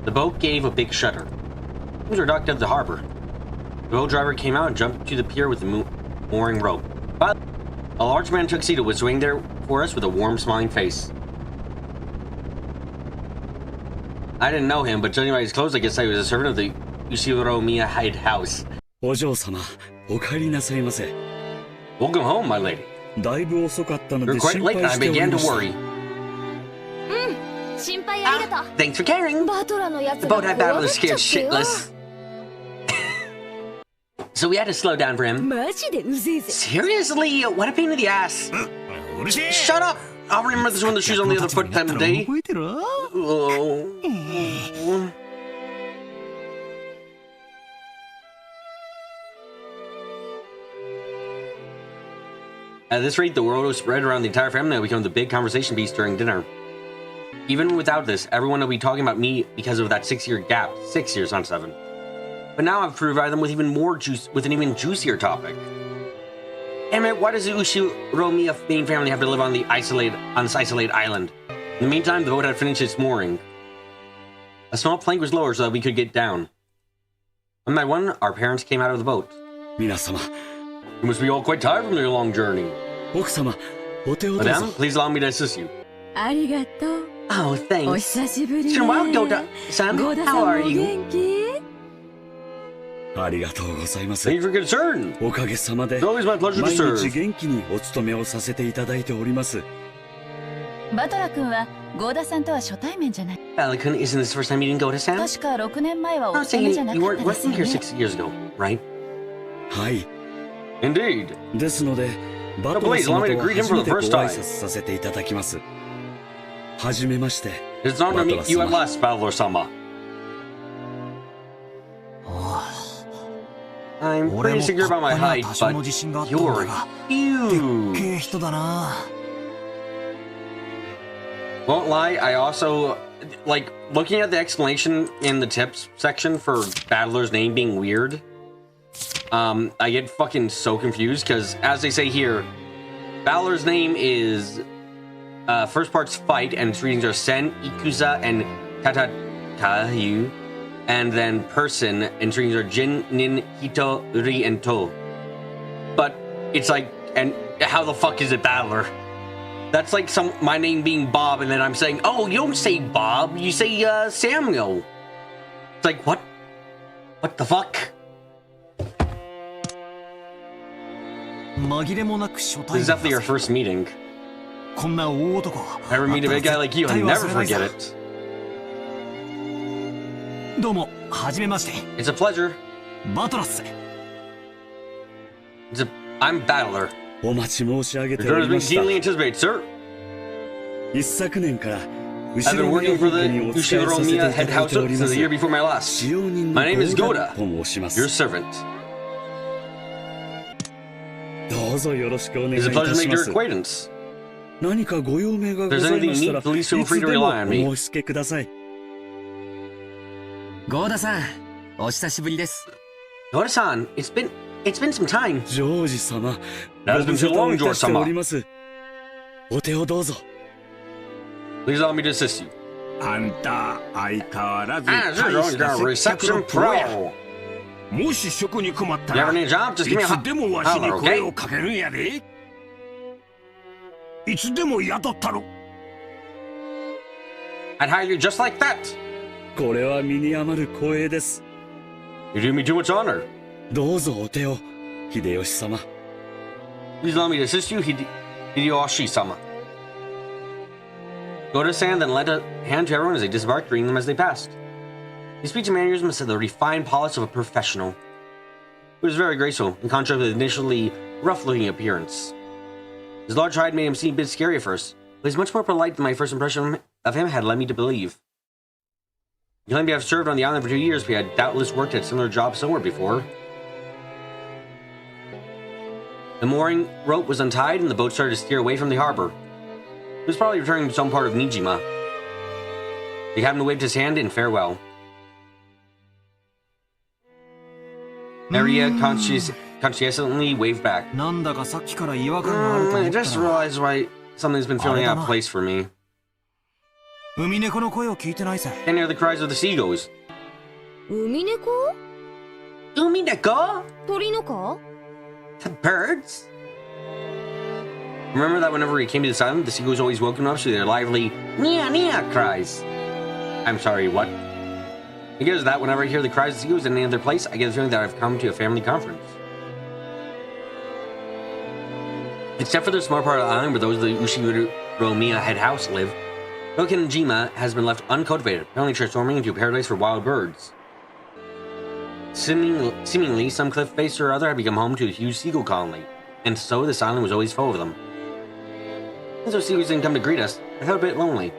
The boat gave a big shudder. Things were docked at the harbor. The boat driver came out and jumped to the pier with the mooring rope. But a large man in tuxedo was waiting there for us with a warm, smiling face. I didn't know him, but judging by his clothes, I guess I was a servant of the Ushiro-miya Hyde house. Welcome home, my lady. You're quite late and I began to worry. Thanks for caring. The boat I battled was scared shitless. So we had to slow down for him. Seriously? What a pain in the ass. Shut up! I'll remember this one of the shoes on the other foot time of day. Oh. At this rate, the word was spread around the entire family and become the big conversation piece during dinner. Even without this, everyone will be talking about me because of that 6-year gap. 6 years, not 7. But now I've provided them with even more with an even juicier topic. Damn it, why does the Ushiro-miya main family have to live on this isolated island? In the meantime, the boat had finished its mooring. A small plank was lowered so that we could get down. One by one, our parents came out of the boat. You must be all quite tired from your long journey. Madame, please allow me to assist you. Oh, thanks. It's been a while, Gota-san. How are you? Thank you for your concern. It's always my pleasure to serve. Bala-kun, isn't this the first time meeting Gota-san? I was saying you weren't working here 6 years ago, right? Indeed. So please, allow me to greet him for the first time. It's an honor to meet you at last, Battler-sama. I'm pretty secure about my height, but you're huge. Won't lie, I also, like, looking at the explanation in the tips section for Battler's name being weird, I get fucking so confused, because as they say here, Battler's name is, first part's fight, and its readings are Sen, Ikuza, and Tatatayu. And then person, and readings are Jin, Nin, Hito, Ri, and To. But it's like, and how the fuck is it Battler? That's like my name being Bob, and then I'm saying, oh, you don't say Bob, you say Samuel. It's like, what? What the fuck? This is definitely your first meeting. Ever meet a big guy like you, I'll never forget it. It's a pleasure. I'm Battler. Your return has been keenly anticipated, sir. I've been working for the Ushiro-miya head house since the year before my last. My name is Goda, your servant. It's a pleasure to make your acquaintance. If there's anything you need, please feel free to rely on me. Goda-san, it's been some time. That has been too long, George-sama. Please allow me to assist you. You're a reception pro. You have any job? Just give me a holler, okay? I'd hire you just like that. You do me too much honor. Please allow me to assist you, Hideyoshi-sama. Goda-san then lent a hand to everyone as they disembarked, greeting them as they passed. His speech and mannerisms had the refined polish of a professional. He was very graceful, in contrast with his initially rough-looking appearance. His large height made him seem a bit scary at first, but he's much more polite than my first impression of him had led me to believe. He claimed to have served on the island for 2 years, but he had doubtless worked at similar jobs somewhere before. The mooring rope was untied, and the boat started to steer away from the harbor. He was probably returning to some part of Nijima. The captain waved his hand in farewell. Aria conscientiously waved back. I just realized why something's been feeling out of place for me. Umineko の声を聞いてないぜ。 Can't hear the cries of the seagulls. 海猫 Umineko? 鳥のか The birds? Remember that whenever he came to this island, the seagulls always woke him up to their lively nia nia cries. I'm sorry, what? I guess that whenever I hear the cries of seagulls in any other place, I get the feeling that I've come to a family conference. Except for the small part of the island where those of the Ushiro-miya head house live, Tokenjima has been left uncultivated, apparently transforming into a paradise for wild birds. Seemingly, some cliff face or other had become home to a huge seagull colony, and so this island was always full of them. Since those seagulls didn't come to greet us, I felt a bit lonely.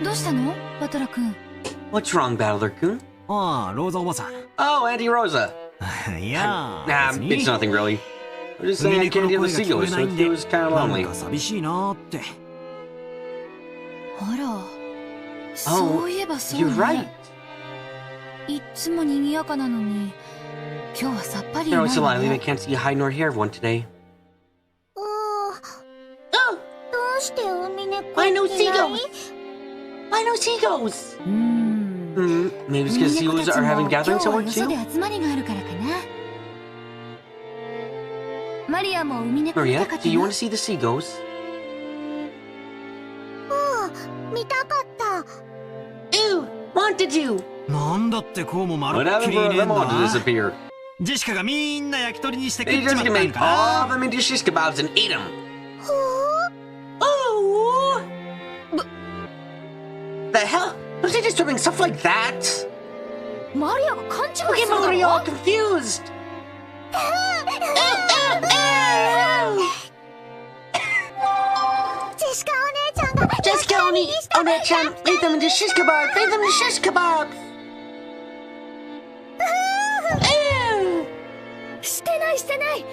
どうしたのバトラ君 What's wrong, Battler-kun? ああ、ローザおばさん。 Oh, Auntie Rosa. いや、 It's nothing really. I'm just saying I can't hear the seagulls, so it was kind of なん lonely. か寂しいなーって。あらそういえばそうね You're right. いっつも賑やかなのに今日はさっぱりい You're ない always so わ lively, I ね can't see a hide nor hair of one today. どうして海猫 Why no ってない seagulls? Why no seagulls? うーん Maybe it's because 海猫 seagulls たち are も having 今日 gatherings は somewhere よそ too? で集まりがあるからかなマリアも海猫見 Maria, たかった do you な want to see the seagulls? 見たかった Ew, wanted to. なんだってこうもまるっ Whatever きりい for ねえ them ん all to だ。 disappear. ジェシカがみんな焼き鳥にして食 They っちま just ったん made か all な。 of them into shish kebabs and ate them. ほ Oh! The hell? Was they just doing stuff like that? うマリアが勘違いす Look る at だ Mario ろ all confused. Jessica Oni-chan made them into shish kebabs. Made them into shish kebabs. Ew. してないしてない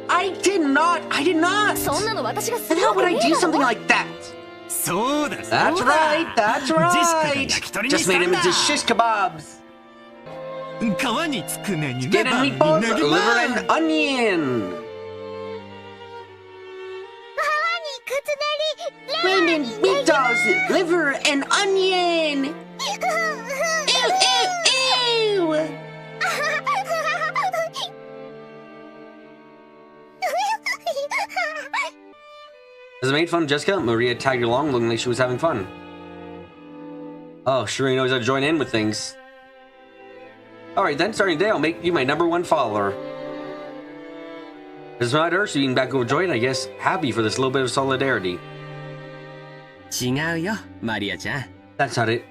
I did not. I did not. そんなの私がす And る how わけ would I ね do えだ something ろ like that? そうだそう That's だ。 right. That's ジェシカが right. 焼き鳥に Just した made ん him だ。 into shish kebabs. 皮につくねに Get レ in バーに meatballs, ネギ liver バ and ー onion. Ramen, meatballs, liver and onion. Ew, ew, ew. As I made fun of Jessica, Maria tagged along looking like she was having fun. Oh, sure he knows how to join in with things. Alright then, starting today, I'll make you my #1 follower. As not her, she's being back overjoyed, I guess happy for this little bit of solidarity. 違うよ、マリアちゃん。 That's not it.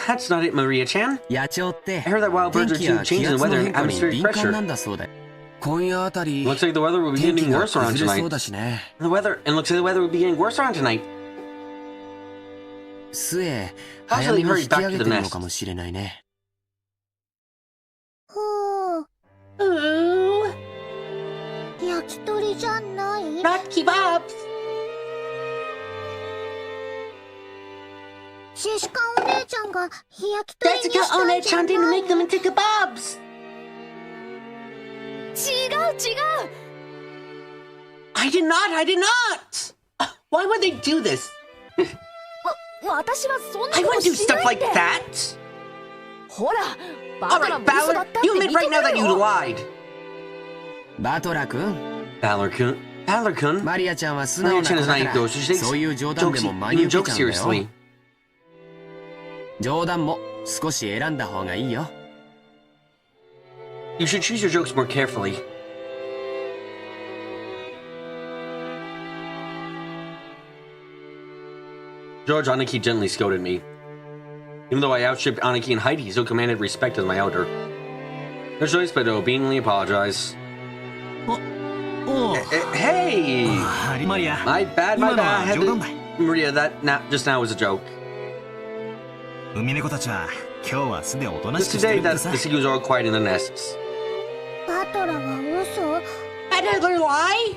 That's not it, Maria-chan. 野鳥って I heard that wild 天 birds are 気や due to 気 changes in 圧の weather 変 and 化に atmospheric 敏感 pressure. なんだそうだ。今夜あたり Looks like the weather will be 天気 getting が worse around 崩れそう tonight. だしね。 Looks like the weather will be getting worse around tonight. 末早めに hurry 引き back 上 to げ the てるの nest. かもしれないね。ほう Ooh, 焼き鳥じゃない not kebabs. ジェシカお姉ちゃんが焼き鳥にした Jessica んじゃ One-chan ない didn't make them into kebabs. 違う違う I did not. I did not. Why would they do this? 私はそんな I こと wouldn't do しな stuff い like って that. ほらバ All トラ right, も嘘だっ Valor, たって you 認 admit right め now that る you よ lied. バトラ君、 Valor-kun. Valor-kun. マリアちゃんは素直な Maria-chan 子 is だ not か ego. ら、 She takes そういう冗談で jokes, も真に you 受 joke けちゃうんだ seriously. よ。冗談も少し選んだ方がいいよ。 You should choose your jokes more carefully. George Aniki gently scolded me. Even though I outstripped Aniki in height, he still commanded respect as my elder. No choice but to obediently apologize. おう。 Hey! あマリア。 My bad, 今 my の bad. I は had 冗談だ。 to... Maria, that just now was a joke. 海猫たちは今日は素でおとなし Just くして today るって that さ the。seagulls are all quiet in their nests. バトラは嘘 Another lie?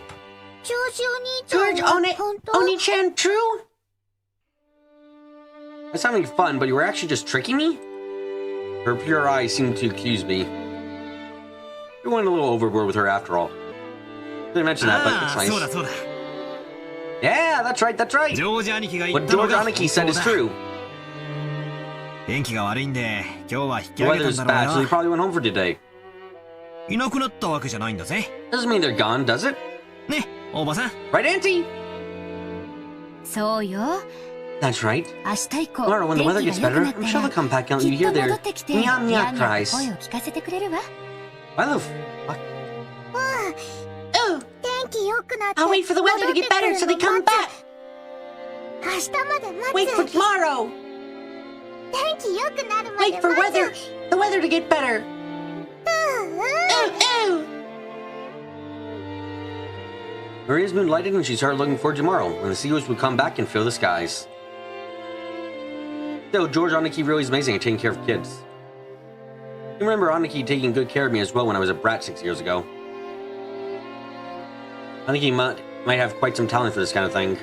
ジョージお兄 George ちゃんは One 本当 Oni-chan true? I was having fun, but you were actually just tricking me? Her pure eyes seemed to accuse me. You went a little overboard with her after all. Didn't mention that, but あ it's あ、そうだ nice. そうだ。Yeah, that's right, that's right. ジョージ兄貴が言っ What たの George が Aniki 本 said 当 is だ。 true. 天気が悪いんで、今日は引き The 上げた weather's んだ bad, ろ so う they probably went home for today. な。いなくなったわけじゃないんだぜ。 Doesn't mean they're gone, does it? ね、おばさん。 Right, Auntie? そうよ。 That's right. 明日以降、 Laura, when the weather 天 gets 気が良 better, くなった I'm sure they'll ら come back and き you っ hear と戻 their ってきて、 meow ニャ meow ーニャー cries. 声を聞かせてくれるわ。 Why the fuck? Oh, 天気良くなって I'll wait for the weather to get better so they come back. 明日まで待つ Wait for tomorrow. 天気良くなるまで Wait for 待 weather, つ the weather to get better. Ooh, ooh. Maria's mood lighted and she started looking forward to tomorrow, when the seagulls would come back and fill the skies. Still, George Aniki really is amazing at taking care of kids. I remember Aniki taking good care of me as well when I was a brat 6 years ago. Aniki might have quite some talent for this kind of thing.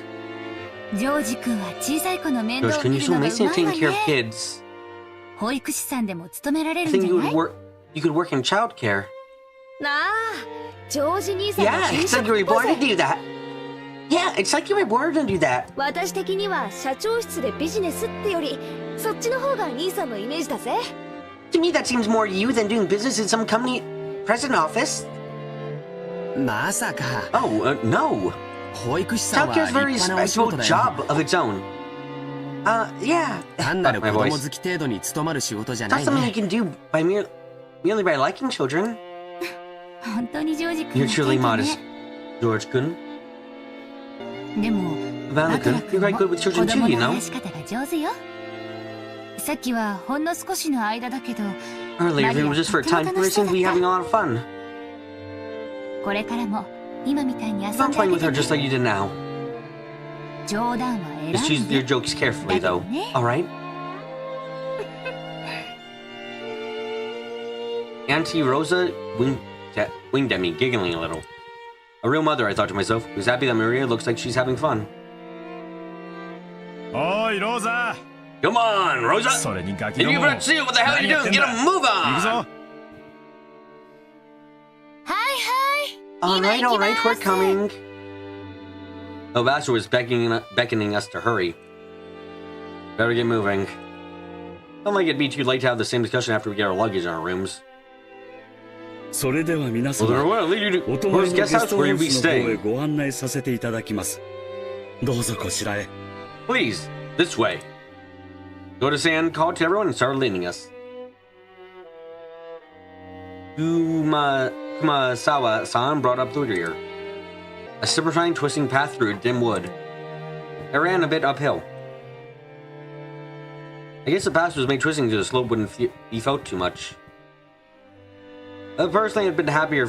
ジョージ君は小さい子の面倒 George, を can 見 you る so のが amazing う at まい taking わ care of ね。 kids? 保育士さんでも務められ I るん think じゃ you な would い？ work. You could work in childcare. なあ、ジョージ兄さんの Yeah, 転 it's like 職 you were っぽ born ぜ to do that. Yeah, it's like you were born to do that. 私的には社長室でビジネスってよりそっちの方が兄さんのイメージだぜ。 To me, that seems more you than doing business in some company president office. まさか Oh, no. 保育士さんは Childcare 立 is a very 派なお仕 respectable 事だよ。 job of its own. Yeah. 単なる子 My 供 voice. 好き程度に務まる仕事じゃ It's な not い something you ね。 can do by merely by liking children. 本当にジョージ君 You're は truly 天才 modest, ね。 George-kun. でも、 Vanna-kun, バト you're ラ quite 君 good も with 子 children 供 too, you の know? 愛し方が上手よ。さっきはほんの少しの間だけど、 Earlier, if it was just for a time, we seemed to be having a lot of fun. これからも今みたいに遊んで I'm あ playing げ with て her ね。 just like you did now. 冗談は Just 選 choose んで your。jokes carefully, though. Alright? Auntie Rosa winged at me, giggling a little. A real mother, I thought to myself, who's happy that Maria looks like she's having fun. おい、ローザ Come on, Rosa! それにガキ And ど you も better see what the hell are you doing? Get a move 行く on! ぞ。はいはい。 Alright, alright, we're coming. The bastard was beckoning us to hurry. Better get moving. Don't like it'd be too late to have the same discussion after we get our luggage in our rooms. それでは皆 Well, then 様 we'll lead you お to 泊まり where's の guest ゲ house スト where ハ you'll ウ be スの方へ staying. ご案内させていただきますどうぞこちらへ Please, this way. Go to San called to everyone and started leading us. Kumasawa-san brought up the rear. A serpentine twisting path through dim wood. It ran a bit uphill. I guess the path was made twisting so the slope wouldn't be felt too much. Personally, I'd been happier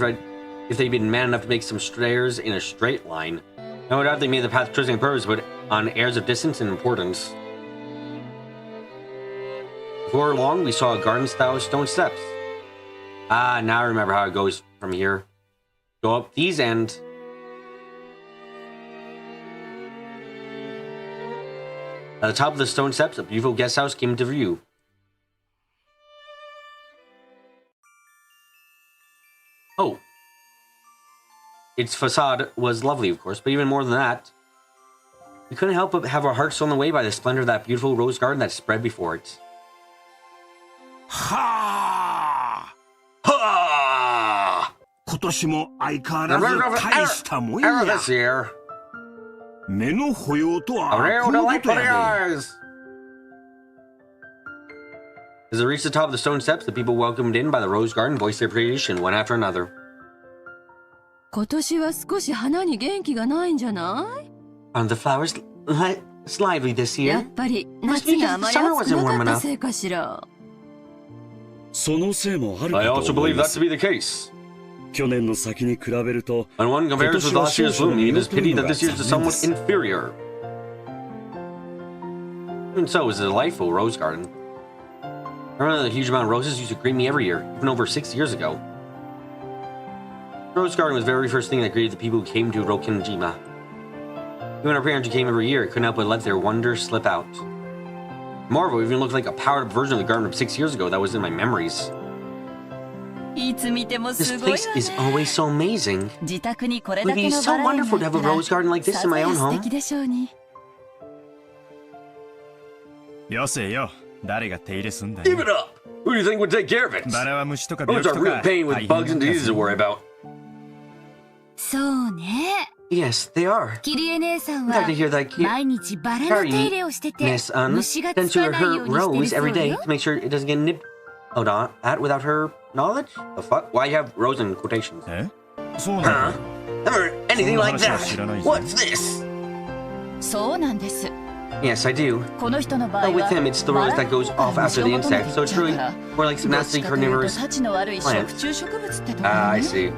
if they'd been man enough to make some stairs in a straight line. No doubt they made the path twisting on purpose, but on airs of distance and importance. Before long, we saw garden-style stone steps. Ah, now I remember how it goes from here. Go up these and... At the top of the stone steps, a beautiful guest house came into view. Oh. Its facade was lovely, of course, but even more than that, we couldn't help but have our hearts blown away by the splendor of that beautiful rose garden that spread before it. はあ Ha! 今年も相変わ The らず river of 大したもん error や this year. 目の保養と A は real このこ delight と for the やで eyes. As they reached the top of the stone steps, the people welcomed in by the rose garden voiced their appreciation one after another. 今年は少し花に元気がないんじゃな Aren't the flowers lively this いや year? っぱり夏があまり暑くなかったせいかしらそのせいもある I かと also 思い believe ま that す to be the case. 去年の先に比べると When one compares with last year's blooming, it is pity that this year's is somewhat inferior. Even so, it was a delightful rose garden. I remember the huge amount of roses used to greet me every year, even over 6 years ago. The rose garden was the very first thing that greeted the people who came to Rokinjima. Even our parents who came every year couldn't help but let their wonder slip out. Marvel even looked like a powered up version of the garden from 6 years ago that was in my memories. いつ見ても This すごいわ place is ね。 always so amazing. 自宅にこれ It だ would け be の so バラ園 wonderful to があ have った a ら rose garden like this さ in ぞ my や own 素 home. 敵でしょうに。よせよ、誰が手入れすんだ Give よ it。up! Who do you think would take care of it? バラは虫とか病 Roses 気 are と real か pain with bugs and diseases to worry about. そうね。 Yes, they are. キリエ姉さん I'm glad は to hear that you 毎日バラの手入れをしてて Miss 虫が tends つか to ないよ her うにしてる rose そ every う day よ。 to make sure it doesn't get nipped. Hold on, that without her knowledge? The fuck? Why you have rose in quotations? えそうな Huh? の Never heard anything like that. そんな話は知らないぜ。 What's this? そうなんです。 Yes, I do. この人の場合 But with は him, it's the rose that goes off after the insect, so it's really more like some どっち nasty かというと carnivorous タチの悪い plant. 食虫植物ってところ I ね。 see.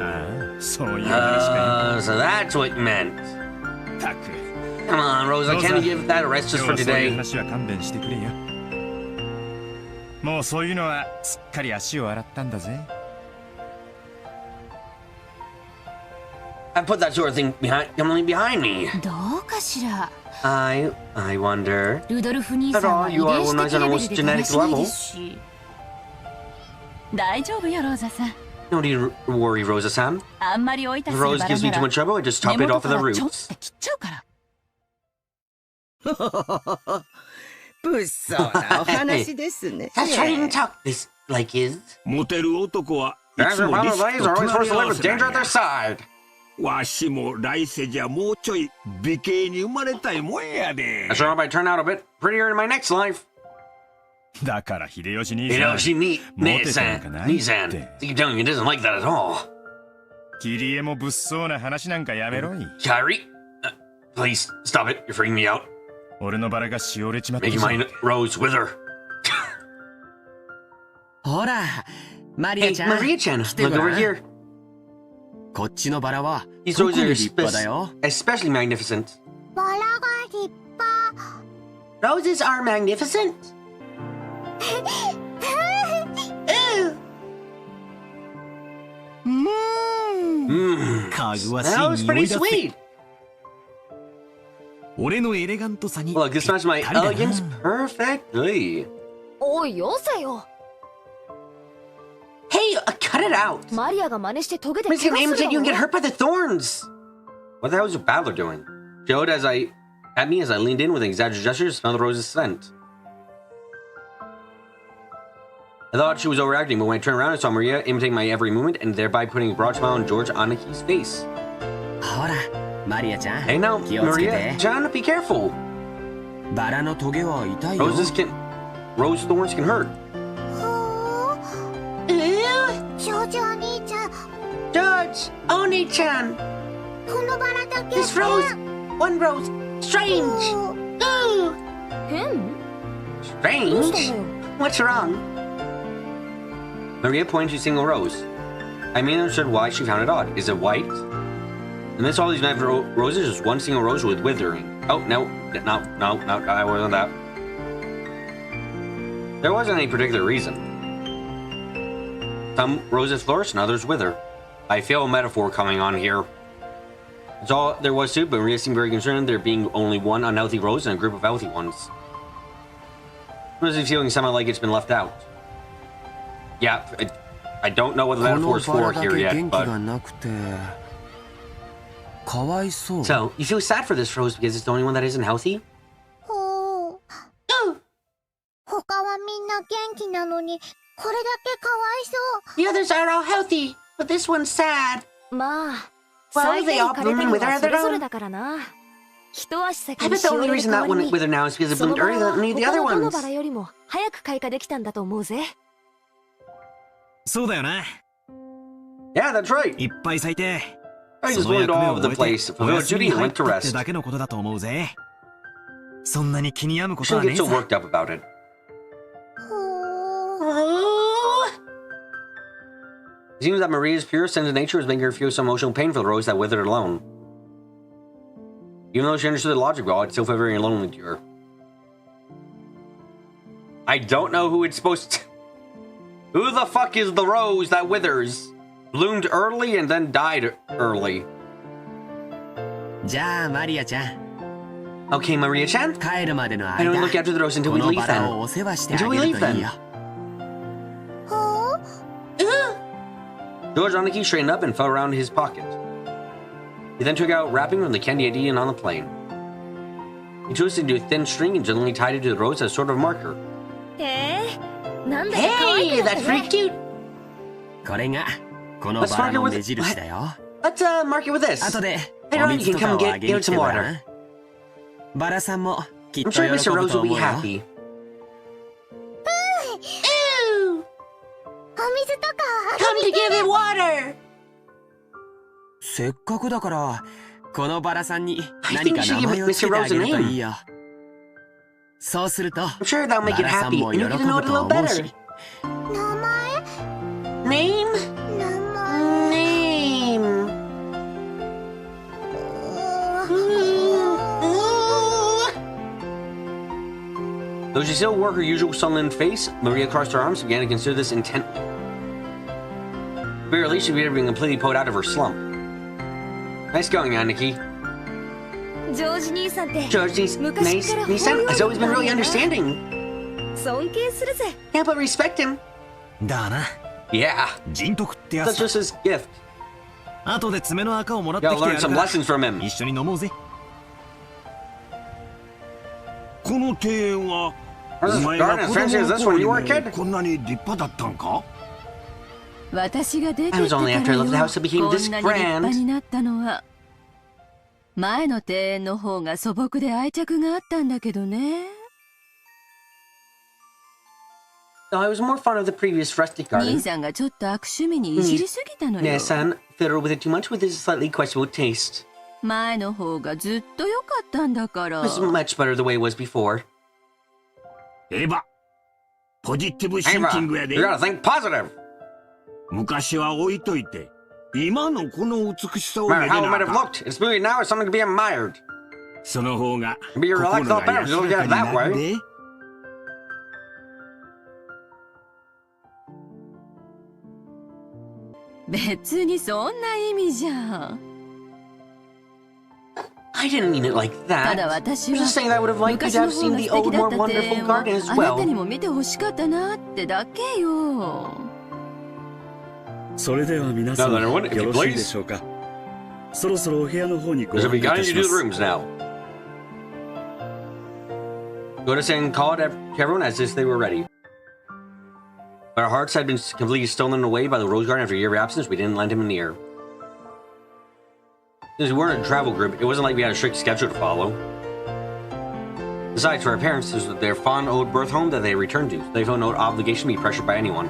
ああ、そういう話か So that's what you meant. よ。たく。 Come on, Rosa, can't you give that a rest just 今 for 日はそういう today? 話は勘弁してくれよ。もうそういうのはすっかり足を洗ったんだぜ。I put that sort of thing completely behind me. どうかしら。 I wonder. ルドルフ兄さんは遺伝子的レベルで正しないですし。大丈夫よ、ローザさん。 No need to worry, Rosa-san. あんまり追いた If す the るバ rose ラ gives me な too ら much trouble, I just 根 chop it 元 off か of the らちょんっ roots. て切っちゃうから。物騒なお話ですね。 That's why I didn't talk this like is. モテる男はいつ Guys are もリ bomber スク buddies と are always 隣 forced り to 合 live わ with せなん danger at their や。 side. わしも来世じゃもうちょい美形に生まれたいもんやで I。sure hope I turn out a bit prettier in my next life. だから秀吉兄 You さ know, ん。 she need モテたのか Nisan. な Nisan. って。 Keep telling me it doesn't like that at all. キリエも物騒な話なんかやめろい。 Kyrie, please stop it. You're freaking me out. 俺のバラがしおれちまった Making ぞ。 my rose wither. ほら、マリア Hey, ちゃん。 Maria-chan, 来て look ごら over ん。 here. こっちのバラは These 特 roses に are 立派だよ。 especially magnificent. バラが立派。 Roses are magnificent. Mmm. かぐわし That い was 匂 pretty いだぜ。 sweet. 俺のエレガントさに Look, this matches my ぴったりだな elegance perfectly. おいよせよ。 Hey, cut it out. マリアが真似してトゲで Miss 怪 Name 我す said る you の can get hurt by the thorns. What the hell is your Battler doing? Showed at me as I leaned in with an exaggerated gesture to smell the rose's scent. I thought she was overacting, but when I turned around, I saw Maria imitating my every movement and thereby putting a broad smile on George Anaki's face. ほら、マリアちゃん。 Hey now, 気をつけて。 Maria, John, be careful. バラのトゲは痛いよ。 Rose thorns can hurt. ジョージお兄ちゃん、 George, Oni-chan, このバラだけ this rose, one rose, strange. Ooh, 変？どうした strange. のよ。 What's wrong? Maria pointed to a single rose. I immediately understood why she found it odd. Is it white? Amidst all these knife roses, just one single rose with withering. Oh, no, I wasn't that. There wasn't any particular reason. Some roses flourish and others wither. I feel a metaphor coming on here. That's all there was to it, but Maria seemed very concerned there being only one unhealthy rose and a group of healthy ones. Rosie's feeling somehow like it's been left out. Yeah, I don't know what the こ metaphor の is バ for ラだ here け yet, 元気 but がなくてかわいそう。 So, you feel sad for this rose because it's the only one that isn't healthy? ほう。他はみんな元気なのに、これだけかわいそう。 The others are all healthy, but this one's sad. まあ、 Well, 咲いて they い all かれた bloom の in は with そ their れぞれ own. だからな。一足先 I に bet し the お only れる reason 代 that わ one りに wither now is because it その bloomed バラ earlier は than any of the 他 other のどの ones. バラよりも早く開花できたんだと思うぜ。そうだよな。 yeah, that's right. いっぱい咲いて。 I そ just の went 役目 all を over the 終え place, て、お fulfilled 休み duty, に and 入 went っ to たって rest. だけのことだと思うぜ。そんなに気に病むことは Shouldn't ね get え so さ。 worked up about it. ほう。 It seems that Maria's pure sense of nature was making her feel some emotional pain for the rose that withered alone. Even though she understood the logic well, it still felt very lonely to her. I don't know who it's supposed to... Who the fuck is the rose that withers? Bloomed early and then died early. じゃあマリアちゃん、 Okay, Maria-chan. 帰るまでの I don't 間 look after the rose until こ we の leave バラを then. お世話してあげるといいよ。George Aniki straightened up and felt around his pocket. He then took out wrapping from the candy he'd eaten on the plane. He twisted into a thin string and gently tied it to the rose as sort of marker. Hey, that's pretty cute. これがこのバラの目印だよ。 Let's mark it with this. 後で Later お on, you 水 can と come か and をあ get げに give 来て some ご water. らん。バラさんもきっ I'm と sure 喜 Mr. ぶ Rose と will be 思うよ。 happy. お水とか Come to give it water. せっかくだからこのバラさんに I 何 think か we should 名 give 前をつけ Mr. てあ Rose げ a るとい name. いよ。そうすると I'm sure that'll make バ it ラさん happy, も and 喜 you ぶ get to know it a と little 思う better. し。名前 Name? 名前 Name. Though she still wore her usual sullen face, Maria crossed her arms and began to consider this intently. At the very least, she appeared to be completely pulled out of her slump. Nice going, Aniki. ジョージ兄さんって Georgie's 昔 nice. から Nisan has always been really 包容力があるよな understanding. 尊敬するぜ。 Yeah, but respect him. だな。 Yeah, 人徳ってや that's つだ。 just his gift. 後で爪の赤をもらってき Gotta てや learn る some から lessons from him. 一緒に飲もうぜ。この庭園は Was お this 前が garden 子 as 供 fancy as の this 頃 when に you も were a kid? こんなに立派だったんか？私が出て I って was から only after I left the house it よ became こ this んなに立派 grand. になったのは。前の庭園の方が素朴で愛着があったんだけどね。No, I was more fond of the previous rustic 兄 garden. さんがちょっと悪趣味にいじりすぎたのよ。 Nisan fiddled with it too much with his slightly questionable taste. 前の方がずっと良かったんだから。 It was much better the way it was before. エヴァ、ポジティブシンキング Ava, やで you。gotta think positive. 昔は置いといて、今のこの美しさを No め matter で how it な might あ have かん。 looked, its beauty now is something to be admired. その方が Be your life 心 a lot が better if you 安 look ら at か it に that なる way. で。別にそんな意味じゃん。 I didn't mean it like た that. だ I 私 was は just saying that I would have liked you 昔 to の have 方 seen が the 素 old, 敵だ more った wonderful 点は garden as あなたに well. も見てほしかったなってだけよ。それでは皆 Now さん then, everyone, if よ you ろしい please. でしょうか。そろそろお部屋の方にご So 案 we 内い got た to し do ま the す。 rooms now. Goda-san called to everyone as if they were ready. But our hearts had been completely stolen away by the rose garden after a year of absence. We didn't lend him an ear. Since we weren't a travel group, it wasn't like we had a strict schedule to follow. Besides, for our parents, this was their fond old birth home that they returned to, so they felt no obligation to be pressured by anyone.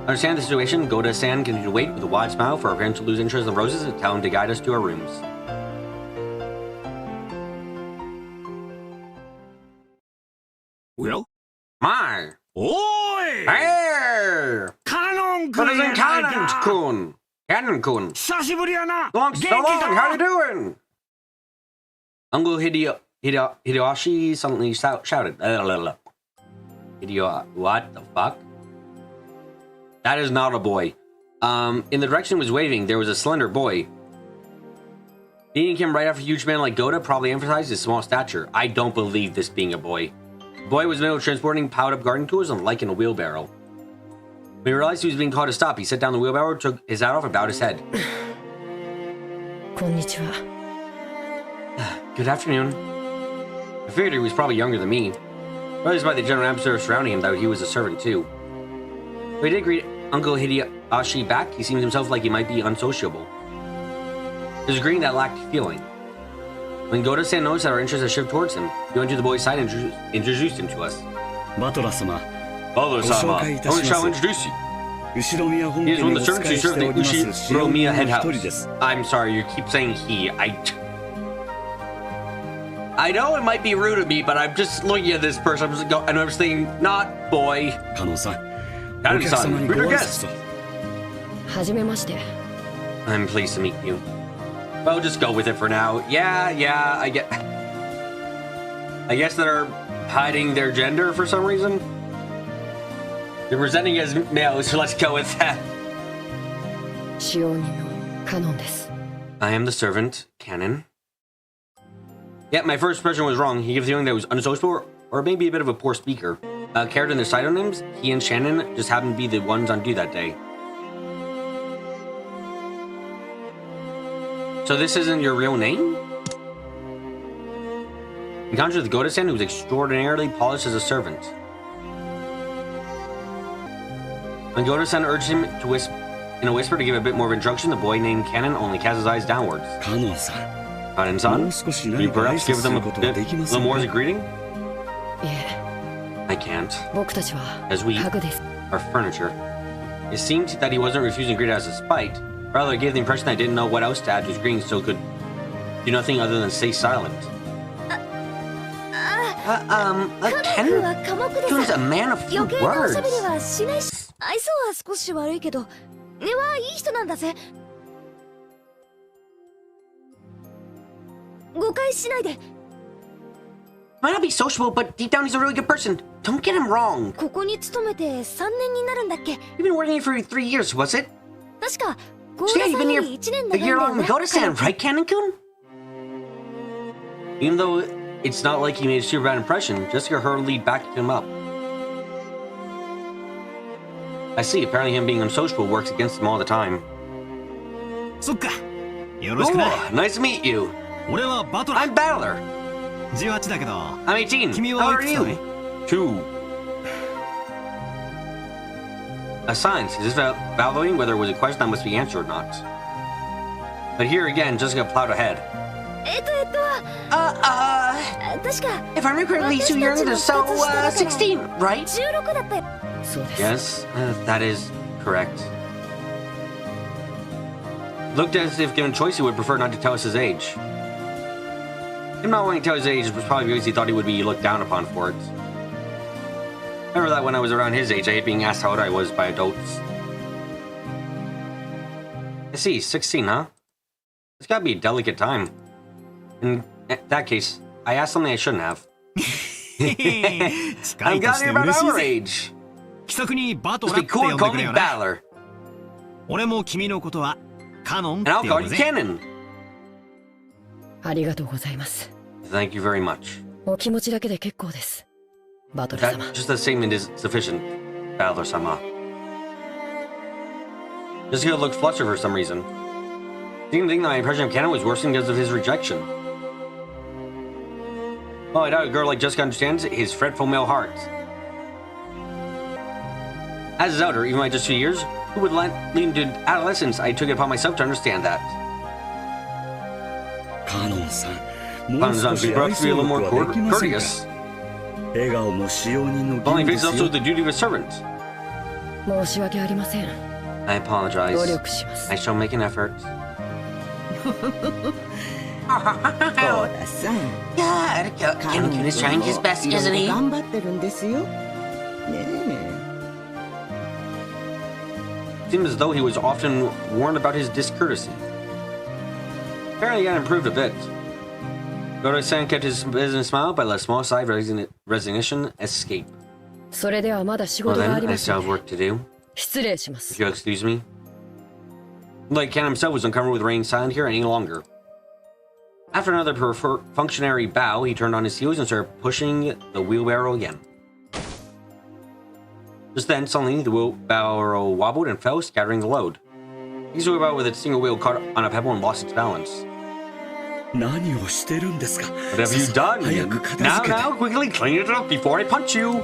Understanding the situation, Goda-san continued to wait with a wide smile for our parents to lose interest in the roses and tell him to guide us to our rooms. Well? My! おーい Hey! カノン君 Goda-san やないか Cannon-kun! Cannon-kun! 久しぶりやな Long, 元 so 気 long! か How you doing? Uncle Hideyoshi suddenly shouted. What the fuck? That is not a boy. In the direction he was waving, there was a slender boy. Meeting him right after a huge man like Goda probably emphasized his small stature. I don't believe this being a boy. The boy was in the middle of transporting piled up garden tools and like in a wheelbarrow. When he realized he was being called to stop, he set down the wheelbarrow, took his hat off, and bowed his head. こんにちは。 Good afternoon. I figured he was probably younger than me. Realized by the general atmosphere surrounding him that he was a servant too. But he did greet Uncle Hideyoshi back. He seemed himself like he might be unsociable. It was a greeting that lacked feeling. When Goda-san noticed that our interest had shifted towards him, he went to the boy's side and introduced him to us. バトラ様、 Father-sama, ご紹介いたし I ます。 shall introduce you. 後ろ宮本 He 家 is one に of お the servants 仕 who えして serve お the ります Ushiro-miya 塩 head 宮の house. 一人です。 I'm sorry, you keep saying he. I know it might be rude of me, but I'm just looking at this person. I'm just thinking, not boy. カノンさん、お Cannon 客 san, 様にご we're your 挨 guest. 拶を。はじめまして。 I'm pleased to meet you. Well, just go with it for now. Yeah, I guess they're hiding their gender for some reason. They're presenting as males, so let's go with that. 使用人のカノンです。 I am the servant, Cannon. Yeah, my first impression was wrong. He gives the feeling that he was unsociable or maybe a bit of a poor speaker. character in their pseudonyms, he and Shannon just happened to be the ones on due that day. So this isn't your real name? Encountered with Goda-san, who was extraordinarily polished as a servant. When Goda-san urged him to in a whisper to give a bit more of instruction, the boy named Canon only cast his eyes downwards. Kanon-san, will you perhaps give them a little more as a greeting? I can't, as we are furniture. It seemed that he wasn't refusing to greet as a spite. Rather, it gave the impression that I didn't know what else to add to his greeting, so could do nothing other than stay silent. Ken's a man of few words. 愛想は少し悪いけど、根はいい人なんだぜ。誤解しないで。Might not be sociable, but deep down he's a really good person. Don't get him wrong. ここに勤めて3年になるんだっけ？ You've been working here for 3 years, was it? 確か、So yeah, you've been here a year long with Goda-san, right, Canon-kun? Even though it's not like he made a super bad impression, Jessica hurriedly backed him up. I see, apparently him being unsociable works against him all the time. そっか。よろしくな。Nice to meet you. 俺はバトラー。 I'm Battler. 18だけど。I'm 18. 君 How は are いくつだ you? い？ 2. A science. Is this validating whether it was a question that must be answered or not? But here again, Jessica plowed ahead. 確か If I remember correctly, so you're so 16, right? 16だったよ。 Yes, that is correct. Looked as if given choice, he would prefer not to tell us his age. Him not wanting to tell his age was probably because he thought he would be looked down upon for it. I remember that when I was around his age, I hate being asked how old I was by adults. I see, 16, huh? It's gotta be a delicate time. In that case, I asked something I shouldn't have. I'm glad you're about our age. 気さくにバト Just ラ be って cool 呼ん and で call くれ me よな。 Battler. 俺も君のことはカノンって And I'll 呼 call ぶ you ぜ。 Cannon. ありがとうございます。 Thank you very much. お気持ちだけで結構です。バトラ That 様。 just that statement is sufficient, Battler-sama. Jessica looked flustered for some reason. Didn't think that my impression of Cannon was worsening because of his rejection. Oh, I doubt a girl like Jessica understands his fretful male heart. As his elder, even by just 2 years, who would lean into adolescence, I took it upon myself to understand that. カノンさん、もう Kanzan, 少 be し brought 愛 to be a 想 little の more ことはできませんか。 courteous. 笑顔も使用人の義 Only 務で faces す also よ。 the duty of a servant. 申し訳ありません。 I apologize. 努力します。 I shall make an effort. そうださん。 God, Canon is trying his best, isn't he? 頑張ってるんですよ。ねえ。 Seemed as though he was often warned about his discourtesy. Apparently, he had improved a bit. Goda-san kept his business smile, but let a small sigh of resignation escape. それではまだ仕 Well 事があ then, り I ます still の have で。 work to do. 失礼します。 If you'll excuse me. Like Ken himself was uncomfortable with remaining silent here any longer. After another functionary bow, he turned on his heels and started pushing the wheelbarrow again. Just then, suddenly, the wheelbarrow wobbled and fell, scattering the load. His wheelbarrow with its single wheel caught on a pebble and lost its balance. 何をしてるんですか。 What have you done? 早く片 Now, 付けて。 now, quickly clean it up before I punch you!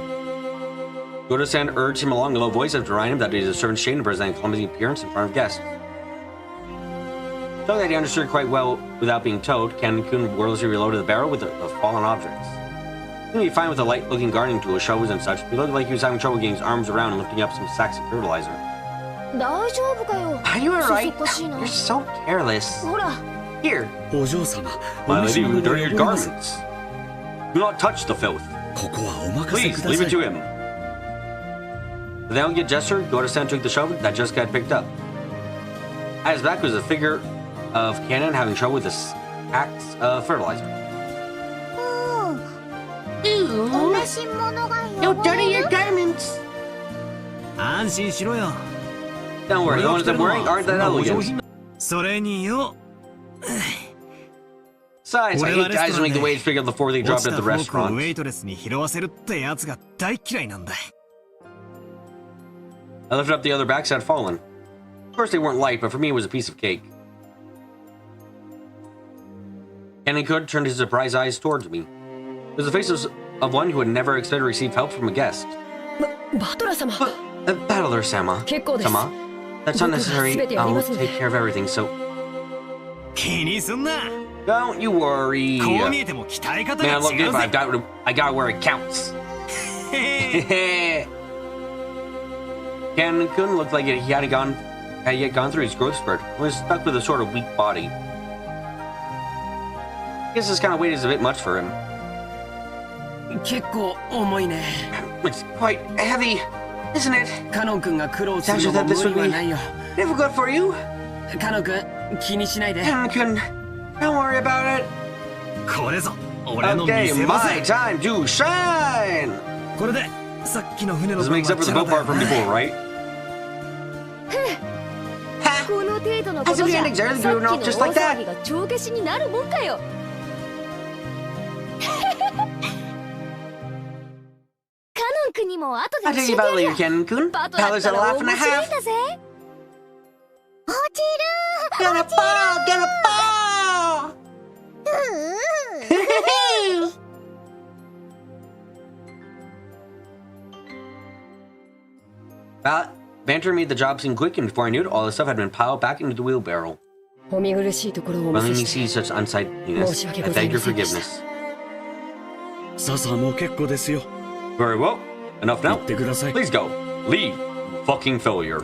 Goda-san urged him along in a low voice as to remind him that it is a servant's shame to present a clumsy appearance in front of guests. Showing that he understood quite well without being told, Canon-kun wordlessly reloaded the barrel with the fallen objects. He would be fine with a light-looking gardening tool, shovels and such. He looked like he was having trouble getting his arms around and lifting up some sacks of fertilizer. 大丈夫かよ。 Are you alright? そそっかしいな。 You're so careless. ほら、 Here, お嬢様、 my お召し lady, 物 you で dirty your 汚れます。 garments. Do not touch the filth. ここはお任せ Please, くだ leave さ it to い。 him. With an elegant gesture, Goda-san took the shovel that Jessica had picked up. At his back was a figure of Cannon having trouble with the sacks of fertilizer. お召し物が Don't 汚れ dirty る your garments. 安心しろよ。 Don't worry, the ones I'm wearing aren't that そんなお上 elegant. 品なそれによ。Besides, I hate guys who make the wage pick up before they drop it at the 落ちたフォークをウ restaurant. ェイトレスに拾わせるってやつが大嫌いなんだ。 I lifted up the other backs that had fallen. Of course, they weren't light, but for me, it was a piece of cake. Kenny-kun turned his surprised eyes towards me. It was the face of one who had never expected to receive help from a guest. バトラ様。 Battler-sama. 結構です。 Sama? That's not necessary. I'll take care of everything, so 気にすんな。 don't you worry. こう見えても鍛え方 Man, が I look 違 good, う but ぜ。 I gotta where it counts. Ken-kun looked like he hadn't yet gone through his growth spurt. He was stuck with a sort of weak body. I guess this kind of weight is a bit much for him. 結構重いね。 It's quite heavy, isn't it? カノン君が苦労するのも無理はないよ。 Difficult for you? カノン君、気にしないで。 Ken-kun, don't worry about it. これぞ俺の見 Okay, せ場 my ぜ。 time to shine! これでさっきの船の This makes up for the boat part from before, right? この程度のこ As と if じ the ゃ ending's さっ early きの going 大 off just like 騒ぎ that. が帳消しになるもんかよ。カノン君にも後で I'll 教 tell え you て about や later, る。 Ken-kun. バトだっ Palace た at a ら laugh 面 and a 白い half. んだぜ。落ちる Get a ball! Get a ball! Banter made the job seem quick, and before I knew it, all the stuff had been piled back into the wheelbarrow. お見苦しいところをお When 見 you せして see such unsightliness, I beg your forgiveness. ささもう結構ですよ。 Very well. Enough 行 now. ってください。 Please go. Leave. Fucking failure.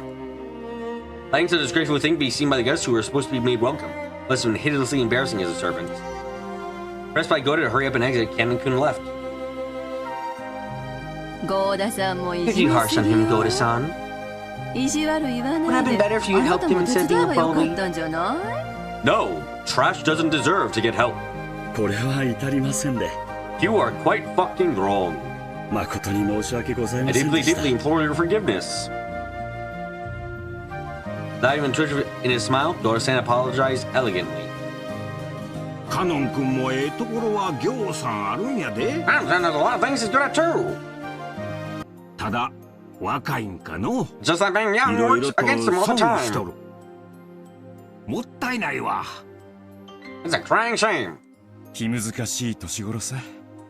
Letting such a disgraceful thing be seen by the guests who were supposed to be made welcome. Must have been hideously embarrassing as a servant. Pressed by Goda to hurry up and exit, Ken-kun left. ゴーダさんも意 If 地 you 悪 harsh す on る him, よ。 Goda-san. 意地悪言わ Would な have い been で。 better if you あ had な helped た him も instead 手 of 伝 being えば a よか bully. ったんじゃない？ No, trash doesn't deserve to get help. これは至りませんで。 You are quite fucking wrong. 誠に申し訳ござい I ません deeply, でした。 deeply implore your forgiveness. Without even twitch in his smile, Goda-san apologized elegantly. カノン君もええところはぎょうさんあるんやで。 I'm saying there's a lot of things he's good at too. ただ若いんかの。 Just like being い young ろいろ works と against him all the 損しと time. る。もったいないわ。 It's a crying shame. 気難しい年頃さ。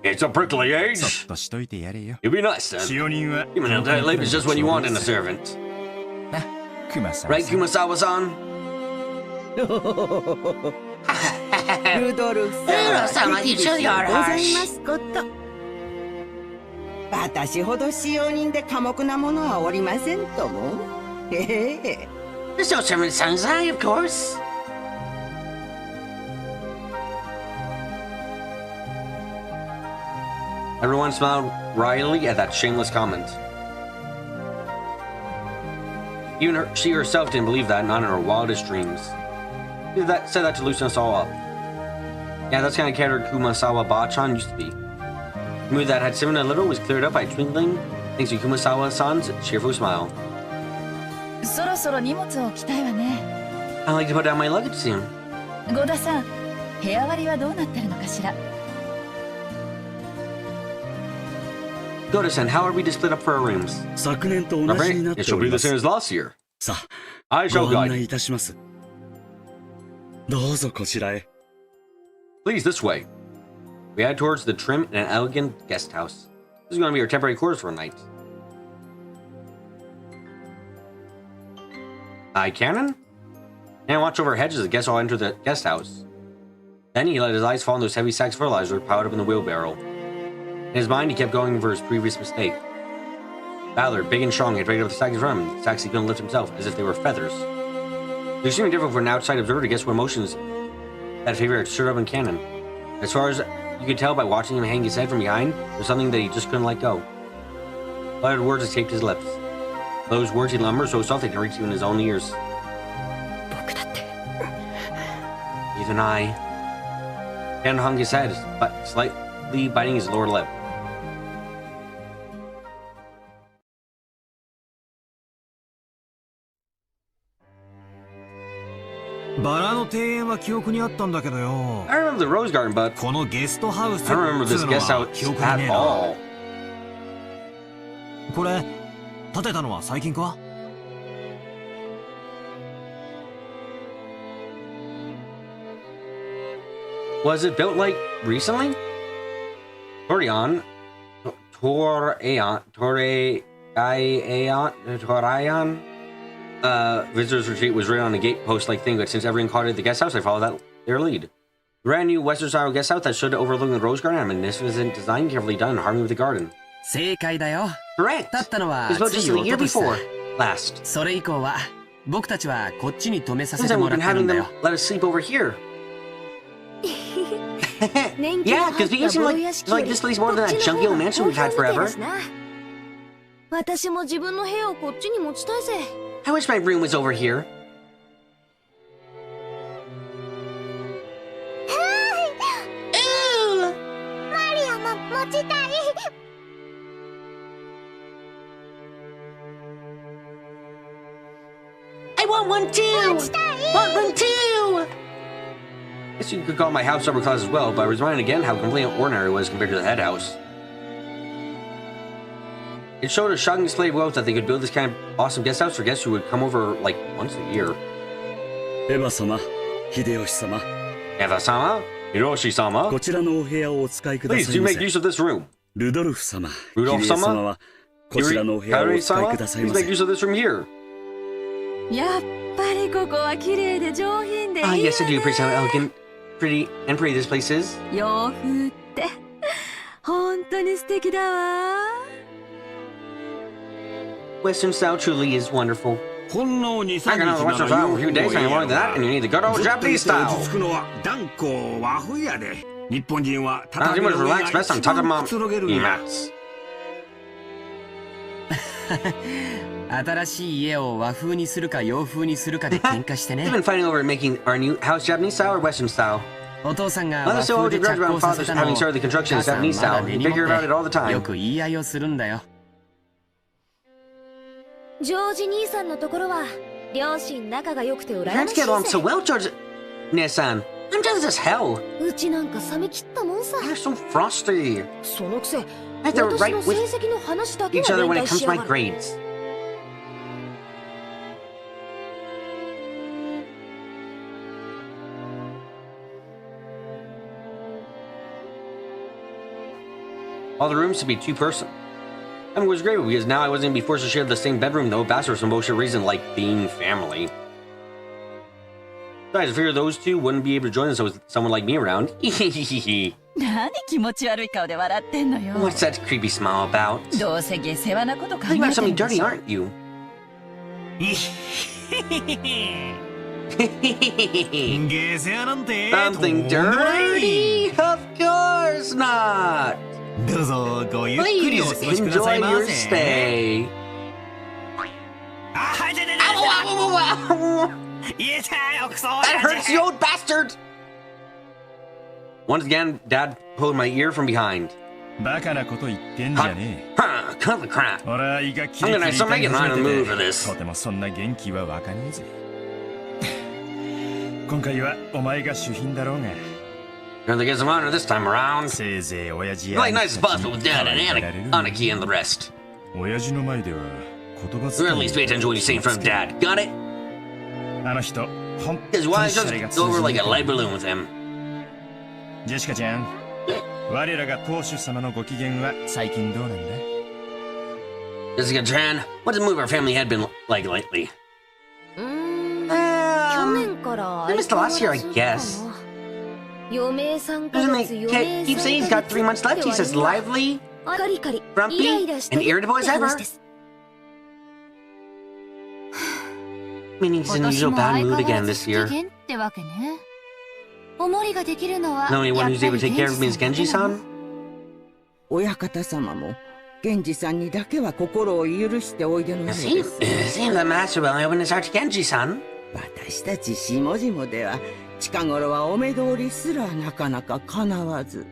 It's a prickly そ age. っとしといてやれよ。 You'd be nice, son. 使用人は Even though that lip is just what you want in a servant. クマさん。 Right, Kumasawa-san? ルドルフさんは適宜でございますこと。私ほど使用人で寡黙なものはおりませんとも。へえ。 There's no servant son's eye, of course. Everyone smiled wryly at that shameless comment. Even she herself didn't believe that, not in her wildest dreams. She said that to loosen us all up. Yeah, that's kind of character Kumasawa Bachan used to be. The mood that had simmered a little was cleared up by twinkling, thanks to Kumasawa-san's cheerful smile. そろそろ荷物を置きたいわね。 I'd like to put down my luggage soon. ゴダさん、部屋割りはどうなってるのかしら。 Goda-san, how are we to split up for our rooms? 昨年と同じになっ It て shall お be りま the す same。as last year. さ I あ、 shall ご guide 案内 you. いたします。どうぞこちらへ。 Please, this way. We head towards the trim and elegant guest house. This is going to be our temporary quarters for a night. Aye, Cannon? And watch over hedges as the guests all enter the guest house. Then he let his eyes fall on those heavy sacks of fertilizer piled up in the wheelbarrow. In his mind, he kept going over his previous mistake. Ballard, big and strong, had picked up the sacks in front of him, sacks he couldn't lift himself, as if they were feathers. It was seeming difficult for an outside observer to guess what emotions that favor had stirred up in Cannon. As far as you could tell by watching him hang his head from behind, there was something that he just couldn't let go. Uttered words escaped his lips. Those words he lumbered so soft they could reach even his own ears. 僕だって。 Even I. Cannon hung his head, but slightly biting his lower lip. ババラの庭園は記憶にあったんだけどよ。 I remember the rose garden, but このゲストハウス I don't remember this guest house 記憶にね at えな。 all. これ建てたのは最近か？ Was it built like recently? Torian, Torayan. Visitors retreat was written on a gate-post-like thing, but since everyone called it the guest house, I followed their lead. Brand new Western-style guest house that stood overlooking the rose garden. Magnificent design, carefully done in harmony with the garden. 正解だよ。 Correct. 建ったのは It was built つ just い a 一 year 昨年さ。 before last. それ以降は僕たちはこっちに泊めさせ Since て then, も we've らっ been てる having んだ them よ。 let us sleep over here. 年季の Yeah, 入 because っ you た seem ボロ like 屋敷より this place more than こっ that ちの junky 方 old が mansion we've had 好評みたい forever. ですな。私も自分の部屋をこっちに持ちたいぜ。 I wish my room was over here. マリアも持ちたい。 I want one too! Want one too! Guess you could call my house upper class as well, but I was reminded again how completely ordinary it was compared to the head house. It showed a shocking display of wealth that they could build this kind of awesome guest house for guests who would come over like once a year. エヴァ様、秀吉様、 Eva-sama, Hiroshi-sama, こちらのお部屋をお使いくださ please い do ま make せ。 use of this room. ルドルフ様、ルドルフ様キリエ様はこちらのお部屋をお使い Kaori-sama, ください please ま make せ。 use of this room here. やっぱりここは綺麗で上品でいいわ Ah, ね。 yes, I do appreciate how elegant, pretty this place is. 洋風って本当に素敵だわ。 Western style truly is wonderful. ほんの2、3 I 日 can な have the ら Western style for a few days, and more than that, and you need the good old ずっと Japanese いて落 style. ち着くのは断固和風やで。日本人は Now, 畳 you の must 上が relax best on 一番 Tatamam くつろげるんや。 mats. 新しい家を和風にするか洋風にするかで喧嘩して We've ね。 been fighting over making our new house Japanese style or Western style. お父さんが Mother 和 still 風 holds で a grudge 着工 around さ father せたの having を started the construction 母 in さん Japanese まだ style. 根 We に持 figure about it all the ってよ time. く言い合いをするんだよ。ジョージ兄さんのところは両親仲が良くて羨ま Parents しい get along ぜ。 so well, George. Nissan. I'm jealous as hell. うちなんか冷め切ったもんさ。 They're so frosty. そのくせ I think they're 私 right の with 成績の話だけ each は other 連 when 帯 it comes し to や my がる。 grades. All the rooms to be two-person. I mean, it was great because now I wasn't going to be forced to share the same bedroom, though, bastard for some bullshit reason like being family. Besides, I figured those two wouldn't be able to join us with someone like me around. 何気持ち悪い顔で笑ってんのよ。 What's that creepy smile about? どうせ下世話なこと考 Thinking え about てる something んで dirty, しょ。 aren't you? ゲセアなんて Something dirty? Of course not! どうぞごゆっくりお Please 過ごしくださ enjoy いま your せ。 stay. あ、はい、で Ow, ow, ow, ow. いえたよ、クソ That hurts, you old bastard! Once again, Dad pulled my ear from behind. バカなこと言ってんじゃね Huh, cut the crap. え。ほら、胃がキ I'm リ gonna キリ start 痛み making 始 mine め a て move て for this. とてもそんな元気はわかねえぜ。今回はお前が主賓だろうが。 You're the guest of honor this time around. せいぜい親父 You や like nice as possible with Dad and られる Aniki and the rest. 親父の前では言葉 Or 遣 at い least pay attention to what you say in front of Dad. Got it? あの人、ほん Because と why にシャレが just 通 go じ over ね like え a light balloon with him? ジェシカちゃん、我らが当主様のご機嫌は最近どうなんだ？ Jessica Tran, what's the move our family had been like lately? 去年から I missed the last year, I guess. 余命3ヶ Doesn't 月 he 余命 keep saying he's got 3 months left? He says lively, カリカリ grumpy, イライラして and る irritable っ as て ever. 話です。 Meaning he's in 今 the 年 usual も bad 相 mood 変わ again らず this 不 year. 機嫌ってわけね。お守りができるのは The only one やっ who's ぱ able り to take care of me 源 is 氏さんだけ Genji なの san. 親方様も源氏さんにだけは心を許しておいでのよう It で seems, す。 it seems that Master will open his heart to Genji san. 私たち下々では近頃はお目通りすらなかなか叶わず。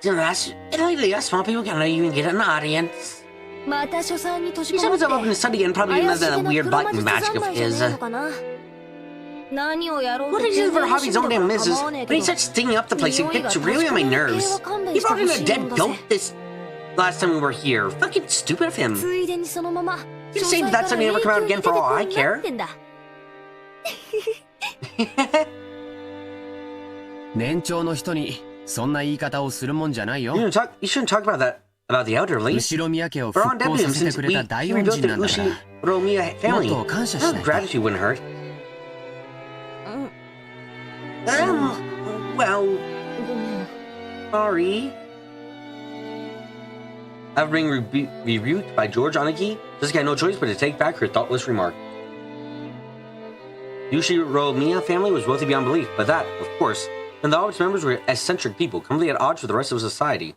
Lately, us small people cannot even get an audience. また書斎に閉じ He こも shut って himself up in the study and probably 怪 another しげな weird 黒 black 魔術 magic 三 of 昧じゃ his. ねえのかな。何をやろう What と did he do 全 for 然 hobbies 趣 own 味 damn とか business? 構わねえ But け he ど starts stinging up the place. It 匂いが gets 確 really か on my めの系 nerves. は勘弁 He して brought ほ in し a い dead もんだぜ goat this last time we were here. Fucking stupid of him. ついでにそのまま You're 書 saying 斎 that から something 永 never come out 久に again 出 for て all こ I いにな care. ってんだ。年長の人にそんな言い方をするもんじゃないよ。 You shouldn't talk about that, about the elderly. 後ろ宮家を We're 復 on debt 興 to さ him せて since くれた he 大恩 rebuilt 人 the なんだから Uromiya family. もっと感謝しないと。 Gratitude wouldn't hurt. Well, ごめん。 sorry. After being rebuked by George Aniki, Jessica had no choice but to take back her thoughtless remark. The Ushiro-miya family was wealthy beyond belief, but that, of course, and all its members were eccentric people, completely at odds with the rest of society.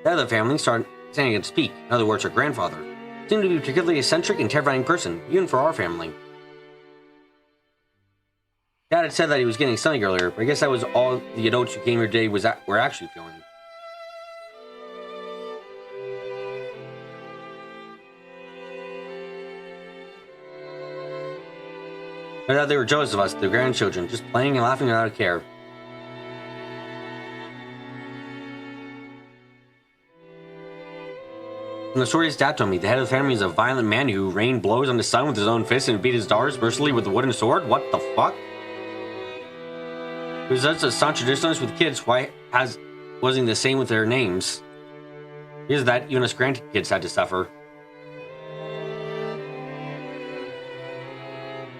The other family started standing against Peak, in other words, her grandfather, seemed to be a particularly eccentric and terrifying person, even for our family. Dad had said that he was getting something earlier, but I guess that was all the adults who came here today were actually feeling. I thought they were jealous of us, their grandchildren, just playing and laughing without a care. From the story his dad told me, the head of the family is a violent man who rained blows on his son with his own fist and beat his daughters mercilessly with a wooden sword? What the fuck? It was such a staunch traditionalist with kids, why wasn't the same with their names? Here's that, even us grandkids had to suffer.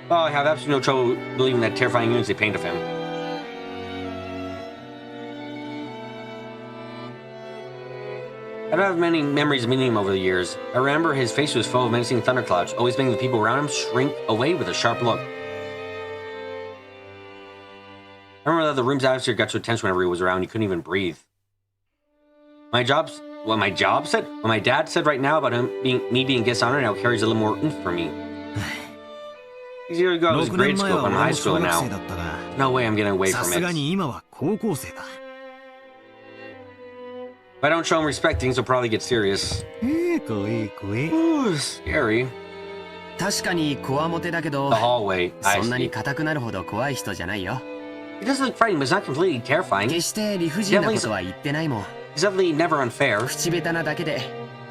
Oh, I have absolutely no trouble believing that terrifying image they paint of him. I don't have many memories of meeting him over the years. I remember his face was full of menacing thunderclouds, always making the people around him shrink away with a sharp look. I remember that the room's atmosphere got so tense whenever he was around, you couldn't even breathe. What my dad said right now about me being guest honor now carries a little more oomph for me. 6 years ago, I was in grade school, but I'm a high schooler now. No way I'm getting away from it. If I don't show him respect, things will probably get serious. Ooh, scary. 確かにこわもてだけど、 The hallway. そんなに硬くなるほど怖い人じゃないよ。 He doesn't look frightening, but it's not completely terrifying. 決して理不尽なことは言ってないもん。 He's definitely never unfair. 口下手なだけで、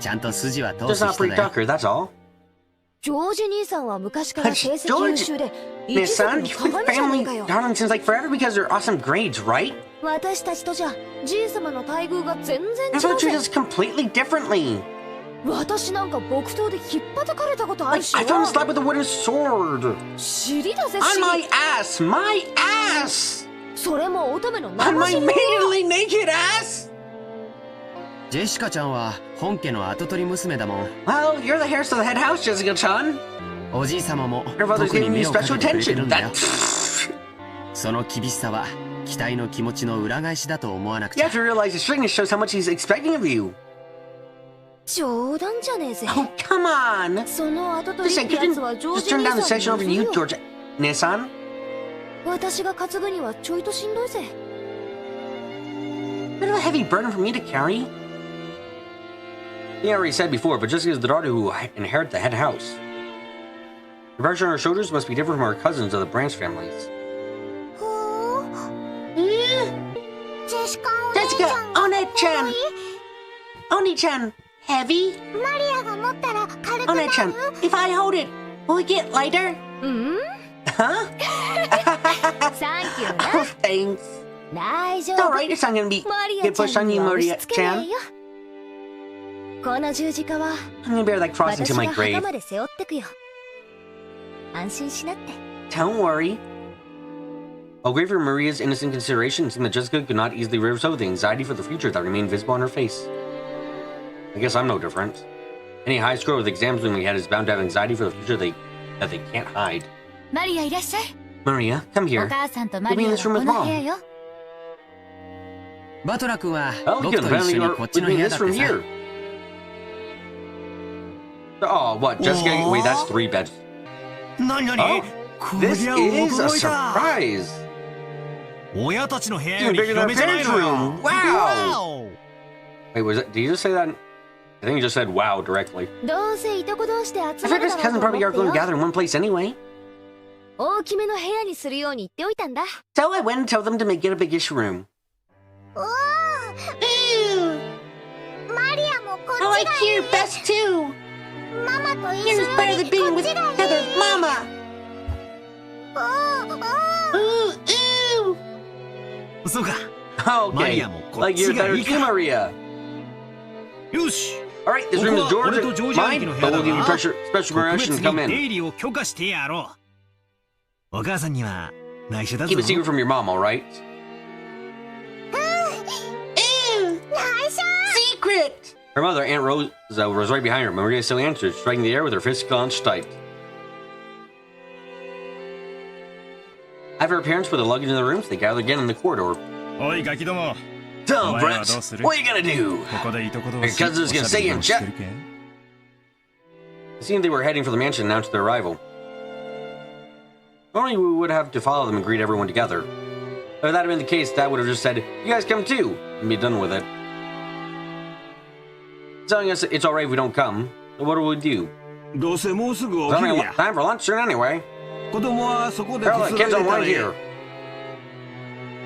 ちゃんと筋は通 Just す not 人 pretty だよ。 talker, that's all. ジョージ兄さんは昔から成績優秀で、一 Miss 族 Sun, の you've been 鏡じゃねえ family かよ。 darling since like forever because they're awesome grades, right? 私たちとじゃ、じい様の待遇が全然 I 違 thought う treat ぜ。 us completely differently. 私なんか木刀で引っ叩かれたことあ Like, るし I found a slap with a wooden sword. 尻だぜ、 On 尻。 my ass! My ass! それも乙女の On 生 my 尻。 immediately naked ass! ジェシカちゃんは本家の跡取り娘だもん。 Well, you're the heiress of the head house, Jessica-chan. おじい様も Your father's 特に giving 目 you をかけ special てくれてる attention. んだよ That... その厳しさは期待の気持ちの裏返しだと思わなくち You ゃ have to realize his strictness shows how much he's expecting of you. 冗談じゃねえぜ。 Oh, come on. その跡取り Listen, って could や you つはジョー just ジ turn 兄 down the さん section に over 譲 you, るよ。 George Nissan? 私が担ぐにはちょいとしんどいぜ。 Bit of a heavy burden for me to carry. Yeah, I already said before, but Jessica is the daughter who inherit the head house. The pressure on her shoulders must be different from her cousins of the branch families. ほー。ジェシカお姉ちゃん Jessica, Oni-chan, heavy? マリアが持ったら軽くなる Oni-chan, if I hold it, will it get lighter? うん Huh? サンキュー Oh, な。 thanks. 大丈 It's 夫。 alright, it's not gonna be マリア get ちゃ pushed ん on に you, は押し付けない Maria-chan. よ。この十字架は I'm gonna bear that cross 私 into が my 墓 grave. まで背負ってくよ。安心しなって。 Don't worry. While grieving for Maria's innocent consideration, it seemed that Jessica could not easily rid herself of the anxiety for the future that remained visible on her face. I guess I'm no different. Any high score with exams when we had is bound to have anxiety for the future that they can't hide. マリアいらっしゃい。 Maria, come お here. 母さんとマリアはこの部屋よ。バトラ君は Oh, 僕 you と can 一緒 family にこっち with の me 部 in 屋 this だっ room てさ。 here. Oh, what? Jessica? Wait, that's 3 beds. 何々 Oh, こ this りゃ is a 驚いた surprise. 親たちの部屋よ Even り bigger than 広 our めじゃない parents' のよ room. Wow. Wait, was that? Did you just say that? I think he just said wow directly. どうせいとこ同士で I 集ま figured る his だろ cousin うと probably 思 are って going to よ gather in one place anyway. 大きめの部屋にするように言っておいたんだ So I went and told them to make it a biggish room. おーマリアもこっち I が like いい here best too. ママと一緒 Here's better よ than り being こっ with ちがいい Heather's mama. おーおー Ooh, そうか ooh. マリ Okay, アもこっ like ち you're が better いい too, か Maria. よし All right, this room is ここは俺と George, ジョージ兄貴の mine, 部屋 but だ we'll give you が special 特 permission 別 to に come 出 in. 入りを許可してやろうお母さんには内緒だぞ Keep it secret from your mom, all right? 内緒 Secret! Her mother, Aunt Rosa, was right behind her. Maria still answered, striking the air with her fist clenched tight. After her parents put the luggage in the rooms, they gathered again in the corridor. おいガキども So, お前らはどう Brett, する what are you gonna do? ここでいとこ同 Your 士 cousin's gonna stay in おしゃ check. べりでもしてるけ It seemed they were heading for the mansion and announced their arrival. Normally, we would have to follow them and greet everyone together. But if that had been the case, Dad would have just said, "You guys come too," and be done with it. Telling us it's alright if we don't come. So what do we do? どうせもうすぐお There's 昼 only や time for lunch soon anyway. 子供はそこで Hell, く the つろ kids いで don't たら want ええ here.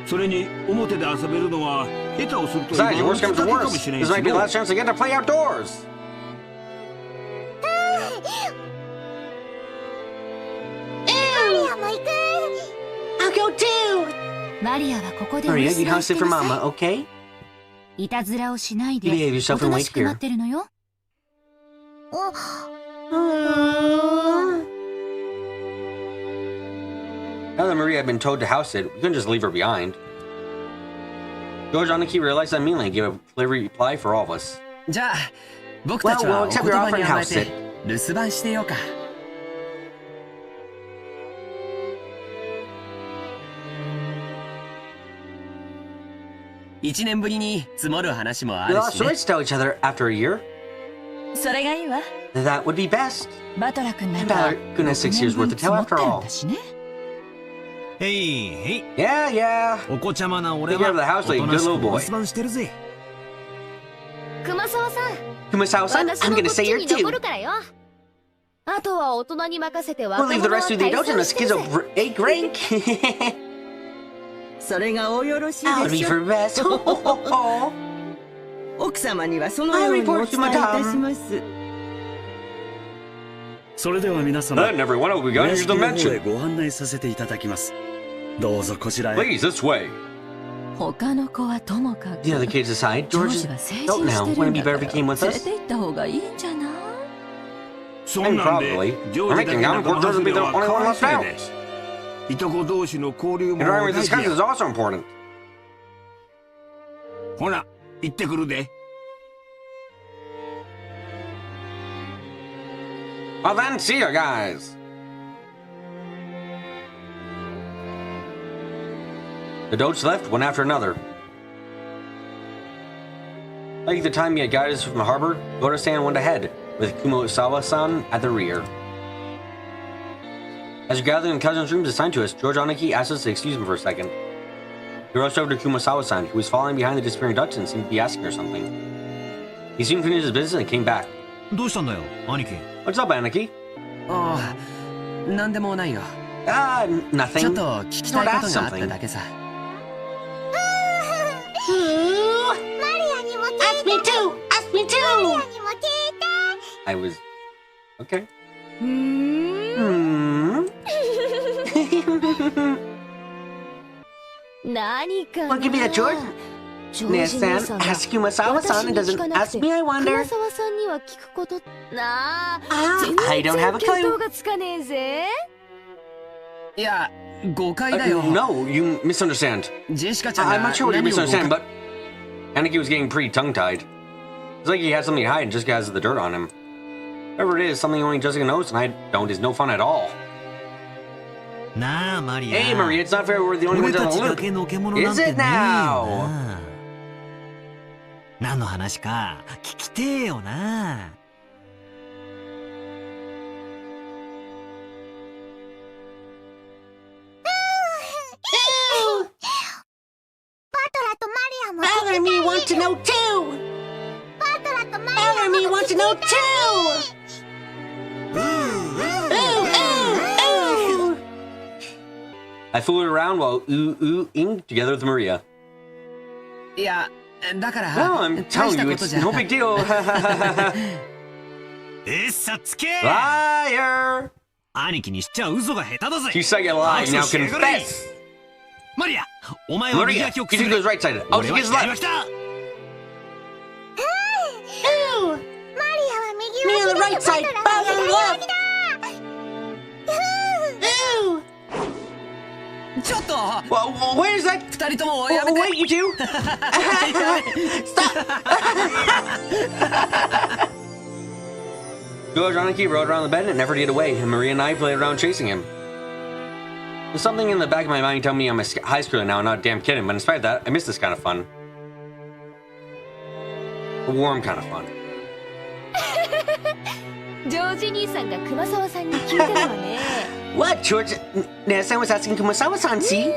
それに表で遊べるのは下手をすると Besides, 今 worst の comes to きっかけかも worst. しれん This し might be the の last chance to get to play outdoors. I'll go too. マリアはここでお Maria, 留 you 守番 house し it て for なさ Mama, okay? い。いたずらをしないで You behave yourself おと and な wait しく here. 待ってるのよ。お Now that Maria had been told to house it, we couldn't just leave her behind. George Aniki realized that immediately and gave a clear reply for all of us. じゃあ僕たち Well, は we'll お accept 言 your 葉 offer に and 甘え house て it. 留守番してようか1年ぶりに積もる話もあ We る lost しね choice to tell each other after a year. それがいいわ That would be best. バトラ君なん And か Tyler, goodness, 6 years worth to 積 tell もって after るん all. だしねへいへい Yeah, yeah. お子ちゃまな俺 Take care は of the house お like a と good なしく little 留 boy. 守番してるぜ熊沢さん Kumasawa-san, 私 I'm もこ gonna っ stay ち here に残 too. るからよあとは大人に任せて We'll 若 leave 者 the は rest to the 大 adults 切 and に the してる kids ぜ will take rank. それがおよろしい I'll で be しょ for best. 奥様にはそのようにお伝えいたしますそれでは皆様 Then everyone will be お going 屋 to 敷 the の方へ mansion. ご案内させていただきますどうぞこちらへ Please, this way. 他の子はともかく The other kids aside, ジョー George ジ is は成 out 人し now. て Wouldn't る it ん be だか better ら if he came with 連れ us? て行った方がいいんじゃないそん And なんで probably. ジョ We're ージだ making け out の important 話 doesn't be で the は only か one わい left そうや out. でいとこ同士の交流も Interacting 大 with his 事 cousins や is also important. ほな行ってくるで Well then, see you guys. The adults left one after another. Like the time he had guided us from the harbor, Goda-san went ahead, with Kumosawa-san at the rear. As we gathered in the cousins' rooms assigned to us, George Aniki asked us to excuse him for a second. He rushed over to Kumosawa-san, who was following behind the disappearing Dutch and seemed to be asking her something. He soon finished his business and came back. どうしたんだよ兄貴 What's up, Aniki? ああなんでもないよ Ah, ちょ nothing. っと聞きたいことがあっただけさマリアにも聞いて Ask me too! Ask me マリ too! アにも聞いて I was... Okay. うーん Hmm? 何か What could be that, George? ジョージ兄 Ness-san さんが asked Kumasawa-san 私 and に聞 doesn't かなく ask て me, I 熊 wonder. 沢さんには聞くことなあ I 全 don't 然 have a 見 clue. 当がつかねえぜいや誤解だよ No, you misunderstand. ジェシカちゃん I'm が not sure what you 何を誤 misunderstand, 解 but Aniki was getting pretty tongue-tied. It's like he had something to hide and Jessica has the dirt on him. Whatever it is, something only Jessica knows and I don't is no fun at all. なあマリア Hey, Maria, it's not fair we're the only 俺 ones た on ち the だ loop. けのけ者なん Is て it ねえよ now? な何の話か聞きてえよなバトラとマリアも Father and me want to know too! バトラとマリアも me want to know too! I fooled around while ooh-oohing together with Maria. いや、だから、 No, I'm 大 telling した you, こと it's じゃ no big deal. さつけ Liar! 兄貴にしちゃ嘘が下手だぜ You say you lie, now confess! マリアお前は右 Maria, 脇を you think it goes right side. I'll 俺 take は his 左が left. 来たマリアは右 Me 脇 on the right side, Bob on the left. ちょっと Well, where's that? 二人ともやめて Wait, you two! Stop! George Aniki rode around the bed and never get away, and Maria and I played around chasing him. There's something in the back of my mind telling me I'm a high schooler now and not a damn kidding, but in spite of that, I miss this kind of fun. A warm kind of fun. ジョージ兄さんが熊沢さんに聞いたのはね What? George Nasan was asking Kumasawa-san, see?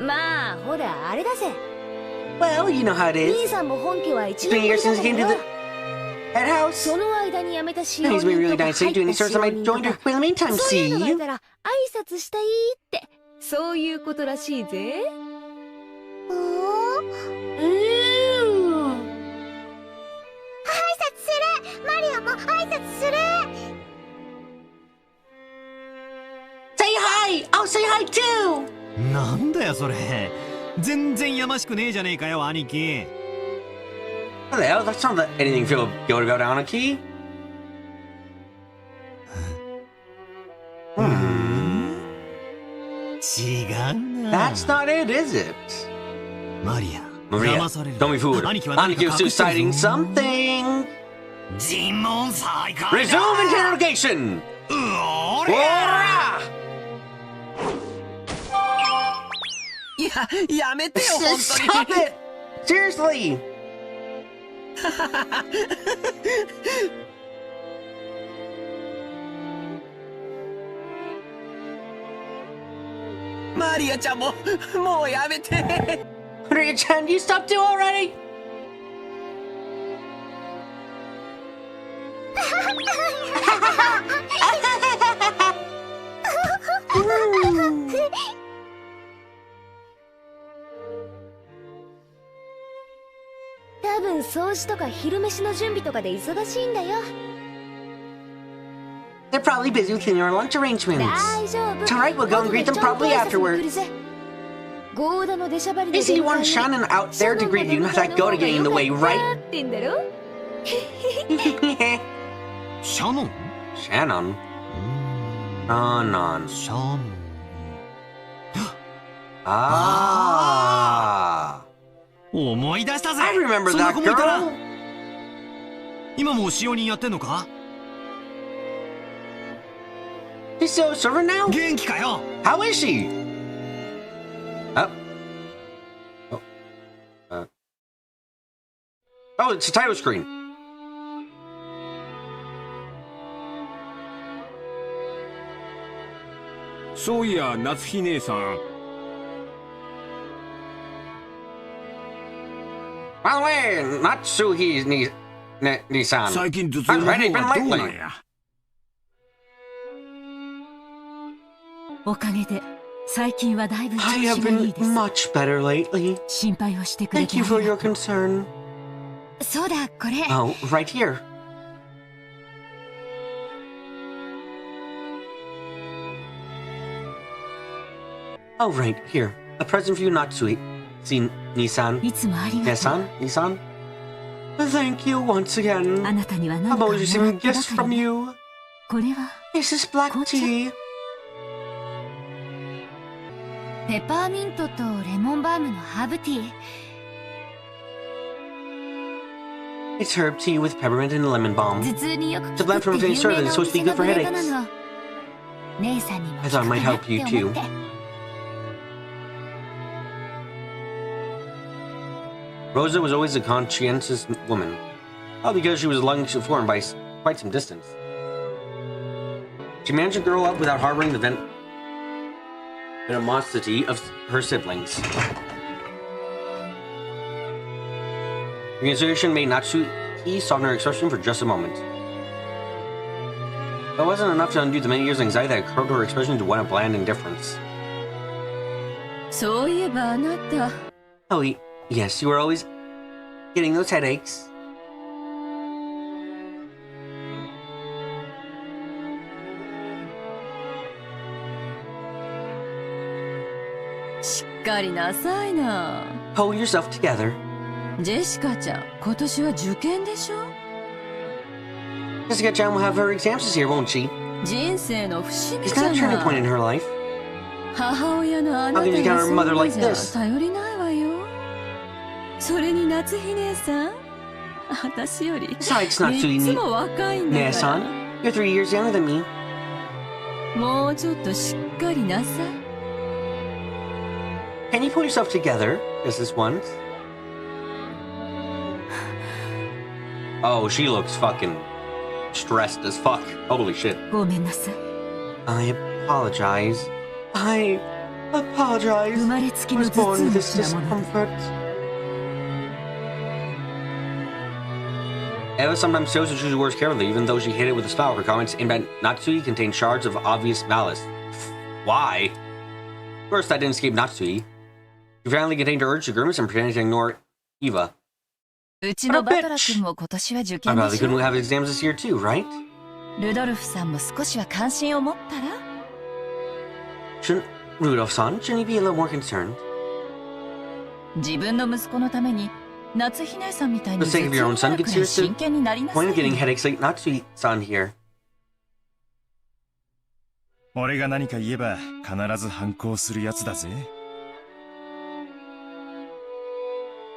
まあほらあれだぜ Well, you know how it 兄 is. さんも本家は一 It's been 年 years since he came to the head house. その間に辞めた使用 He's been 人 really とか nice 入 doing っ his た service 使 on 用 my 人と joined か her. Well, in the meantime, そういうのがい see? たら挨拶したいってそういうことらしいぜ挨拶するマリアも挨拶する Say hi! I'll say hi too! なんだよそれ全然やましくねえじゃねえかよ兄貴 What the hell? That's not anything feel good about Anarchy. Hmm. 違うな That's not it, is it? マリア Maria, 騙される don't be fooled. 兄貴は何か Anarchy was 隠してる suiciding ぞ something. 尋問再開 Resume interrogation! お Ora! やめてよ本当に Stop it! Seriously! マリアちゃんももうやめて Maria-chan, you stop too already! Hmm. 多分掃除とか昼飯の準備とかで忙しいんだよ They're probably busy with cleaning our lunch arrangements. 大丈夫 It's alright, we'll go and greet them probably afterwards. ゴーダの出しゃばりで I see you want Shannon out there to greet you, not that go to get in the way, right? ってんだろ シャノン Shannon? Shannon. シャノン Ah. 思い出したぜ I remember そんな that 子もいたな girl. 今も使用人やってんのか She's still a servant now? 元気かよ How is she? Oh. Oh, it's a title screen. So yeah, 夏日姉さん By the way, Natsuhi Nissan. 最近頭痛 How's の方 Ready は been どうなん lately? やおかげで最近はだいぶ調 I 子 have がい been いです much better lately. 心配をしてくれ Thank て you あ for りが your とう concern. そうだこれ Oh, right here. Oh, right here. A present for you, Natsui. See, Nissan. いつもありがとう Nissan? Nissan? Thank you once あ again. なたには何 I'm かをも always ら receiving ったば gifts か from りで you. これは This is black tea. ペパーミントとレモンバームのハーブティー It's herb tea with peppermint and lemon 頭 balm. 痛によく It's a 効 blend く from って a 有 famous 名 herb な that's お supposed to 店 be の good ブ for レンド headaches. なの姉さんにも I 効 thought く it か might なっ help you て思 too. って Rosa was always a conscientious woman. Oh, because she was long informed by quite some distance. She managed to grow up without harboring the venomosity of her siblings. Your consideration made Natsuki soften her expression for just a moment. That wasn't enough to undo the many years of anxiety that curled her expression to one of bland indifference. そういえばあなた Oh, yes, you were always getting those headaches. しっかりなさいな Pull yourself together. ジェシカちゃん今年は受験でしょ Jessica-chan will have her exams this year, won't she? 人生の節目 It's じゃ not a turning な point in い her life. 母親のあなた How can you count が on a そ mother う like じゃ this? 頼りないわよそれに夏日姉さん私より Besides, Natsui いつも若いんだから Nea-san, you're 3 years younger than me. もうちょっとしっかりなさい Can you pull yourself together just this once? Oh, she looks fucking stressed as fuck. Holy shit. ごめんなさい I apologize. I apologize. 生まれつき I の was 頭 born 痛 with 持 this ちなもの discomfort. Eva sometimes chose to choose words carefully, even though she hit it with a spell. Her comments aimed at Natsui contained shards of obvious malice. Why? First, that didn't escape Natsui. She finally contained her urge to grimace and pretended to ignore Eva. うちのバトラ君も今年は受 I 験で probably しょ couldn't have exams this year too, right? ルドルフさんも少しは関心を持ったら Shouldn't Rudolph-san, shouldn't he be a little more concerned? 自分の息子のために夏日姉さんみたいに For the sake of your own 頭痛 son, になるくら consider い真剣になり the なさ point of getting い headaches like Natsui-san here. 俺が何か言えば必ず反抗するやつだぜ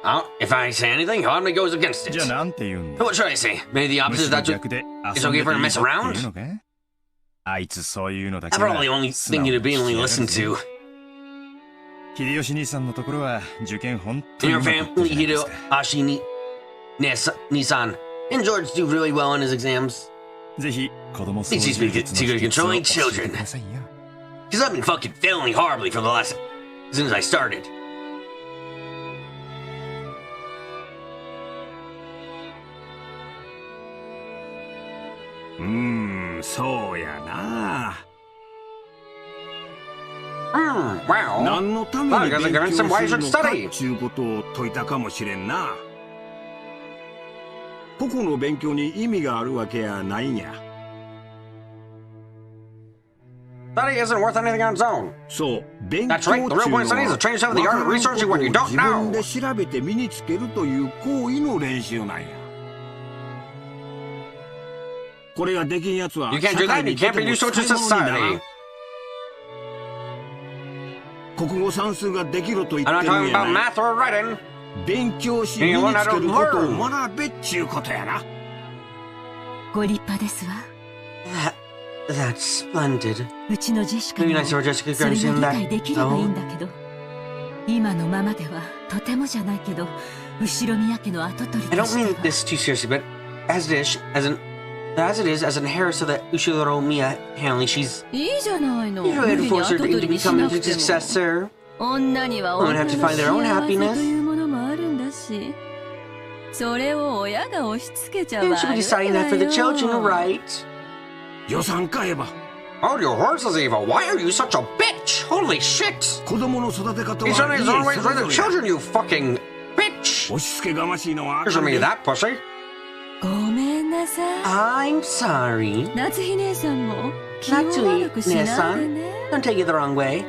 Oh, if I say anything, Harmony goes against it. じゃあなんて言うんだ What should I say? Maybe the む opposite しろ of that. 逆で It's okay for her to mess around? 遊んでていいぞっていうのかあいつそういうのだけ I'm は probably only 素直 thinking に to be 聞 only きやがる listened ぜ to. 秀吉兄さんのところは受験本当 In に your うまくいった family, じゃないですか Hideyoshi Nissan and George do really well on his exams. ぜひ子供 Please teach me to controlling children. くださいよ Because I've been fucking failing horribly for the last... as soon as I started. Hmm, そうやな Wow. 何のため Well, に I guess I 勉 learned 強 some す wise る should のか study. ちゅうことを説いたかもしれんな個々の勉強に意味があるわけやないんや Study isn't worth anything on its own. そう勉強 That's right. The real point of study is to train yourself in the art of researching what you don't 自分 know. で調べて身につけるという行為の練習なんやこれができんやつは You can't do that. You can't be useful to society. 国語算数ができろと言 I'm って not るん talking や about ない math or writing. 勉強し身 You に learn つ how け to ることを learn. 学べっちゅうことやなご立派ですわ That's splendid. うちのジェシカ Maybe も nice for Jessica それ to が understand 理解で that. きればいいん So, だけど今のままではとてもじゃないけど後ろ宮家の跡取り I と don't して mean は this too seriously, but as it is, as an inheritor of the Ushiro Miya family, she's いいじゃないの you 無 had 理 to に force 跡 her 取 to りにし become な a くても successor. 女には Women 女 have の to 幸 find their own せ happiness. というものもあるんだしそれを親が押し付けちゃ You 悪 should be い deciding that for the children, わよ right? 予算買えば Oh, your horses, Eva. Why are you such a bitch? Holy shit! 子供の育て方は He's on his own way 家 for それ the ぞれや children, you fucking bitch! 押し付けがましいのはあ Here's かん me で that pussy. ごめんなさい I'm sorry. 夏日姉さんも気を Natsui, 悪くしないで Nea-san. ね Don't take it the wrong way.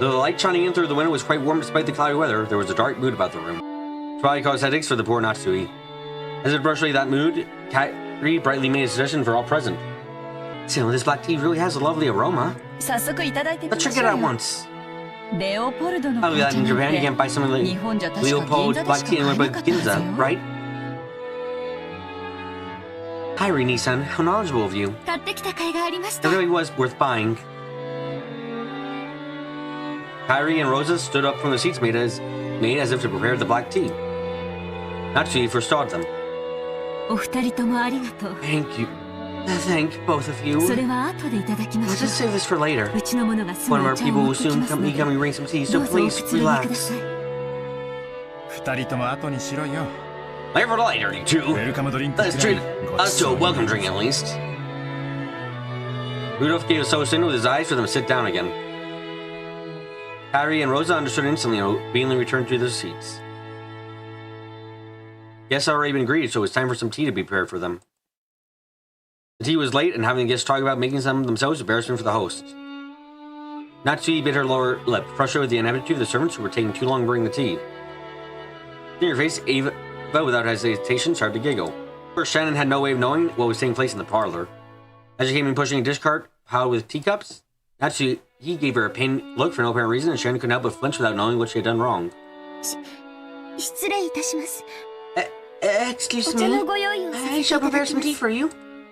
Though the light shining in through the window was quite warm despite the cloudy weather, there was a dark mood about the room. It probably caused headaches for the poor Natsui. As it brushed away that mood, Kairi brightly made a suggestion for all present. Still, this black tea really has a lovely aroma. 早速いただいてみま Let's しょ check う it out よ once. レオポルドの I'll be 紅 glad 茶 in なん Japan you て can't buy something like 日本じゃ確か銀 Leopold 座で black しか tea 買え anywhere な but かったはず Ginza, よ right? Hi, Rini-san. How knowledgeable of you. 買ってきた甲斐がありまし It た really was worth buying. Kairi and Rosa stood up from the seats made as if to prepare the black tea. Natsui forestalled them. お二人ともありがとう Thank you. Thank both of you. それは後でいただきま Let's しょ just save this for later. ううちの者がす One ぐ of お our 茶を people 持 will ってき soon ますの be で coming to bring some tea, ど so うぞお please くつろぎくだ relax. さい二人とも後にしろよ。 Later for later, you two. ウェルカムドリンク Let's くらい treat ごち us そ to う a に welcome drink at least. Rudolph gave a slow signal with his eyes for them to sit down again. Harry and Rosa understood instantly and obediently returned to their seats. Guests had already been greeted, so it was time for some tea to be prepared for them. The tea was late, and having the guests talk about making some themselves was embarrassment for the host. Natsui bit her lower lip, frustrated with the ineptitude of the servants who were taking too long to bring the tea. Seeing her face, Ava, without hesitation, started to giggle. Of course, Shannon had no way of knowing what was taking place in the parlor. As she came in pushing a dish cart piled with teacups, Natsui he gave her a pained look for no apparent reason, and Shannon couldn't help but flinch without knowing what she had done wrong. 失礼いたします。 Excuse お茶 me? のご用意をさせて I い shall ただ prepare き some ま tea す。 for you.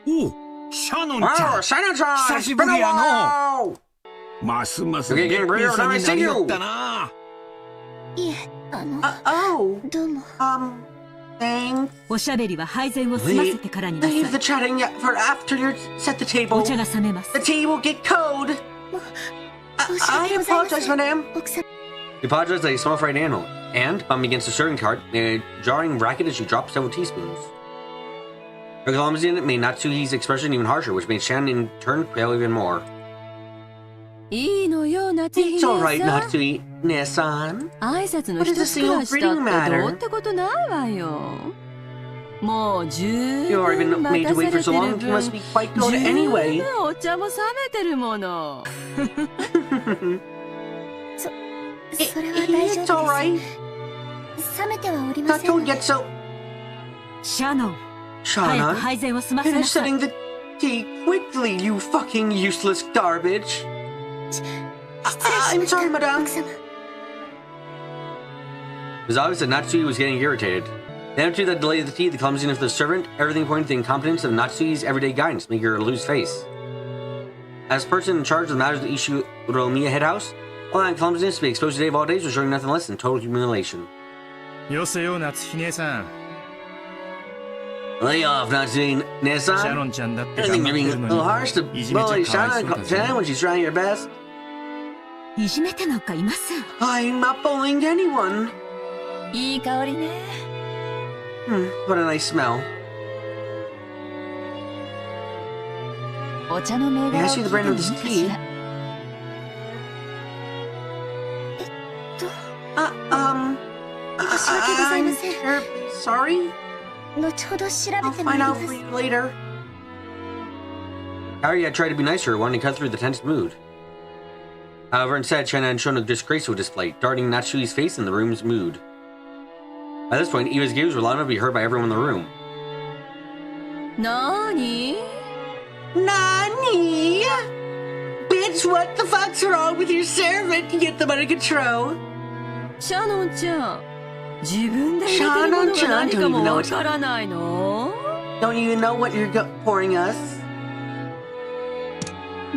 おう、シャノンちゃん。 Shannon-chan! 久しぶりやの。 no! ますます余計にブレードを試してるよ。べっぴんさんになりよったな。いえ、Oh, どうも。 thanks. おしゃべりは配膳を済ませてからになさい。 Leave the chatting for after you set the table. お茶が冷めます。 The tea will get cold. 申し I 訳ございませ apologize, ん。 madam. 奥様。 He apologized that he smelled fried animal, and, bumping against the serving cart, made a jarring racket as she dropped several teaspoons. Her clumsy in it made Natsuhi's expression even harsher, which made Shannon in turn pale even more. いいのよ、夏日 It's alright, Natsui, Nessan. 挨拶の What 一 is つ the くら single いしたっ greeting て matter? どうってことないわよ。もう十 You've already 分 been 待 made た to さ wait れ for て so る long. You 分 must be quite cold 十 anyway. 分お茶も冷めてるもの。それは大丈 It's 夫 alright. です。冷めてはおりま Not せん cold ので。 yet, so シャノン、早く Shauna, 配膳を済ませ finish なさい。 setting the tea quickly, you fucking useless garbage. 失礼し I'm ました。 sorry, madam. 奥様。 It was obvious that Natsui was getting irritated. The attitude that delayed the tea, the clumsiness of the servant, everything pointed to the incompetence of Natsui's everyday guidance, making her lose face. As person in charge of the matters of the Ishiromiya head house, all that clumsiness to be exposed today of all days was showing nothing less than total humiliation. よせよ、夏日姉さん。 Lay off, Natsui, シャ Nessan. ロンちゃんだって I 頑 think 張 you're って being る a の little に。 harsh to いじめちゃ bully かわい Shauna そうだぜ。 when she's trying her best. いじめてなんかいません。 I'm not bullying anyone. いい香りね。What a nice smell. お茶の銘 May I 柄を see 聞 the いて brand も of いい this かし tea? ら。申し訳ございません。 Sorry? 後ほど調べ I'll てまい find り out ま for す。 you later. Harry had tried to be nice to her, wanting to cut through the tense mood. However, instead, China had shown a disgraceful display, darting Natsui's face in the room's mood. By this point, Eva's giggles were loud enough to be heard by everyone in the room. なーに Nani? Bitch, what the fuck's wrong with your servant? You get them under control. シャノンちゃん、自分で入れてるものが何かもわからないの Don't you know what you're pouring us?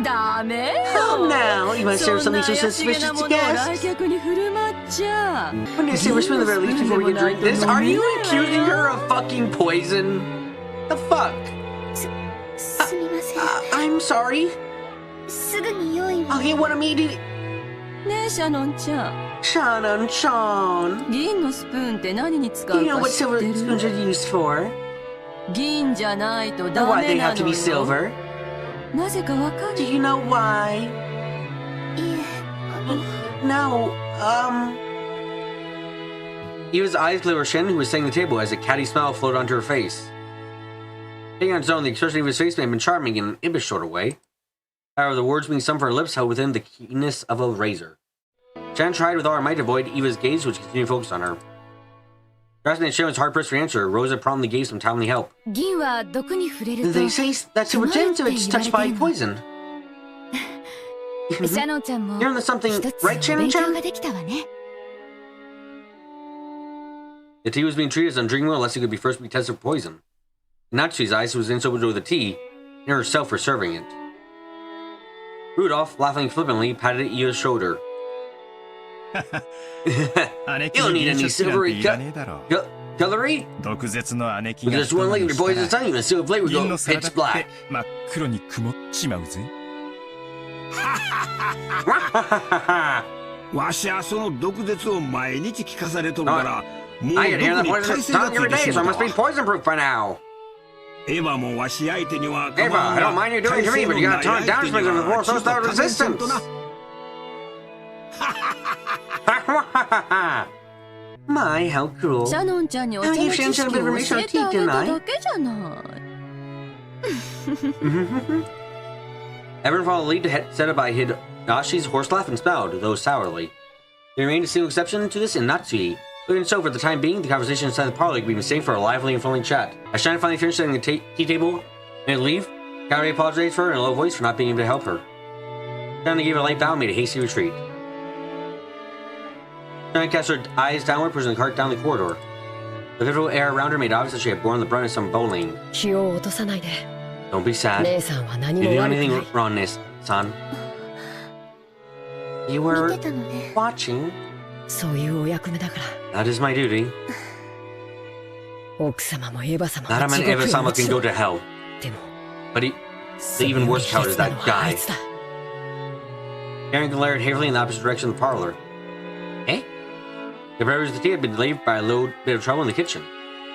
ダメよ。 Come now, you must そ serve んな something so 怪しげ suspicious な to ものを来 guests. 客に振る舞っちゃ。 Wouldn't you say we're spilling the very least before we can drink this? Are you accusing her of fucking poison? The fuck? すみません。 I'm sorry. すぐに用意を。 I'll get one immediately. ねえシャノンちゃん、 Shanon-chan. 銀のスプーンって何に使 Do う you know か what 知っ silver て spoons る？ are used for? 銀じゃないと Or ダ why メ they な have to の be よ。 silver? なぜかわか Do る？ you know why? いえ、No, Eva's eyes glowed over Shen, who was setting the table, as a catty smile floated onto her face. Taking on its own, the expression of his face may have been charming in an impish sort of way. However, the words being summed from her lips held within the keenness of a razor. Shan tried with all her might to avoid Eva's gaze, which continued focused on her. Grasping at Shen was hard pressed for an answer, Rosa promptly gave some timely help. 銀は毒に触れると They say that silver gems if it's touched by poison. シャノンちゃんも You're into something, 一つ right, 勉 Shannon 強 Chan? ができたわね。 The tea was being treated as undrinkable unless it could be first be tested for poison. In Natsui's eyes, it was insult to the tea, and herself for serving it. Rudolph, laughing flippantly, patted Eva's shoulder. 姉貴 You don't に need 銀 any 食器なんて silvery いらねえだろ。 cutlery? 毒舌の姉貴 With が just one lick of your poison's tongue, even silver blade would 銀 go の皿だ pitch っ black. て真っ黒に曇っちまうぜ。わしはその毒舌を毎日聞かされとるから、I can hear the poison tongue every day, so I must be poison proof by now. Eva, I don't mind you doing to me, but you gotta tone it down with more social resistance. My, how cruel. シャノンちゃんにお茶の知識を教えてあげただけじゃない。Everyone followed the lead set up by Hidashi's horse laugh and smiled, though sourly. There remained a single exception to this in Natsui. But even so, for the time being, the conversation inside the parlor could be mistaken for a lively and flowing chat. As Shannon finally finished setting the tea table and to leave, Kaori apologized for her in a low voice for not being able to help her. Shannon gave her a light bow and made a hasty retreat. Shannon cast her eyes downward, pushing the cart down the corridor. The vivid air around her made obvious that she had borne the brunt of some bullying. Don't be sad. You didn't do anything wrong, Ness-san. You were watching. That is my duty. Madame and Eva-sama can go to hell. But the even worse coward is that guy. Karen glared heavily in the opposite direction of the parlor. Eh? The preparation of the tea had been delayed by a little bit of trouble in the kitchen.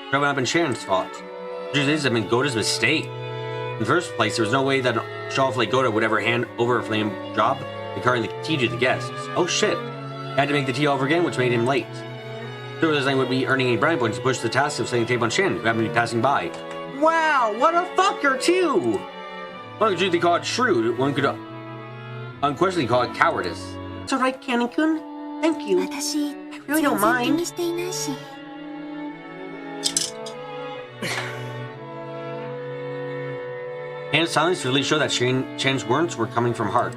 Trouble had not been Sharon's fault. The truth is, it had been Goda's mistake. In the first place, there was no way that show-off like Goda would ever hand over a flame job and carrying the tea to the guests. Oh shit. He had to make the tea over again, which made him late. Sure, this thing would be earning any brownie points to push the task of setting tape on Shannon, who happened to be passing by. Wow, what a fucker, too! One could usually call it shrewd, one could unquestionably call it cowardice. It's alright, Canon-kun. Thank you. I really don't mind. Hannah's silence really showed that Shannon's words were coming from heart.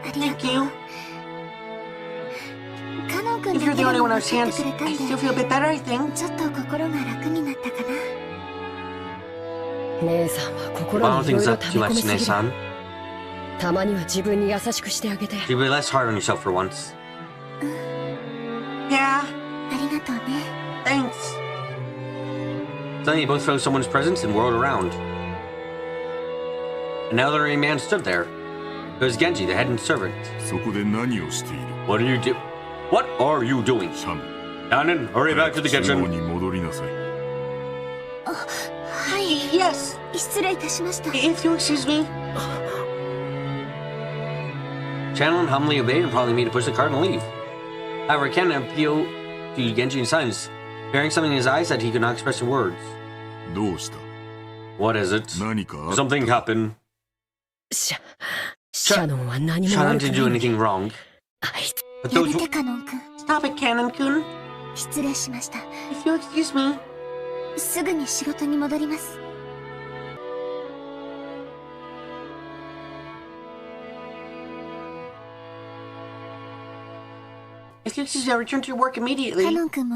Thank you. If you're the only one who understands, I still feel a bit better, I think. Well, things up too much, Ness-san. You be less hard on yourself for once. Yeah. Thanks. Suddenly, they both felt someone's presence and whirled around. An elderly man stood there. It was Genji, the head servant. What are you doing? What are you doing? Shannon, hurry back to the kitchen. Yes. If you excuse me. Shannon humbly obeyed and probably made to push the cart and leave. However, Ken appealed to Genji in silence, bearing something in his eyes that he could not express in words. What is it? Something happened. Shannon didn't do anything wrong. But those... Stop it, Canon-kun. If you excuse me. If you excuse me, I'll return to your work immediately. Canon-kun,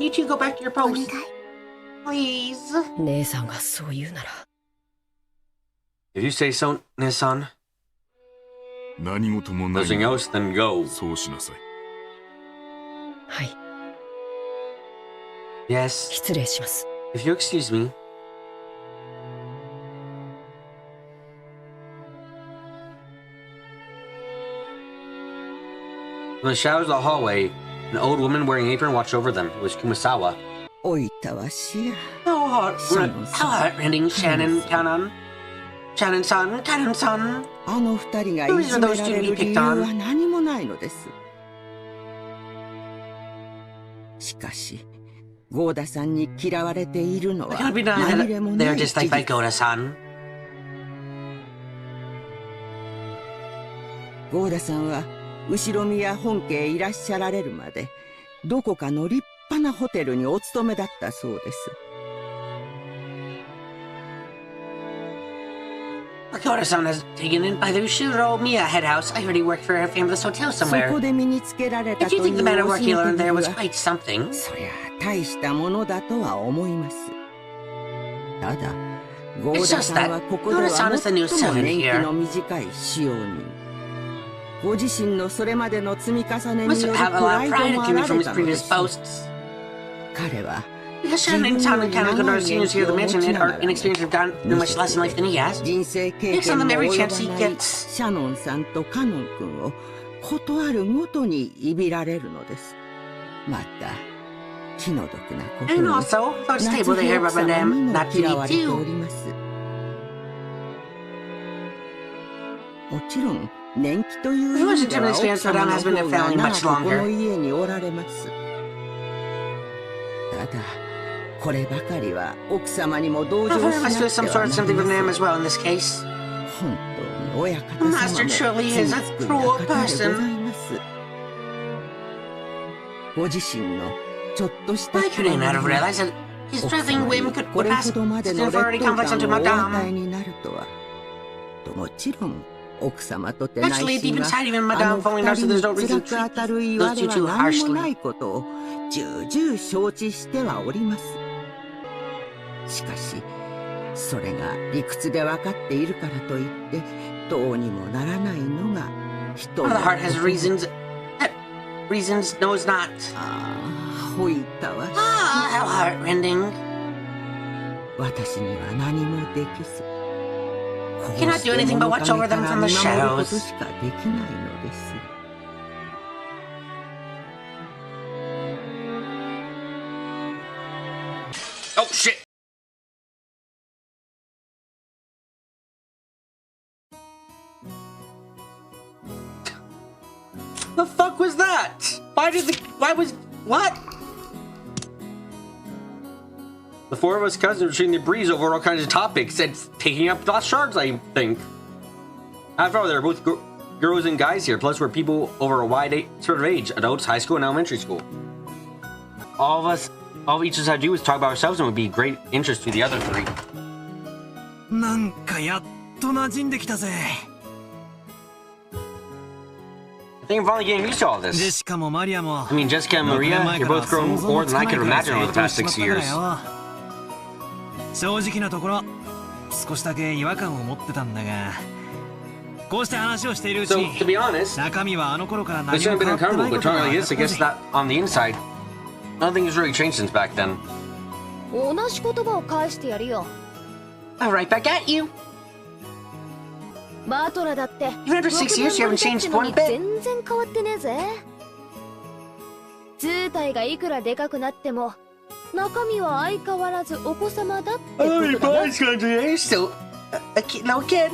you two go back to your post. Please. If you say so, Ness-san. Nothing else, then go. Yes. If you excuse me. From the shadows of the hallway, an old woman wearing an apron watched over them. It was Kumasawa. How heart-rending, Shannon, Kanan. Shannon-san, Kanan-san. Who are those two you picked on? It can't be done that they're disliked by Goda-san. ゴーダさんは後ろ宮本家へいらっしゃられるまでどこかの立派なホテルにお勤めだったそうです。Goda-san has taken in by the Ushiromiya head house. I heard he worked for a famous hotel somewhere. そこで身につけられた If と you い think う the man at 教 work he え learned 的 there に was は quite something. そりゃ大したものだとは思います。ただゴーダさんはここでは最も年季の短い使用人。ご自身のそれまでの積み重ねによるプライドもあられたのです。彼は Because certain talented Canada seniors here that mention it are inexperienced and have gone through much less in life than he has. 人生経 Gives 験 them の every 及 chance ば he ない gets. シャノンさんとカノン君をことあるごとにいびられるのです。また気の毒なことに And also, those 夏 table they 日 hear 奥 about 様に them も not to 嫌 me われてお too. ります。もちろん年季という意味では奥様の方が長くこの家におられます。ただこればかりは奥様にも同情し Well, な there く must て be some は sort な of り something ま from せ them ん。 as well in this case. 本当に親方 The 様 master も surely is a 罪作り cruel な方でござい person. ます。ご自身のちょっとした I couldn't not have realized that his 奥 traveling 様 whim に could これ pass ほどまでの since 劣 already 等 complex 感 onto をお与え Madame. になるとは。もちろん奥様とて Actually, 内 deep 心は inside even あ Madame の fully 二 knows that 人 there's に no reason 辛 to く treat 当たる言わ those れ two は too 何も harshly. ないことを重々承知してはおります。しかしそれが理屈で分かっているからといってどうにもならないのが人 Well, の the heart has reasons that reasons knows not. ああほいたわし Ah, how heartrending. 私には何もできず Cannot do anything but watch over them from the 見守ること shadows. しかできないのです。 Oh shit! The fuck was that? Why was what? The four of us cousins were shooting the breeze over all kinds of topics and taking up lost sharks, I think. After all, there are both girls and guys here, plus we're people over a wide sort of age, adults, high school, and elementary school. All each of us had to do was talk about ourselves and would be great interest to the other three. なんかやっと馴染んできたぜ。 I think I'm finally getting used to all ジェ this. シカもマリアも I mean, Jessica and Maria, you're both grown more than I could imagine over the past 6 years. 正直なところ少しだけ違和感を持ってたんだがこうして話をしているうち So, に to be honest, 中身はあの頃から it 何 shouldn't も have 変 been わってな uncomfortable, いこ but とが trying 分 like か this, った I guess ぜ that on the inside, nothing has really changed since back then. 同じ言葉を返してやるよ。 All right, back at you. バートラだって Even after 6 years, you haven't changed one bit. 全然変わってねえぜ。図体がいくらでかくなっても中身は相変わらずお子様だってことだな。 You're still a kid, no kid.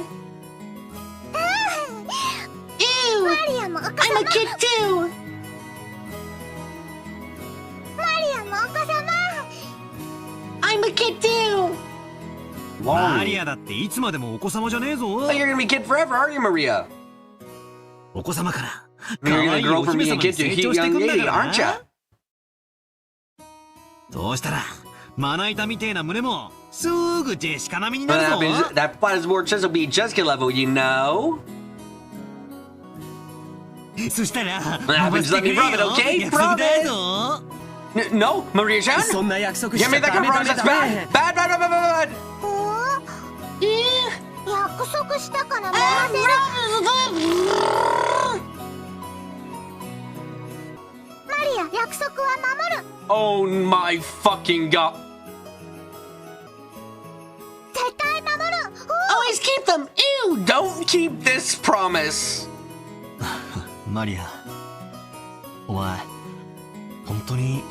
Ew! マリアもお子 I'm a 様 kid too! マリアもお子様 I'm a kid too! マリアだっていつまでもお子様じゃねえぞ。 Well, you're gonna be a kid forever, are you, Maria? お子様から You're 可 gonna 愛い grow お from 姫 being a 様に kid to a 成 cute 長してい young くんだ lady, から aren't ya? な。そうしたらまな板みてえな胸もすぐジェシカ並みにな Well, る that ぞ。 means that Plasmore chest will be Jessica level, you know? そしたら What happens, let me rub it, okay? 約束だ Promise? ぞ。 No, Maria-chan? そんな約束 You し made ちゃ that ダメ promise, ダ that's メダメ bad! Bad, bad, bad, bad, bad, bad! 約束したから回せるマリア約束は守る Oh my fucking god! 絶対守る Always keep them! Ew! Don't keep this promise! マリアお前本当に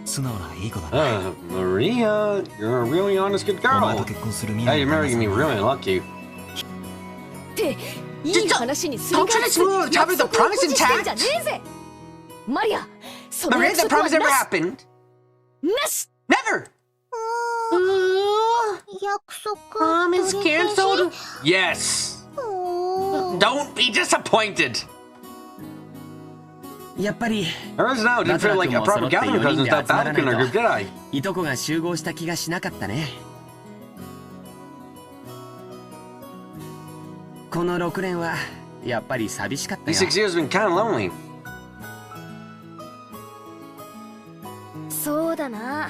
素直ないい子だね。 Maria, you're a really honest good お前 girl. と結婚する未 Hey, 来 you're の marrying me really lucky. っていい話にすり Don't try to smooth it, tell me the promise してんじゃ intact! ねえぜ。マリア、その Maria, 約 that 束は promise never なし happened! なし。 Never! 約束 Promise 取り消し cancelled? Yes! Don't be disappointed! やっぱり Whereas now, it didn't feel like a proper gathering of cousins without Balak in our group, did I? いとこが集合した気がしなかったね。この6年はやっぱり寂しかったよ。 These 6 years have been kind of lonely. そうだな。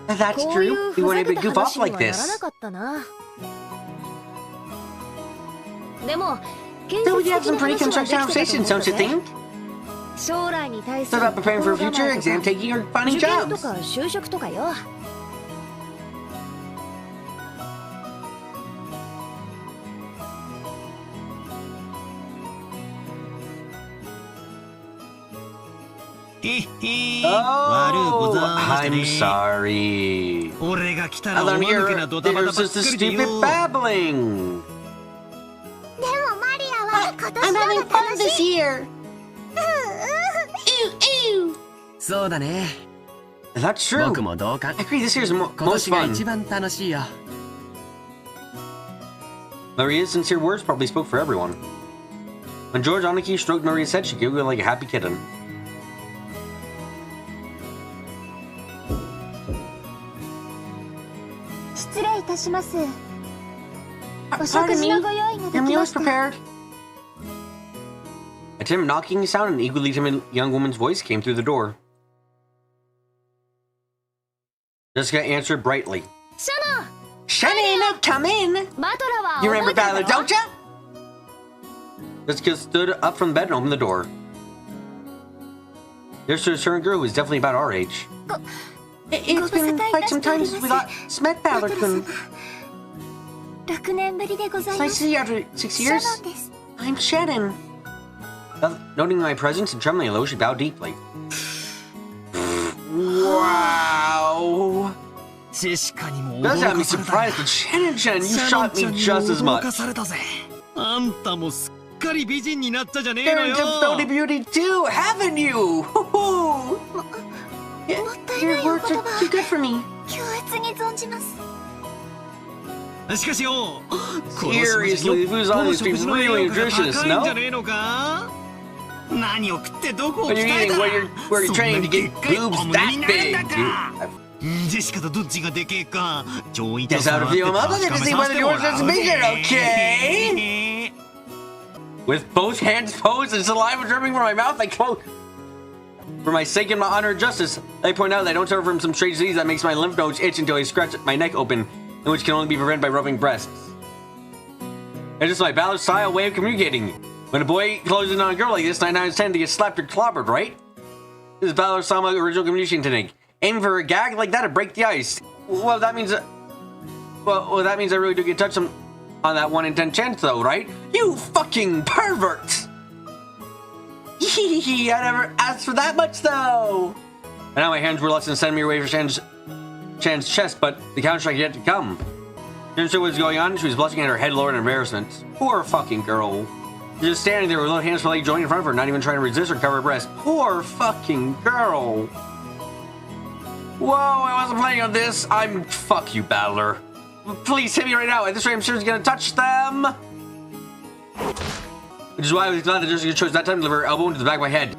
That's こうい true. う We ふ weren't ざ able け to た goof 話 off に like はなら this. なかったな。でも建 Still, we 設 had 的 some な pretty 話はできてたと constructive 思 conversations, った don't you ぜ。 think? 将来に対す So る about preparing for a future, exam taking, or finding 受験と jobs. か就職とかよ。Oh, I'm sorry. I'm here. There's just the stupid babbling. でもマリアは今年 I'm の having が fun 楽 this しい。 year. そうだね。 That's true. 僕も同感。 I agree. This year's 今 most 年が fun. 一番楽しいよ。 Maria's sincere words probably spoke for everyone. When George Aniki stroked Maria's head, she giggled like a happy kitten. Pardon me? Your meal is prepared. A timid knocking sound and an equally timid young woman's voice came through the door. Jessica answered brightly. Shannon, come in! You remember Valor, don't ya? Jessica stood up from the bed and opened the door. There's a certain girl who is definitely about our age. It's been quite some time since we last met, Valor-kun. It's nice to see you after 6 years. I'm Shannon. Noting my presence and trembling low, she bowed deeply. Wow. Does have me surprised, but Shannon, you shot me just as much. You're into Phony Beauty too, haven't you? Your words are too good for me. Seriously, the food's on this be really nutritious, no? When you're eating where you're training to get boobs that big, Guess out of you, I'm looking to see whether yours is bigger, okay? With both hands posed and saliva dripping from my mouth, I quote, "For my sake and my honor and justice, I point out that I don't suffer from some strange disease that makes my lymph nodes itch until I scratch my neck open, and which can only be prevented by rubbing breasts. It's just my balanced style way of communicating. When a boy closes in on a girl like this, 9 times 10 to get slapped or clobbered, right? This is Balor-sama original communication technique. Aim for a gag like that to break the ice. Well, that means... Well, that means I really do get touched on that 1 in 10 chance, though, right? You fucking pervert! Hee I never asked for that much, though! And now my hands were less than a centimeter away from Chan's chest, but the counterstrike yet to come. She didn't know what was going on. She was blushing at her head lowered in embarrassment. Poor fucking girl. She was just standing there with little hands fully joined in front of her, not even trying to resist or cover her breast. Poor fucking girl. Whoa, I wasn't planning on this. Fuck you, Battler. Please hit me right now. At this rate, I'm sure he's gonna touch them. Which is why I was glad that Jessica chose that time to deliver her elbow into the back of my head.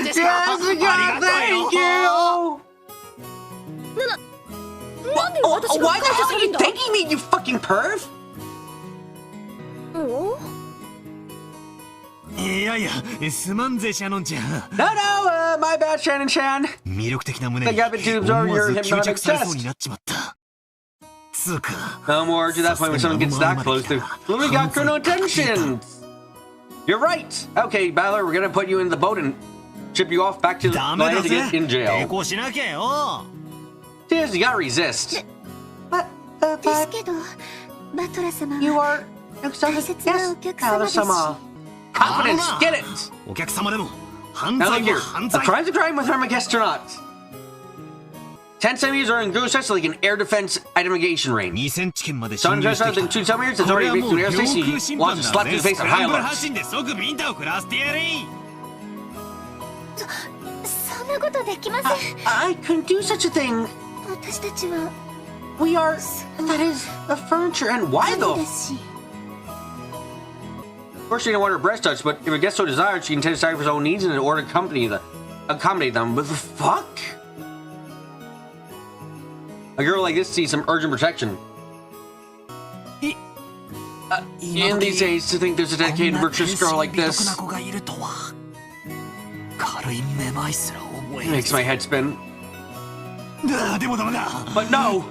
Jessica, thank you! Why the hell are you thanking me, you fucking perv? No, my bad, Shannon-chan. I think I've been too absorbed in your hypnotic test. No more to that point when someone gets that close to... We got no attention! You're right! Okay, Balor, we're gonna put you in the boat and ship you off back to the land to get in jail. Cheers, you gotta resist. But you are... Yes, Balor-sama. Confidence, get it! Now look here, a crime's a crime whether I'm a guest or not. 10 centimeters are in gross sets like an air defense itemization range. Someone dressed up in 2 centimeters has already reached an aerospace. He wants to slap his face on high alert. I couldn't do such a thing. We are... That is... the furniture, and why though? Of course, she didn't want her breast touched, but if a guest so desired, she intended to sacrifice her own needs in order to accommodate them. But the fuck? A girl like this needs some urgent protection. In these days, to think there's a dedicated, virtuous girl like this makes my head spin. But no!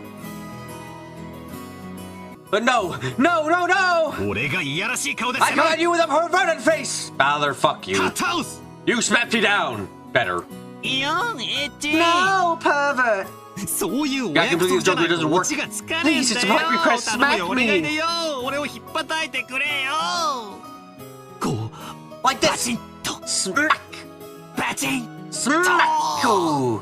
But no! No, no, no! 俺がいやらしい顔で I come at you with a perverted face! Balor, fuck you. 倒す You smacked me down! Better. いやんエッチ No, pervert! そういうお I 約 can believe 束じゃない Joker と doesn't オ work. チがつかねえん Please, it's だ my よ request. 頼むよ Smack お願い me. でよ俺を引っ叩いてくれよこう Like バ this! チンと Smack! バチン Smack! Oh.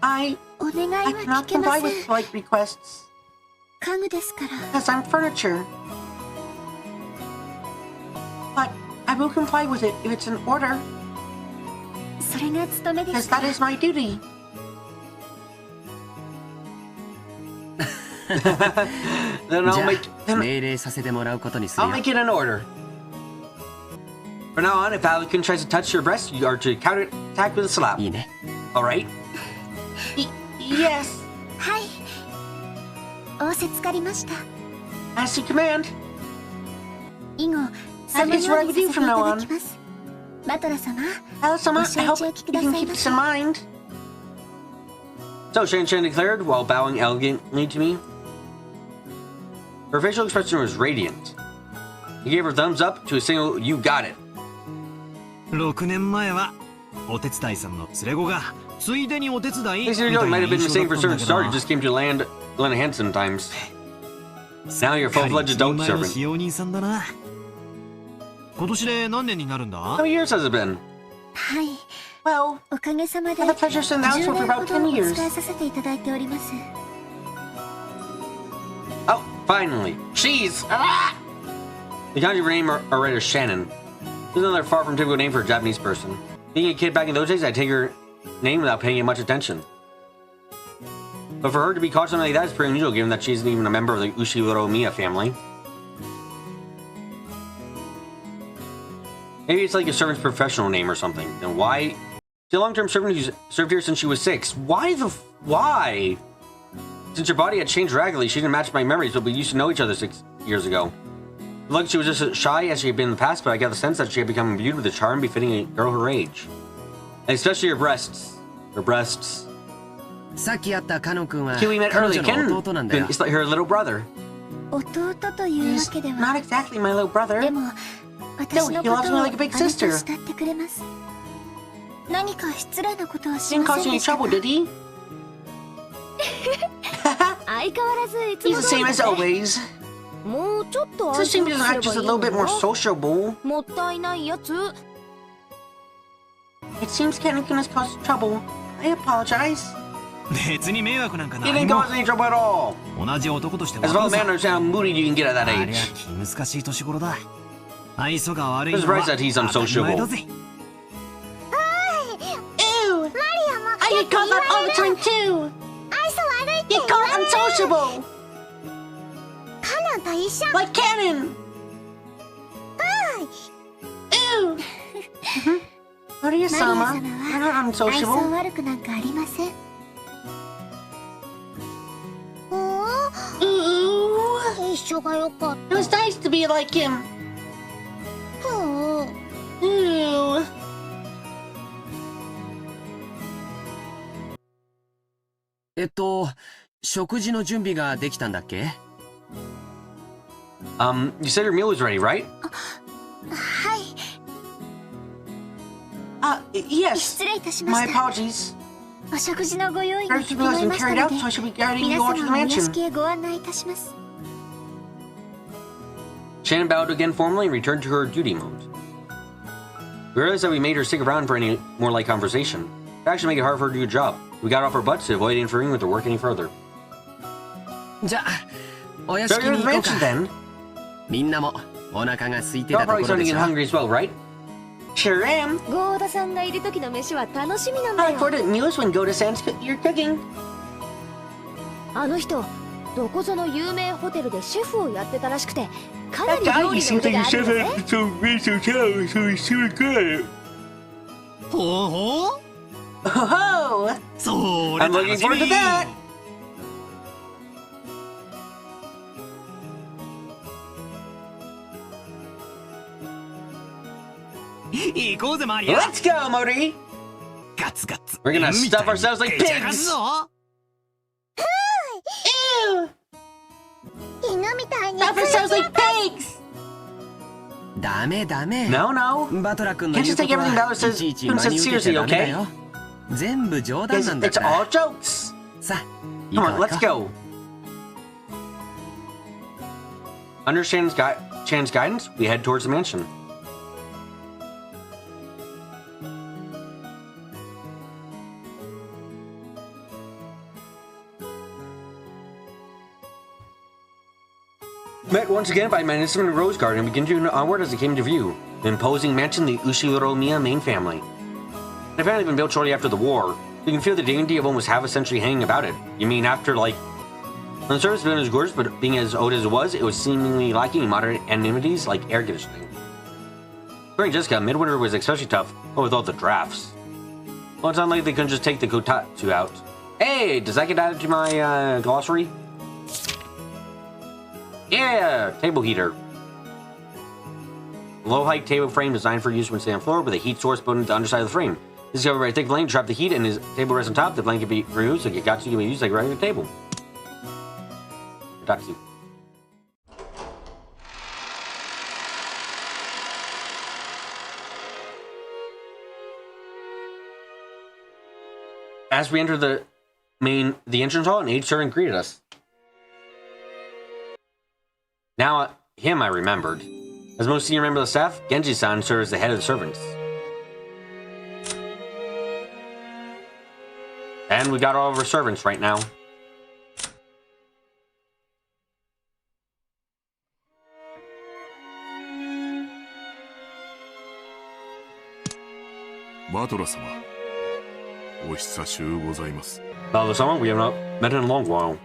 I お願い I は cannot 聞けま comply せ with ん。 polite requests 家具ですから。 because I'm furniture. But I will comply with it if it's an order それが務めで because すか that ら。 is my duty. Then じ I'll ゃ make あ then 命令させてもらうことにする I'll よ make it an order. From now on, if Alikun tries to touch your breast, you are to counter attack with a slap. いいね All right? Yes, はい。仰せつかりました。 as you command. 以後、そ That の is よ what う I に would さ do せて from い now ただ on. きます。マトラ様、 Alisama, I hope you can keep this in mind. So Shan declared while bowing elegantly to me. Her facial expression was radiant. He gave her thumbs up to a single "You got it." 6年前はお手伝いさんの連れ子がついでにお手伝い 6 years ago, it might have been the same for certain stars. You just came to land Glen Hansen times. Now you're a full-fledged adult 前の servant. 使用人さんだな今年で何年になるんだ How many years has it been? はい。 Well, おかげさまで I've had the pleasure of serving 10 for 年 about ほど 10お years. 使いさせていただいております。 Oh, finally. Cheese! Ah! The kanji of her name are read as Shannon. This is another far from typical name for a Japanese person. Being a kid back in those days, I'd take her name without paying it much attention. But for her to be called something like that is pretty unusual, given that she isn't even a member of the Ushiro Miya family. Maybe it's like a servant's professional name or something. Then why? She's a long-term servant who's served here since she was 6. Why? Since her body had changed radically, she didn't match my memories, but we used to know each other 6 years ago. It looked like she was just as shy as she had been in the past, but I got the sense that she had become imbued with a charm befitting a girl her age. And especially her breasts. Her breasts. さっき会ったカノン君は Kid we met 彼 earlier, 女の弟なんだよ Ken. It's like her little brother. 弟というわ He's けで not は。 exactly my little brother. でも、私の he こ loves と me を like a 姉 big と sister. 慕ってくれます。何か失礼なことはし Didn't ま cause せ you ん any でしたか trouble, did he? 相変わらずいつ He's も the 通り same だ as ね always. もうちょっと So it 挨 seems 拶 like す just れ a ばい little い bit more の sociable. もったいないやつ It seems Ken-kun has caused trouble. I apologize. 別に迷惑なんか He ない didn't も cause any trouble at all. 同じ男として As 分 well か as る man さ understand how moody you can get at that ありゃ age. 気難しい年頃だ愛想が悪い I'm のは surprised that he's 当たり前 unsociable. だぜ Ew! マリアも I get called that all the time too. 愛想悪いって Get 言わ called れる。 unsociable. カナンと一緒。 Like Cannon. Ew. Maria-sama, you're not 愛想 unsociable. 悪くなんかありません。Ooh. 一緒がよかっ It was nice to be like him. た。Ooh. 食事の準備ができたんだっけ You said your meal was ready, right? はい、 Yes. 失礼いたしま My した。 apologies. お食事のご用意が Our 整 meal has い been ました carried の out, で、 so I shall be guiding 皆 you all to the 様をお屋 mansion. 敷へご案内いたします。 Shannon bowed again formally and returned to her duty mode. We realized that we made her stick around for any more light conversation. It actually made it hard for her to do a job. We got off our butts to avoid interfering with her work any further. じゃあお屋 So 敷 you're に the 行こうか mansion then? みんなもお腹が空いて You're たとこ probably ろで starting to し get ょ hungry as well, right? Sure am. ゴーダさんがいる時の飯は楽しみなんだ I よ look forward to meals when Goda-san's you're cooking. あの人どこぞの有名ホテルでシェフをやってたらしくてかな That り guy, 料 he 理の seems 腕 like が a ある chef んだぜ at some nice hotel, so he's super good. ほうほう Oh, それ I'm 楽 looking し forward to み that. 行こうぜマリア Let's go, Modi. ガツガツ We're gonna 犬みたい stuff に ourselves like 蹴散らかす pigs. ぞ Ew. たいに That sounds like pigs! ダメダメ。 No, no. バトラ君の Can't 言 you うこ take と everything は Ballard い says ちいち Tuna 真 says に受け seriously, ちゃダメだ okay? よ。全部冗談 It's, なんだ it's から。 all jokes. さあ、 Come on, let's go. Under Chan's guidance, we head towards the mansion. Met once again by magnificent rose garden and continued onward as it came to view. The imposing mansion, the Ushiro-miya main family. The family had been built shortly after the war. You can feel the dignity of almost half a century hanging about it. You mean after, like... On the surface, it was gorgeous, but being as old as it was seemingly lacking in modern amenities like air conditioning. During Jessica, midwinter was especially tough, but with all the drafts. Well, it's not like they couldn't just take the kotatsu out. Hey, does that get added to my glossary? Yeah, table heater. Low-height table frame designed for use when sitting on the floor with a heat source built into the underside of the frame. This is covered by a thick blanket to trap the heat, and his table rests on top. The blanket can be removed, so Gekatsu can be used like a regular table. Kotatsu. As we enter the entrance hall, an aged servant greeted us. Now, him I remembered. As most senior member of the staff, Genji-san serves as the head of the servants. And we got all of our servants right now. Butler-sama, お久しゅうございます。 Butler-sama, we have not met in a long while.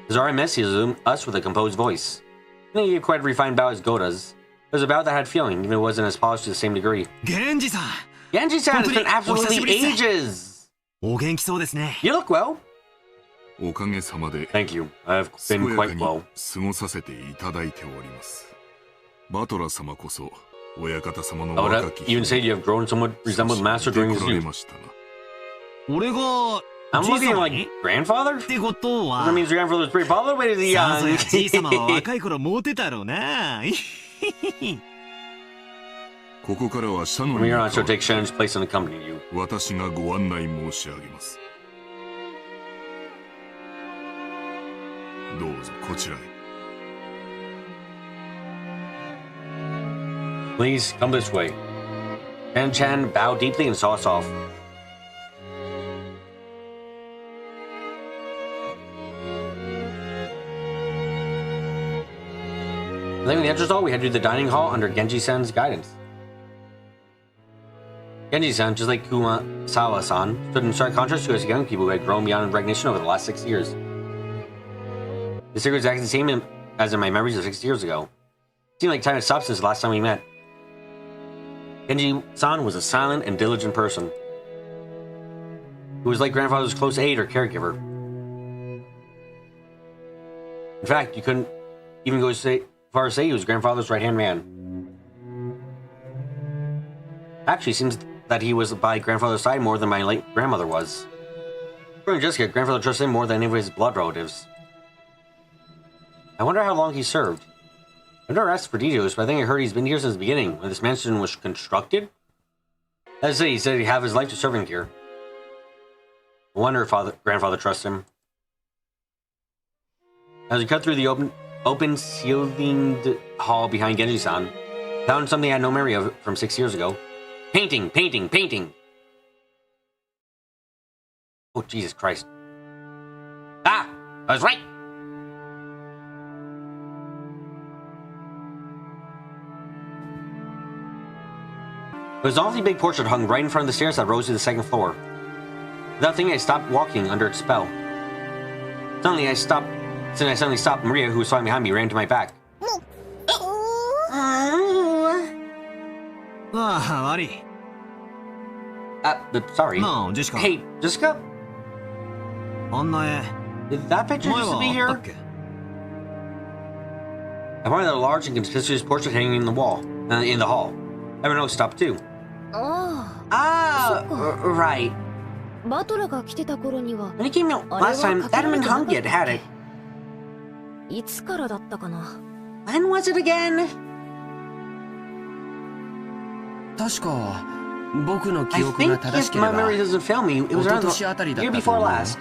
As our miss, he assumed us with a composed voice. I think he gave quite a refined bow as Goda's. It was a bow that had feeling, even if it wasn't as polished to the same degree. Genji-san! Genji-san, it's been absolutely ages! You look well. おかげさまで Thank you. I've been quite well. 過ごさせていただいております。バトラー様こそ親方様の I would 若 have き even said you have grown somewhat resembled Master during his 来られ youth. ましたな。 俺が I'm looking like grandfather? ってことは That means your grandfather was pretty probably way to the さぞやじい様は young. 若い頃モテたろうなここからはシャノン From に here 代 on, わ she'll って take Shannon's place and accompany you. 私がご案内申し上げます。どうぞこちらへ。 Please come this way. Chan bowed deeply and saw us off. Leaving the entrance hall, we head to the dining hall under Genji-san's guidance. Genji-san, just like Kumasawa-san, stood in stark contrast to us young people who had grown beyond recognition over the last 6 years. The figure was exactly the same as in my memories of 6 years ago. It seemed like time had stopped since the last time we met. Genji-san was a silent and diligent person who was like grandfather's close aide or caregiver. In fact, you couldn't even go so far as say he was grandfather's right-hand man. Actually, it seems that he was by grandfather's side more than my late grandmother was. According to Jessica, grandfather trusted him more than any of his blood relatives. I wonder how long he served. I've never asked for details, but I think I heard he's been here since the beginning, when this mansion was constructed. As I say, he said he'd have his life to serving here. I wonder if grandfather trusts him. As we cut through the open ceilinged hall behind Genji-san, found something I had no memory of from 6 years ago. Painting, painting, painting! Oh, Jesus Christ. Ah! I was right! There was an awfully big portrait hung right in front of the stairs that rose to the second floor. Without thinking, I stopped walking under its spell. Suddenly, I suddenly stopped. Maria, who was following behind me, ran to my back. ああ悪い Sorry. なあジェシカ Hey, Jessica? あんな絵 Did that picture 前 used to は be あった here? っけ I pointed at a large and conspicuous portrait hanging in the wall, in the hall. Everyone else stopped too. ああ Right. バトラが来てた頃には When he came out last time, that had been hung yet, had it? いつからだったかな。 When was it again? 確か僕の I 記憶が think 正し if けれ my ば memory doesn't fail me, it was 一 around 昨年あたり the だっ year たと before 思う。 last.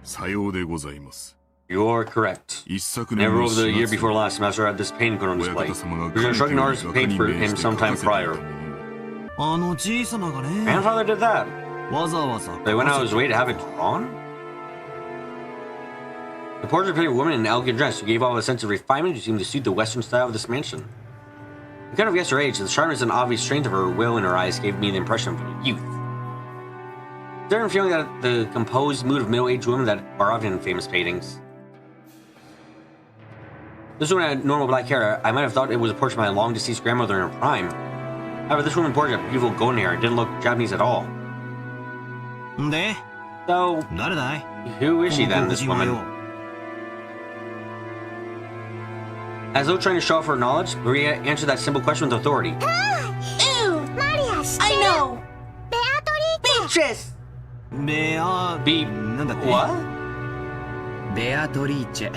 さようでございます。 You're correct. 一昨年 Never の over the 4 year 月 before last, Master had this painting put on 親 display. 方様が The construction 関 artist 係 paid に for 画家 him に命じて描 sometime かせていた prior. あのじい様がね Grandfather did that. わざわざ They went out of his way to have it drawn? The portrait painted woman in an elegant dress who gave off a sense of refinement who seemed to suit the Western style of this mansion. I kind of guessed her age, the sharpness and obvious strength of her will in her eyes gave me the impression of youth. Certain feeling that the composed mood of middle-aged women that are often in famous paintings. This woman had normal black hair. I might have thought it was a portrait of my long-deceased grandmother in her prime. However, this woman portrait had beautiful golden hair and didn't look Japanese at all. で So, 誰だい who is she then, this woman? As though trying to show off her knowledge, Maria answered that simple question with authority. Ew! Maria, I know! Beatrice! Beatrice! ベア Be... なんだって what? ベアトリーチェ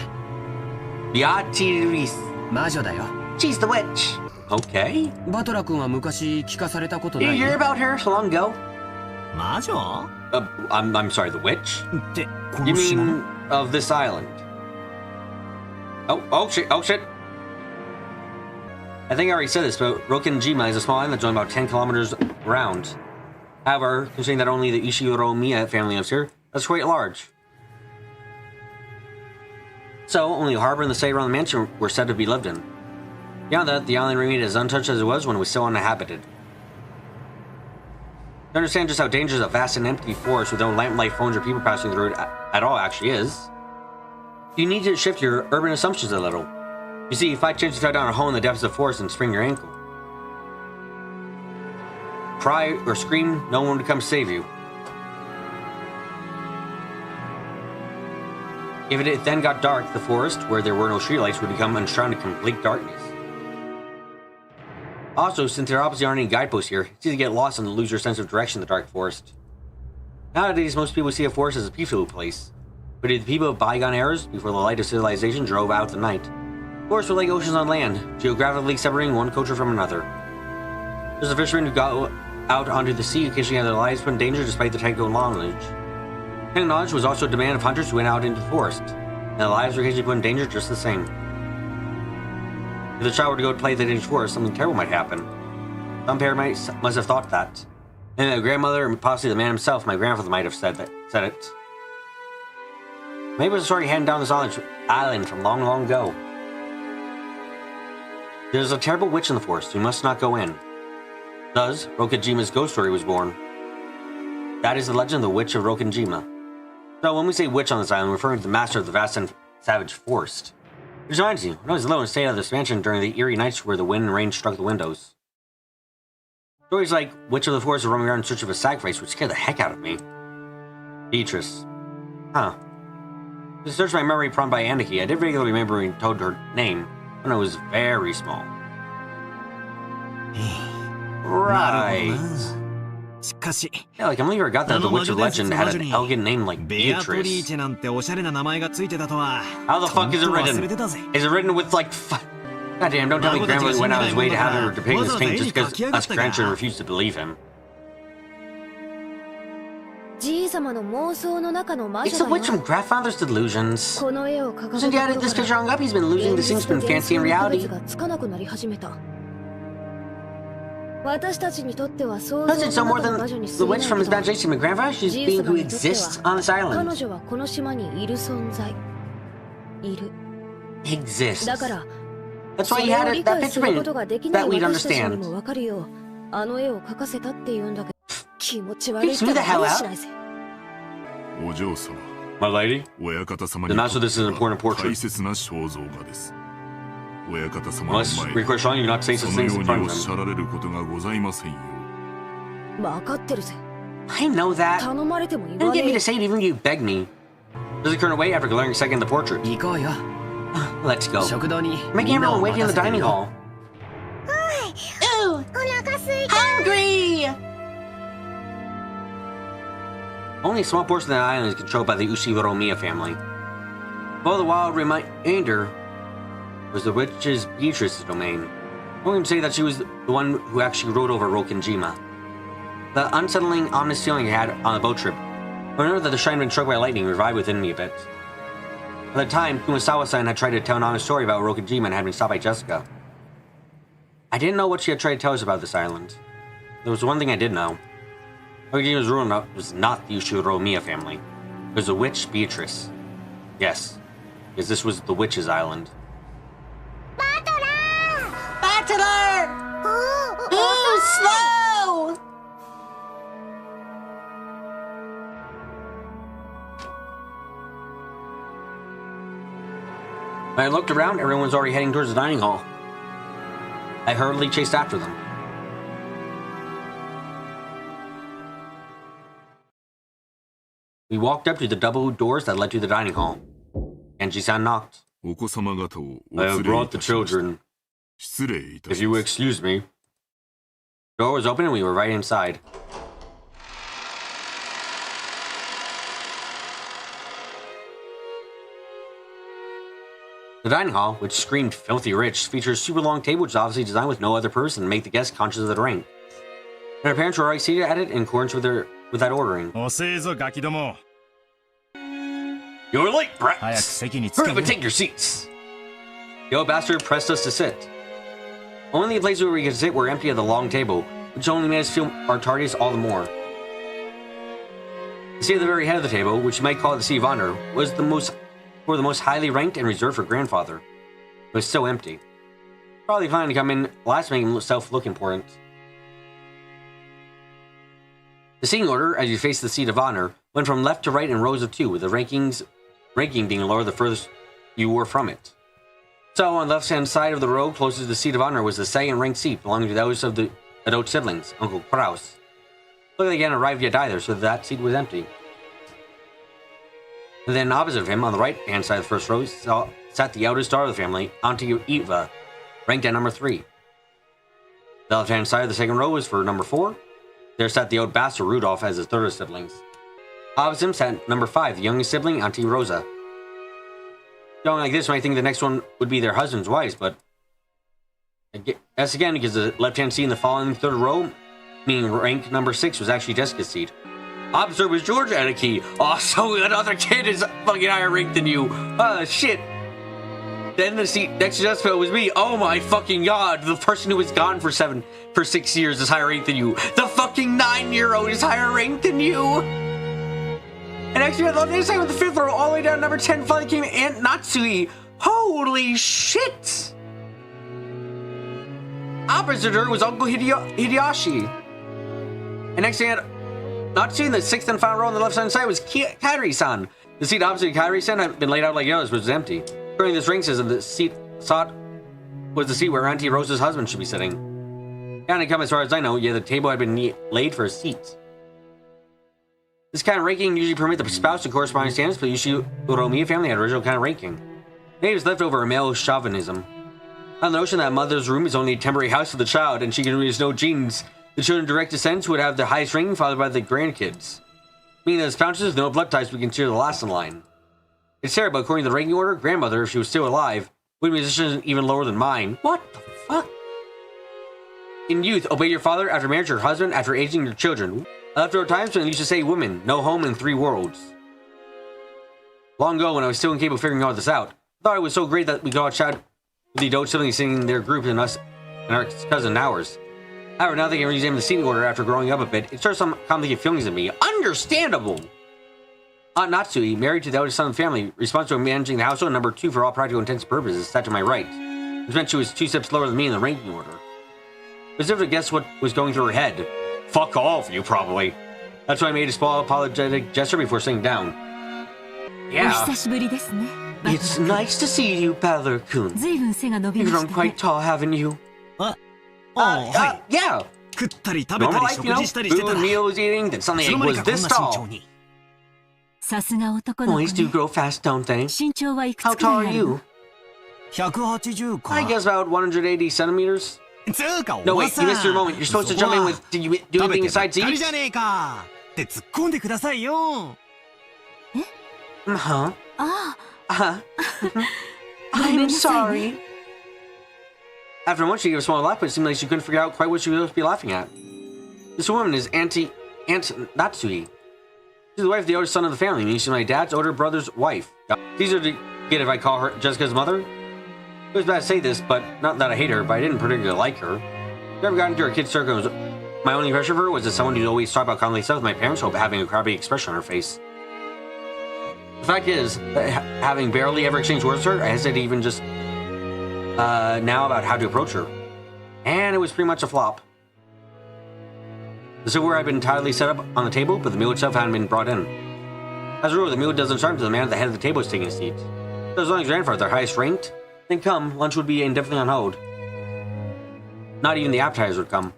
Beatrice. 魔女だよ。 She's the witch. Okay. バトラ君は昔聞かされたこと Did な you い？ hear about her so long ago? 魔女 I'm sorry, the witch? って You 殺し物 mean of this island? Oh shit, I think I already said this, but Rokinjima is a small island that's only about 10 kilometers around. However, considering that only the Ishiro Miya family lives here, that's quite large. So, only the harbor and the site around the mansion were said to be lived in. Beyond that, the island remained as untouched as it was when it was still uninhabited. To understand just how dangerous a vast and empty forest with no lamplight, phones, or people passing through it at all actually is, you need to shift your urban assumptions a little. You see, if by chance you fell down a hole in the depths of the forest and sprained your ankle, cry or scream, no one would come save you. If it then got dark, the forest, where there were no streetlights, would become enshrouded in complete darkness. Also, since there obviously aren't any guideposts here, it's easy to get lost and lose your sense of direction in the dark forest. Nowadays, most people see a forest as a peaceful place. But did the people of bygone eras, before the light of civilization drove out the night, forests were like oceans on land, geographically separating one culture from another. There's a fisherman who got out onto the sea occasionally had their lives put in danger despite the technical knowledge. Technical knowledge was also a demand of hunters who went out into the forest, and their lives were occasionally put in danger just the same. If the child were to go to play in the dangerous forest, something terrible might happen. Some parents must have thought that. And the grandmother, and possibly the man himself, my grandfather, might have said it. Maybe it was a story handed down this island from long, long ago. There's a terrible witch in the forest who must not go in. Thus, Rokajima's ghost story was born. That is the legend of the Witch of Rokinjima. So when we say witch on this island, we're referring to the master of the vast and savage forest. Which reminds me, when I was alone and stayed out of this mansion during the eerie nights where the wind and rain struck the windows. Stories like Witch of the Forest are roaming around in search of a sacrifice would scare the heck out of me. Beatrice. Huh. To search my memory prompted by Aniki, I did regularly remember being told her name when I was very small. Right. Yeah, like I completely forgot that the Witch of Legend had an elegant name like Beatrice. How the fuck is it written? Is it written with like God damn, don't tell me grandmother went out of his way to have her depict this paint just because us grandchildren refused to believe him. It's the witch from grandfather's delusions. Since he added this picture hung up, he's been losing the things between fancy and reality. Does it so more than the witch from his imagination, my grandfather? She's the being who exists on this island. Exists. That's why he had that picture painted, that we'd understand. Freaks me the hell out. My lady? The master, this is an important portrait. Unless request showing you not say such things in front of him. I know that. Don't get me to say it even if you beg me. Does it turn away after glaring a second at the portrait? Let's go. Making everyone waiting in the dining hall. Ew! Hungry! Only a small portion of the island is controlled by the Ushiro Miya family. Although the wild remainder was the witch's Beatrice's domain. I won't even say that she was the one who actually rode over Rokenjima. The unsettling, ominous feeling I had on the boat trip, I remember that the shrine had been struck by lightning revived within me a bit. At the time, Kumasawa-san had tried to tell an honest story about Rokenjima and had been stopped by Jessica. I didn't know what she had tried to tell us about this island. There was one thing I did know. Rokenjima's ruler was not the Ushiromiya family. It was the witch Beatrice. Yes, because this was the witch's island. Battler! Ooh, slow! When I looked around, everyone was already heading towards the dining hall. I hurriedly chased after them. We walked up to the double doors that led to the dining hall. Genji-san knocked. I have brought the children. If you will excuse me. The door was open and we were right inside. The dining hall, which screamed filthy rich, features a super long table which is obviously designed with no other purpose than to make the guests conscious of their rank. And our parents were already seated at it in accordance with that ordering. You're late, brats! Hurry up and take your seats! The old bastard pressed us to sit. Only the places where we could sit were empty at the long table, which only made us feel our tardiness all the more. The seat at the very head of the table, which you might call the seat of honor, was the most highly ranked and reserved for grandfather. It was so empty. Probably planning to come in last to make himself look important. The seating order, as you faced the seat of honor, went from left to right in rows of 2, with the ranking being lower the furthest you were from it. So, on the left-hand side of the row, closest to the seat of honor, was the second-ranked seat belonging to those of the adult siblings, Uncle Kraus. Looked like he hadn't arrived yet either, so that seat was empty. And then opposite of him, on the right-hand side of the first row, sat the eldest daughter of the family, Auntie Eva, ranked at number 3. The left-hand side of the second row was for number 4. There sat the old bastard Rudolph as his third of siblings. Opposite him sat number 5, the youngest sibling, Auntie Rosa. Going like this, you might think the next one would be their husband's wives, but that's again because the left-hand seat in the following third row, meaning rank number 6, was actually Jessica's seat. Opposite was George Anarchy. Oh, so another kid is fucking higher ranked than you. Shit. Then the seat next to Jessica was me. Oh my fucking god. The person who was gone for 6 years is higher ranked than you. The fucking 9-year-old is higher ranked than you. And actually, on the other side with the 5th row, all the way down to number 10, finally came Aunt Natsui. Holy shit. Opposite her was Uncle Hideyoshi. And next thing I had Natsui in the 6th and final row on the left-hand side was Kairi-san. The seat opposite Kairi-san had been laid out like the others, but was empty. During this ring system, the seat sought was the seat where Auntie Rosa's husband should be sitting. And to come as far as I know, yeah, the table had been laid for a seat. This kind of ranking usually permit the spouse to corresponding standards, but usually the Uromiya family had original kind of ranking. Maybe it was left over a male chauvinism. On the notion that a mother's room is only a temporary house for the child and she can use no genes, the children direct descendants would have the highest ranking followed by the grandkids. Meaning that the spouses with no blood ties would be considered the last in line. It's terrible, according to the ranking order, grandmother, if she was still alive, would be a position even lower than mine. What the fuck? In youth, obey your father, after marriage your husband, after aging your children. After times when they used to say women, no home in 3 worlds. Long ago, when I was still incapable of figuring all this out, I thought it was so great that we got shot with the adult siblings sitting in their group and us and our cousin ours. However, now that I can re-examine the seating order after growing up a bit, it starts some complicated feelings in me. Understandable! Aunt Natsui, married to the eldest son of the family, responsible for managing the household, number 2 for all practical intents and purposes, sat to my right. Which meant she was 2 steps lower than me in the ranking order. It was difficult to guess what was going through her head. Fuck all of you, probably. That's why I made a small apologetic gesture before sitting down. Yeah. It's nice to see you, Battler-kun. You've grown quite tall, haven't you? Yeah. Normal life, you know, food, meals, eating, then suddenly it was this tall. Boys do grow fast, don't they? How tall are you? I guess about 180 centimeters. No, wait, you missed your moment. You're supposed to jump in with, did you do anything besides eat? Uh-huh. I'm sorry. After a moment, she gave a small laugh, but it seemed like she couldn't figure out quite what she was supposed to be laughing at. This woman is Aunt Natsui. She's the wife of the oldest son of the family, meaning she's my dad's older brother's wife. It's easier to get if I call her Jessica's mother. It was bad to say this, but not that I hate her, but I didn't particularly like her. If I ever got into her kid's circle, my only impression of her was as someone who always talked about commonly stuff with my parents while having a crabby expression on her face. The fact is, having barely ever exchanged words with her, I hesitate even just now about how to approach her. And it was pretty much a flop. The silverware had been entirely set up on the table, but the meal itself hadn't been brought in. As a rule, the meal doesn't start until the man at the head of the table is taking a seat. So as long as grandfather, their highest ranked, then come, lunch would be indefinitely on hold. Not even the appetizers would come.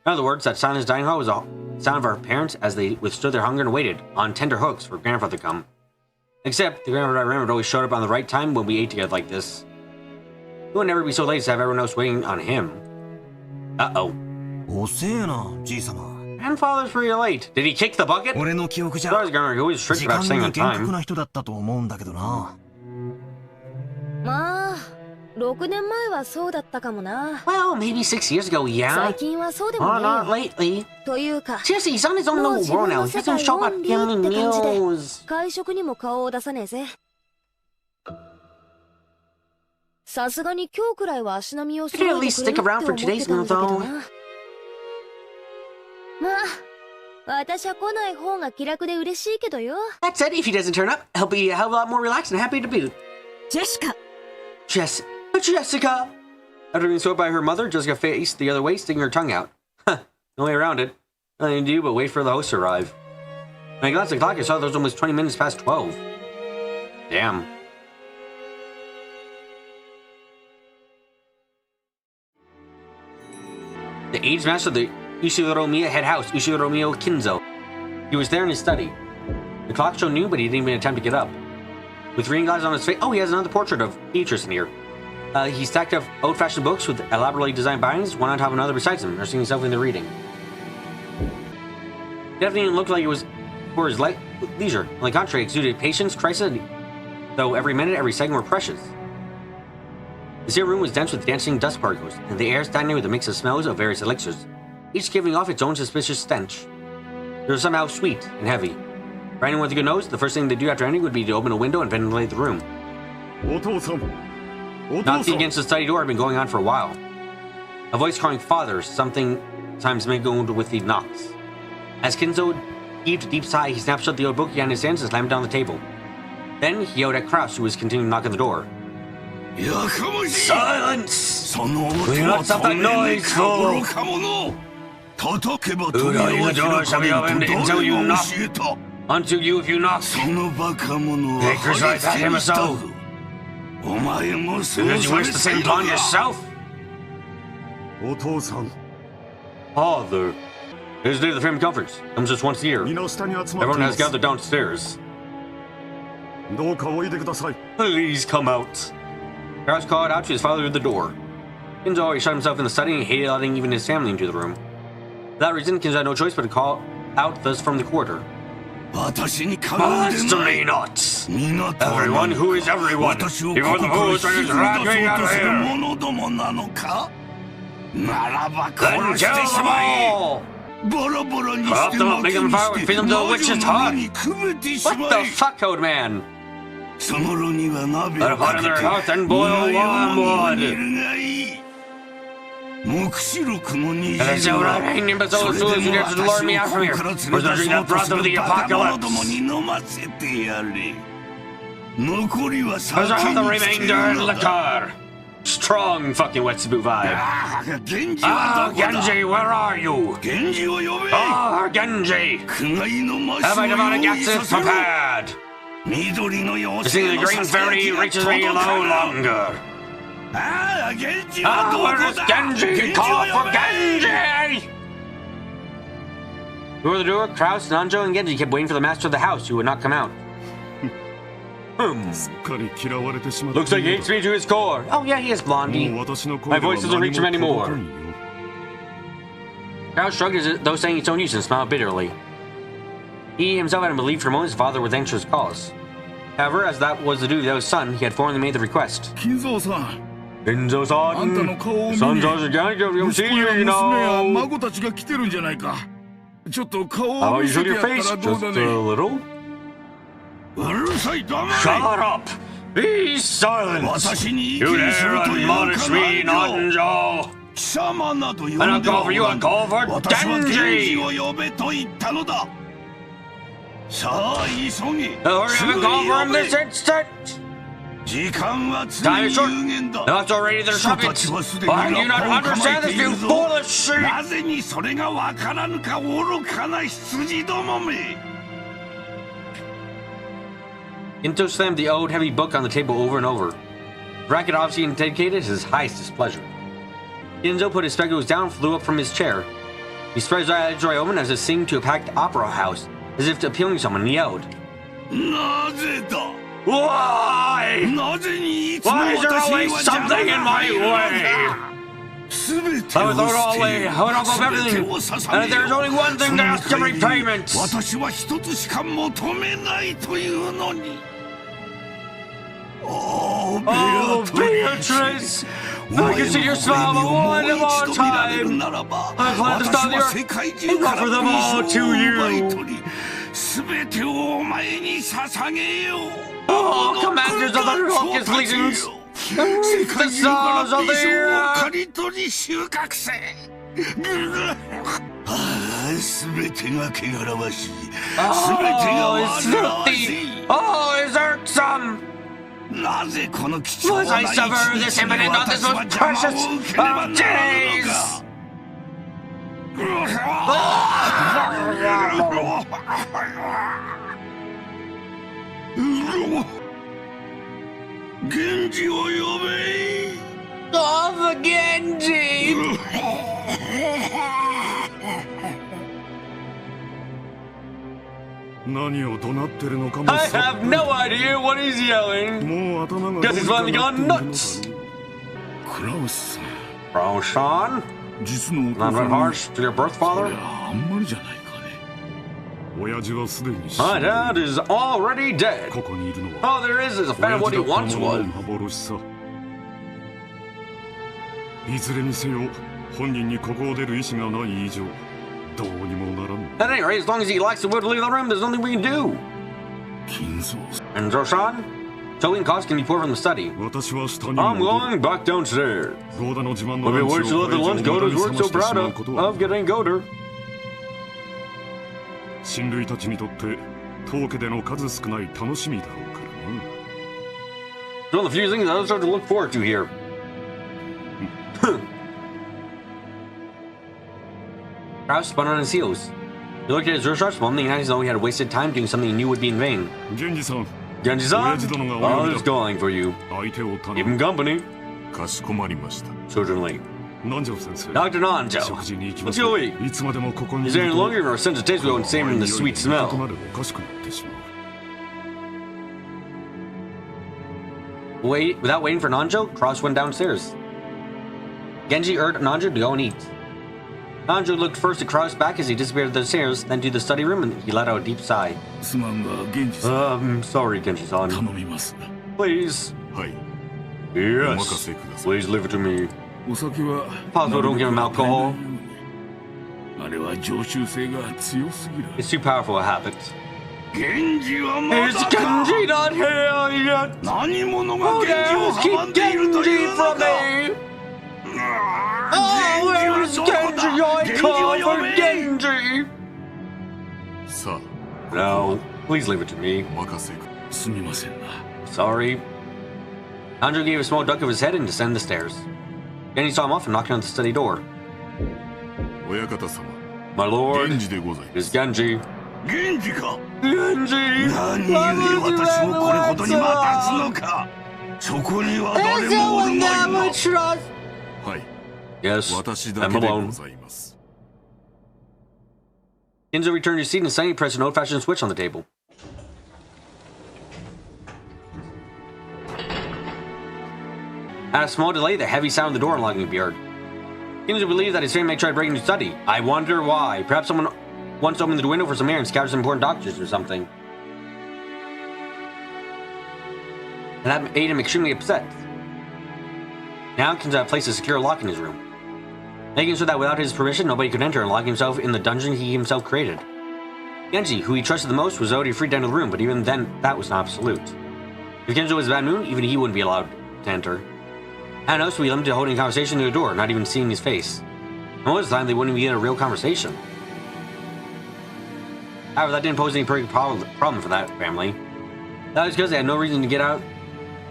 In other words, that silent dining hall was the sound of our parents as they withstood their hunger and waited, on tender hooks, for grandfather to come. Except, the grandfather I remembered always showed up on the right time when we ate together like this. He would never be so late to have everyone else waiting on him. Uh-oh. Grandfather's pretty late. Did he kick the bucket? Sorry, grandma, he always strict about staying on time. まあ、6年前はそうだったかもな。 Well, maybe 6 years ago, yeah. 最近はそうでもねえよ。 not lately. というか、 Seriously, he's on his own little world now. He doesn't show up at family meals. 会食にも顔を出さねえぜ。さすがに今日くらいは足並みを揃えてくれるって思ってたんだけどな。まあ、私は来ない方が気楽で嬉しいけどよ。 That said, if he doesn't turn up, he'll be a hell of a lot more relaxed and happy to boot. Jessica! Jessica! After being swept by her mother, Jessica faced the other way, sticking her tongue out. Huh, no way around it. Nothing to do but wait for the host to arrive. When I glanced at the clock, I saw that it was almost 20 minutes past 12. Damn. The aged master of the Ushigoromiya head house, Ushigoromiya Kinzo. He was there in his study. The clock showed noon, but he didn't even attempt to get up. With reading glasses on his face, oh, he has another portrait of Beatrice in here. He stacked up old-fashioned books with elaborately designed bindings, one on top of another besides him, nursing himself in the reading. It definitely didn't look like it was for his leisure. On the contrary, it exuded patience, crisis, though every minute, every second were precious. The sealed room was dense with dancing dust particles, and the air stagnant with a mix of smells of various elixirs, each giving off its own suspicious stench. They were somehow sweet and heavy. For anyone with a good nose, the first thing they'd do after ending would be to open a window and ventilate the room. Knocking against the study door had been going on for a while. A voice calling father, sometimes mingled with the knocks. As Kinzo heaved a deep sigh, he snapped shut the old book he had in his hands and slammed it on the table. Then he yelled at Kraus, who was continuing to knock on the door. Silence! Will you not stop that noise, fool? Who don't you the door shall be opened until you knock. Unto you if you knock. Hey, crucify him so. Because you wish the same upon yourself? Father. It is the day of the family conference. Comes just once a year. Everyone has gathered downstairs. Please come out. Kraus called out to his father through the door. Kinzo always shut himself in the study and hated letting even his family into the room. For that reason, Kinzo had no choice but to call out thus from the corridor. Answer me not! Everyone who is everyone! Before the fools are drag me out of here! Then kill them all! Corrupt them up, make them fire, and feed them to the witch's heart! What the fuck, old man? Put a pot in their hearth and boil warm wood! And I say, when I hang imbeciles, who is here to lure me out from here? Or to drink that broth of the apocalypse? Because I have the remainder in liquor! Strong fucking Wetsubu vibe. Ah, Genji, where are you? Ah, Genji! Have my demonic access prepared? The singing the green fairy reaches me no longer. Ah, where is Genji? Call for Genji! Before the door, Kraus, Nanjo, and Genji kept waiting for the master of the house, who would not come out. Looks like he hates me to his core. Oh yeah, he is Blondie. My voice doesn't reach him anymore. Kraus shrugged as though saying its own use and smiled bitterly. He himself hadn't believed for a moment his father would answer his calls. However, as that was the duty of his son, he had formally made the request. Genzo-san, あんたの顔を見に Sanzo's Genzo, 息子や娘や you 孫たちが来てるんじゃないか。ちょっと顔 How を about 見 you せ show て your やった face らどう just だ a ね。 little? うるさい、黙れ。 Shut up! Be silent! 私に意 You 見する dare というか admonish な me, いよ。 Nanjo! 貴様など呼ん I don't で call は for you, I call for 私は Genji! 源氏を呼べと言ったのだ。さあ急げ。 Hurry す up ぐ and に call for 呼 him べ。 this instant! 時間は常 Time に is short. 有限だ。 Now it's already their 人た sockets! ちはすでに Why do you ラ not ッパを構 understand えて this, い you るぞ。 foolish sheep? なぜにそれがわからぬか愚かな羊どもめ。 Into slammed the old heavy book on the table over and over. Bracket obviously indicated his highest displeasure. Genzo put his spectacles down and flew up from his chair. He spread his eyes wide open as if singing to a packed opera house, as if appealing to someone, and yelled. なぜだ。 Why? なぜにいつも Why is there 私 always には邪魔 something in が my 入るの way? だ。すべてを I would throw it all away. I would offer すべて everything. を And 捧 if げ there's よ only one う。 thing そ to の ask in 帰りに repayment. 私は一つしか求めないというのに。Oh, Oh, Beatrice! I can see your smile one more time. I plan to stop the earth and offer them all to you. すべてをお前に捧げよう。 Oh, commanders of the Raucous Legions! The stars of the earth! 刈り取り収穫せ。すべてが汚らわしい。すべてが Oh, it's 煩わし filthy! い。 Oh, it's irksome! なぜこの貴重 Was な I 一 suffer this 日に imminent of this 私は most 邪魔 precious を受けねばなら of ぬの days? か。源氏を呼べ。 Oh, the Genji! 何を怒鳴ってるのかも I have no idea what he's yelling. もう頭が Guess he's finally gone nuts. クラウスさん、 Roshan? 実のお Not 父さ that ん harsh to your birth そ father? りゃあんまりじゃないかね。親父はすでに死 My んで dad is already dead. ここにいるのは All there is a fan of what he 親父だった once もの was. の幻さ。いずれにせよ本人にここを出る意思がない以上どうにもならん。 At any rate, as long as he likes the will to leave the room, there's nothing we can do. 金蔵 And Roshan? Toby and Koss can report from the study. 私は下に I'm 戻る。 going back downstairs. ゴーダの自慢の Maybe ラン wait チ till を let the これ以 lunch 上 go 無 to 駄 his に work 冷 so ましてし proud まう of, ことは of getting Goder. 親類たちにとって当家での数少ない楽しみだろうからな。 It's one of the few things I start to look forward to here. Kraus spun on his heels. He looked at his wrist one thing as though he had wasted time doing something he knew would be in vain. 源氏さん、 Genji-san, 親父殿がお呼 I び was だ。 calling for you. 相手を頼 Keep む。 him company. かしこまりました。 Certainly. 南條先生。 Dr. Nanjo, 食事に行きま let's す。 go eat. いつまでもここにい Is る there any と longer or sense of taste we won't save from the sweet こ smell? こまでおかしくなってしまう。 Without waiting for Nanjo, Kraus went downstairs. Genji urged Nanjo to go and eat. Nanjo looked first at Kraus back as he disappeared down the stairs, then to the study room, and he let out a deep sigh. すまんが源氏さん、 Sorry, Genji-san. 頼みます。 Please. はい。 Yes. お任せください。 Please leave it to me. お酒は Possible don't give him alcohol. あれは常習性が強すぎる。 It's too powerful a habit. 源氏はま Is だか。 Genji not here yet? 何者が Who 源氏を dares 阻ん keep でいるとい Genji うの from か。 me? Oh, where is Genji? I call for Genji! さあ、 No, please leave it to me. お任せく。すみませんな。 Sorry. Nanjo gave a small duck of his head and descended the stairs. Then he saw him off and knocked on the study door. 親方様、 My lord, 源氏でござい it ま is す。 Genji. 源氏か。 Genji! 何故私をこれほどに待たすのか。そこには誰もおるまいな。 trust. はい、 Yes, 私だ I'm けでご alone. ざいます。 Genzo returned to his seat and suddenly pressed an old-fashioned switch on the table. At a small delay, the heavy sound of the door unlocking appeared. Genzo believed that his family might try breaking into the study. I wonder why. Perhaps someone once opened the window for some air and scouted some important doctors or something. And that made him extremely upset. Now Kenzo had placed a secure lock in his room, making so that without his permission, nobody could enter and lock himself in the dungeon he himself created. Genji, who he trusted the most, was already free to enter the room, but even then, that was not absolute. If Kenzo was a bad mood, even he wouldn't be allowed to enter. And also, we limited to holding a conversation to the door, not even seeing his face. Most of the time, they wouldn't be in a real conversation. However, that didn't pose any problem for that family. That was because they had no reason to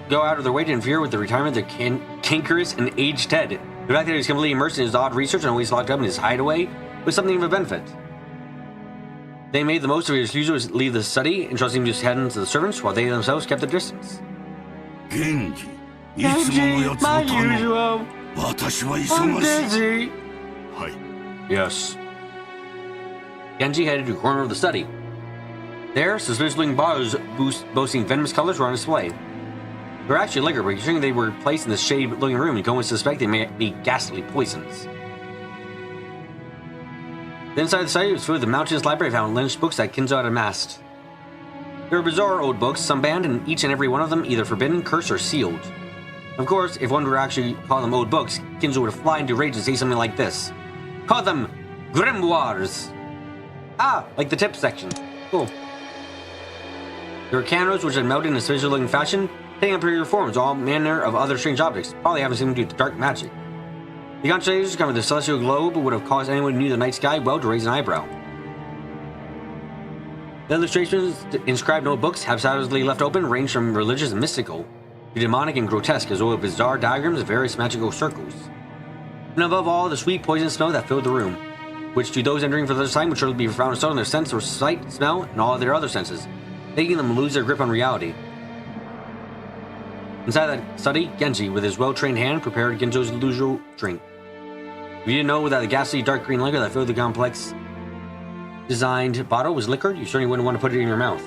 go out of their way to interfere with the retirement of their cankerous and aged Ted. The fact that he was completely immersed in his odd research and always locked up in his hideaway was something of a benefit. They made the most of his refusal to leave the study, entrusting him to head into the servants, while they themselves kept their distance. Genji, my usual. I'm busy. Yes. Genji headed to a corner of the study. There, suspicious-looking bottles boasting venomous colors were on display. They were actually liquor, but considering they were placed in this shady-looking room, you can only suspect they may be ghastly poisons. The inside of the study was filled with the mountainous library of outlandish books that Kenzo had amassed. They were bizarre old books, some banned, and each and every one of them either forbidden, cursed, or sealed. Of course, if one were to actually call them old books, Kenzo would fly into rage and say something like this. Call them grimoires. Ah, like the tip section. Cool. There were candles which had melted in a special-looking fashion, taking on peculiar forms, all manner of other strange objects, probably having something to do with dark magic. The constellations covered the celestial globe would have caused anyone who knew the night sky well to raise an eyebrow. The illustrations inscribed notebooks, haphazardly left open, ranged from religious and mystical to demonic and grotesque, as well as bizarre diagrams of various magical circles. And above all, the sweet poisonous smell that filled the room, which to those entering for the first time would surely be profound assault on their sense or sight, smell, and all of their other senses, making them lose their grip on reality. Inside that study, Genji, with his well-trained hand, prepared Genzo's usual drink. If you didn't know that the ghastly dark green liquor that filled the complex designed bottle was liquor, you certainly wouldn't want to put it in your mouth.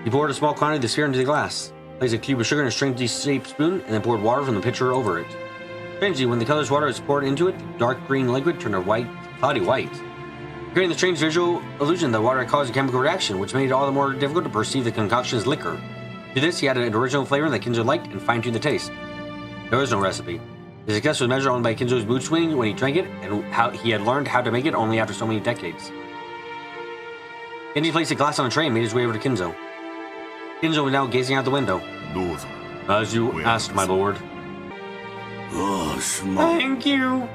He poured a small quantity of the sphere into the glass, placed a cube of sugar in a strangely shaped spoon, and then poured water from the pitcher over it. Strangely, when the colorless water was poured into it, the dark green liquid turned a cloudy white, creating the strange visual illusion that water had caused a chemical reaction, which made it all the more difficult to perceive the concoction as liquor. To this, he added an original flavor that Kenzo liked and fine-tuned the taste. There was no recipe. His success was measured only by Kenzo's mood swing when he drank it, and how he had learned how to make it only after so many decades. Genji placed a glass on a tray and made his way over to Kenzo. Kenzo was now gazing out the window. As you asked, my lord. Thank you.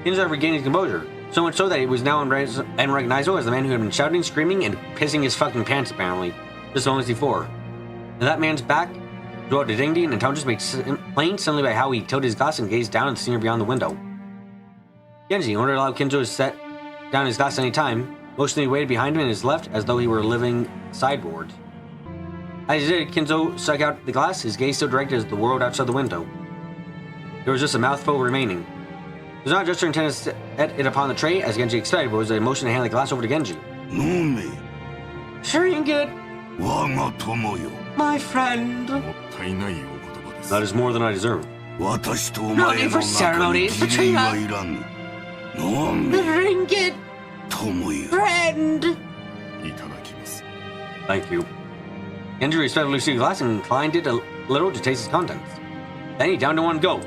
Kenzo had regained his composure, so much so that he was now unrecognizable as the man who had been shouting, screaming, and pissing his fucking pants, apparently, just moments before. And that man's back drew out a dignity and intelligence made plain simply by how he tilted his glass and gazed down at the scenery beyond the window. Genji, in order to allow Kenzo to set down his glass any time, motionally waited behind him and his left as though he were a living sideboard. As he did, Kenzo stuck out the glass, his gaze still directed at the world outside the window. There was just a mouthful remaining. It was not just intended to set it upon the tray, as Genji expected, but was a motion to hand the glass over to Genji. Shrink it! My friend! That is more than I deserve. No need for ceremonies, Katrina! Drink it! Friend! Thank you. Genji respectfully received the glass and inclined it a little to taste its contents. Then he downed in one go.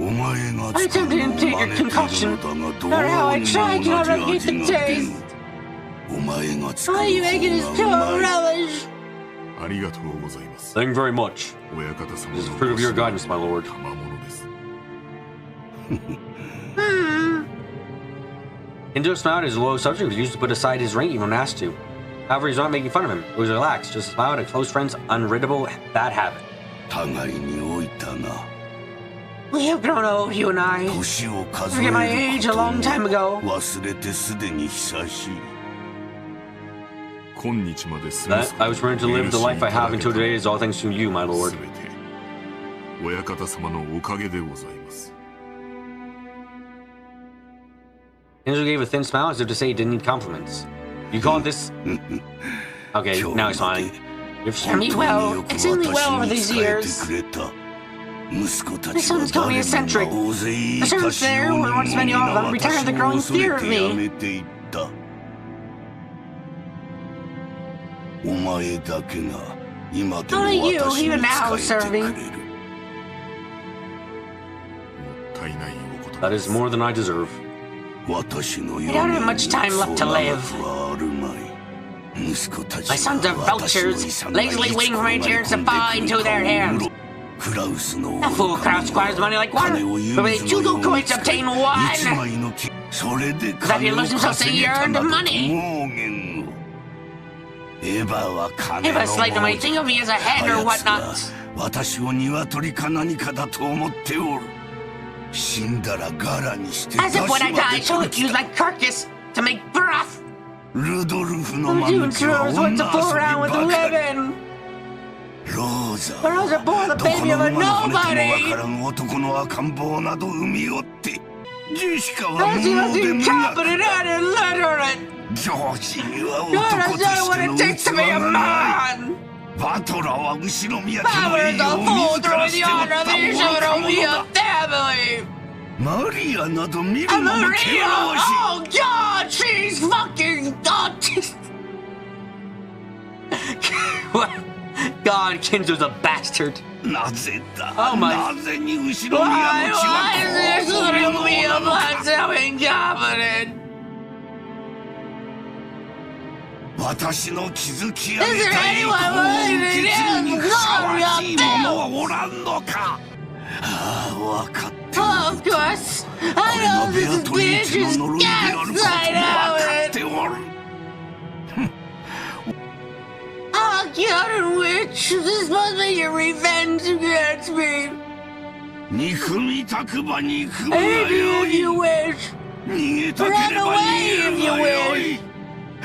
I attempted to take your concoction. No matter how I try, I cannot replicate the taste. All you make it is pure relish. Thank you very much. This is a fruit of your guidance, my lord. Kenzo smiled as a low subject was used to put aside his rank even when asked to. However, he was not making fun of him. It was relaxed, just a smile at a close friend's unriddable bad habit. We have grown old, you and I. I forget my age a long time ago. That I was ready to live the life I have until today is all thanks to you, my lord. Kenzo gave a thin smile as if to say he didn't need compliments. You call this... Okay, now he's smiling. You've served me well, exceedingly well over these years. My sons call me eccentric. The servants there, who were once many of them, retired the growing fear of me. Only you, even now, serving. That is more than I deserve. I don't have much time left to live. My sons are vultures, lazily waiting for my chance to fall into their hands. A fool crowd squatters money like water, but with 2 gold coins to obtain 1. That he loses himself saying he earned the money. Eva slightly might think of me as a hen or whatnot. As if when I die, she'll use my carcass to make broth. Doing serves what's to fool around with the living. Rosa bore the baby of a nobody. As he was incompetent and illiterate. God has done what it takes to be a man. Power is a fool throwing the honor of the Umineko family. Maria! Oh God, she's fucking autistic. What? God, Kinzo's a bastard. Oh my! Why is there Umineko so incompetent? Is there anyone willing to of course! I know this is bitch's gaslight out! Oh, God, witch! This must be your revenge against me! Anything you wish! Run away if you wish! I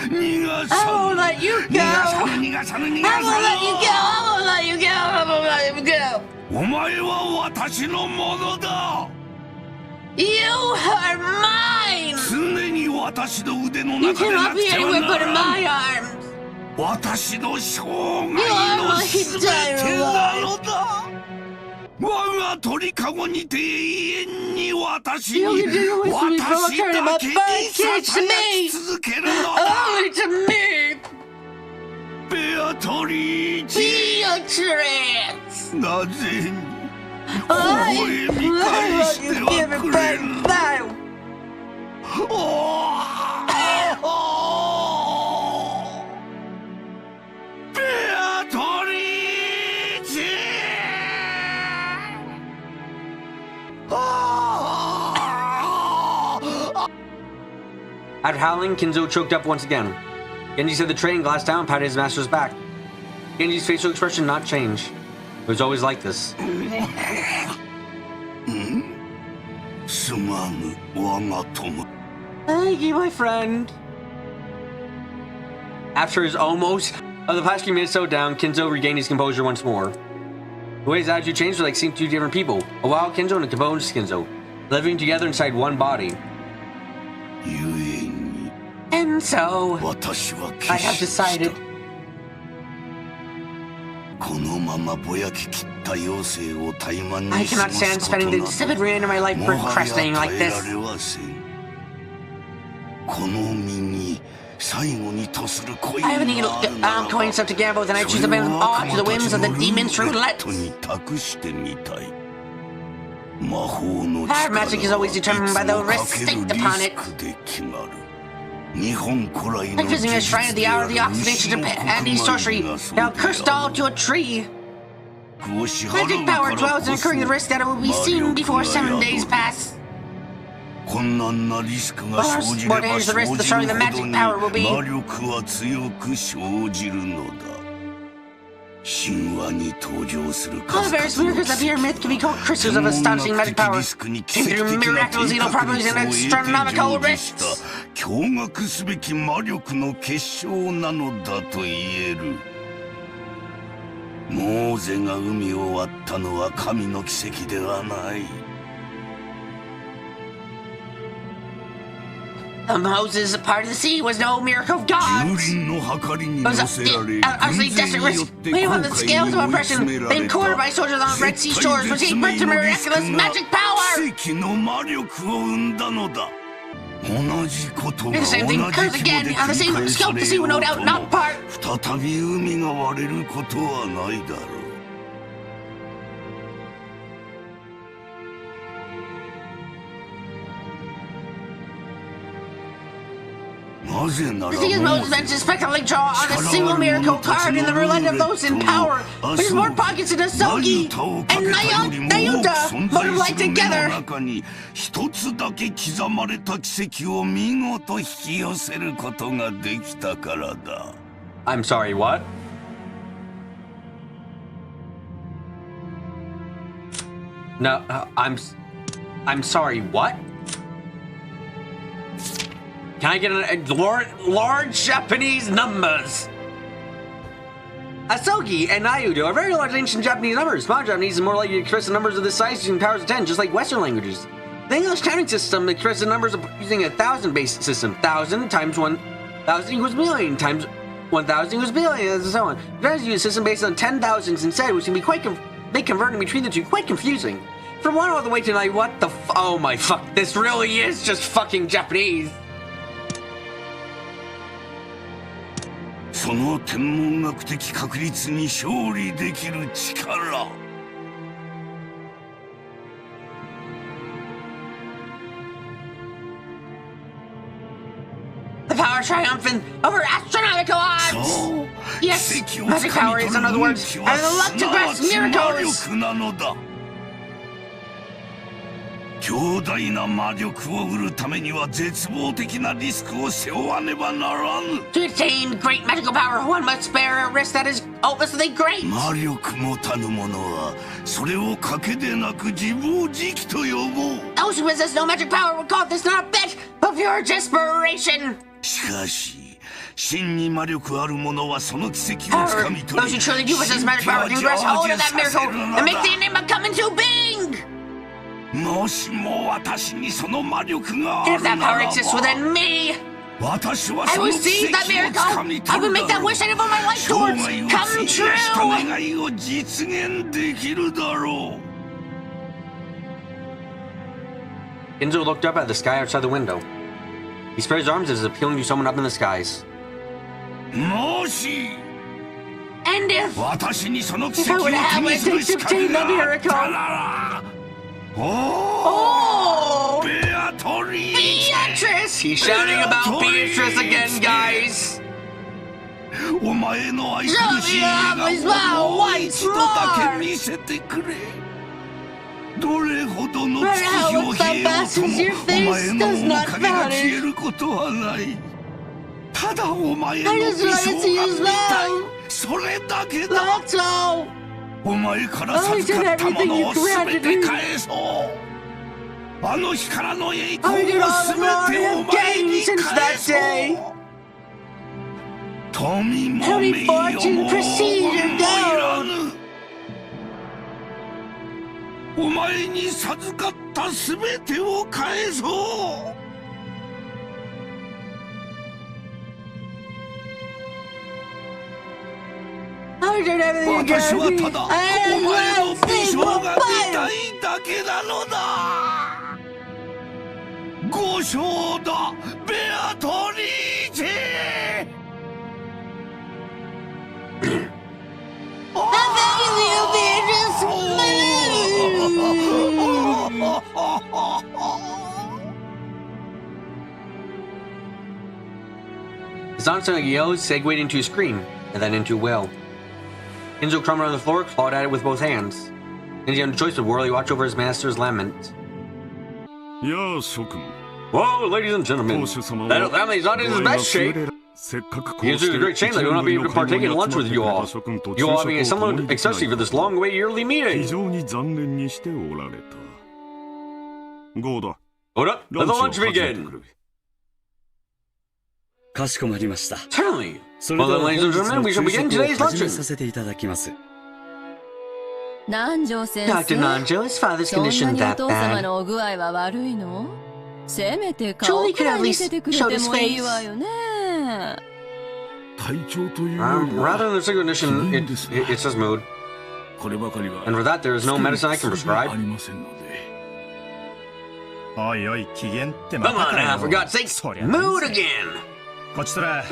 won't let you go! I won't let you go! I won't let you go! I won't let you go! You are mine! You cannot be anywhere but in my arms! You are my entire life! You can do with me for turning my bird kids to me! Only to me! Beatrice! I love you, give it back now! After howling, Kinzo choked up once again. Genji set the tray and glass down and patted his master's back. Genji's facial expression not change. It was always like this. Thank you, my friend. After his almost of the past few minutes slowed down, Kinzo regained his composure once more. The way his attitude changed was like seeing 2 different people. A wild Kinzo and a composed Kinzo, living together inside one body. And so, I have decided. I cannot stand spending the insipid remainder of my life procrastinating like this. I have any coin stuff to gamble with, and I choose to abandon them all to the whims of the demon's roulette. Our magic is always determined by the risk staked upon it. Like visiting a shrine at the hour of the oxidation to Andy's sorcery, now cursed all to a tree. Magic power dwells in incurring the risk that it will be seen before 7 days pass. While more dangerous the risk, the stronger the magic power will be. All the various miracles of your myth can be called crystals of astonishing magic power, and through miraculous evil properties and astronomical risks. Moses' part of the sea was no miracle of God's. It was utterly desperate risk. Weighing on the scales of oppression, being cornered by soldiers on the Red Sea shores, was gave birth to miraculous magic power. The same thing occurs again on the same scope. The sea will no doubt not part. 再び海が割れることはないだろう。The thing is, most men suspectly draw on a single miracle card in the roulette of those in power, but his more pockets in Asogi and Nayuta motivate together. 一つだけ刻まれた奇跡を見事引き寄せることができたからだ。I'm sorry, what? No, I'm sorry, what? Can I get large Japanese numbers? Asogi and Nayudo are very large ancient Japanese numbers. Modern Japanese is more likely to express the numbers of this size using powers of 10, just like Western languages. The English counting system expresses the numbers using a 1,000-based system. 1,000 times 1,000 equals million, times 1,000 equals billion, and so on. Japanese use a system based on 10,000s instead, which can be make converting between the two quite confusing. From one all the way to nine, what the oh my fuck, this really is just fucking Japanese. その天文学的確率に勝利できる力。The power triumphant over astronomical odds! Yes, magic power is, in other words, having the luck to grasp miracles! 強大な魔力を得るためには絶望的なリスクを背負わねばならぬ。To attain great magical power, one must bear a risk that is ultimately great. 魔力もたぬ者はそれを賭けでなく自暴自棄と呼ぼう。Those who possess no magic power would call this not a bet, but pure desperation. しかし真に魔力ある者はその奇跡をつかみ取り、 those who truly do possess magic power can grasp hold of that miracle and make the enigma come into being. もしも私にその魔力があ If る that な power らば、 exists within me, 私は I その will 奇 seize that 跡をつか miracle. み I 取 will る make だ that ろう。 wish I live all my life 生 towards 涯を come 費やした true. 願いを実現できるだろう。 Ginzo looked up at the sky outside the window. He spread his arms as if appealing to someone up in the skies. もし And if 私にその奇 If I 跡を were to 手 have に what it する takes to 資格 obtain the があ miracle. ったなら、お Oh! ベアトリーチェ Beatrice! He's shouting about Beatrice again, guys. お前の愛くるしい笑顔をもう一度だけ見せてくれ。どれほどの月日を経ようともお前の面影が消えることはない。ただお前の理想が見たい。それだけだ。 That's all! お前から授かったものを全て返そう。あの日からの栄光を全てお前に返そう。富も名誉も思いらぬ。お前に授かった全てを返そう。 私はただお前の美少が見たいだけなのだ。五章だ、ベアトリーチェ。His answering yells segued into a scream, and then into a wail. Ginzo crumbled on the floor, clawed at it with both hands. Ginzo had no choice but warily watch over his master's lament. Whoa, ladies and gentlemen, that family is not in its best shape. It's a great shame that I will not be able to partake in lunch with you all. You all having somewhat excessive for this long-awaited yearly meeting. Hold up, let the lunch begin. かしこまりました。 Certainly. それで Well は then, 本 ladies 日 and の gentlemen, we shall 昼 begin 食を today's 始め luncheon. させていただきます。南條先 Dr. 生 Nanjo, his father's そんな condition にお that 父様 bad. のお具合は悪いの？せめて顔 Surely く could ら at い見 least せてくれ show て his もいい face. わよね。体調というよりは Rather than the sick condition, it says mood. こればかりは And for that, there is no medicine I can あ prescribe. りませんので。Come on now, for God's sake, mood again! We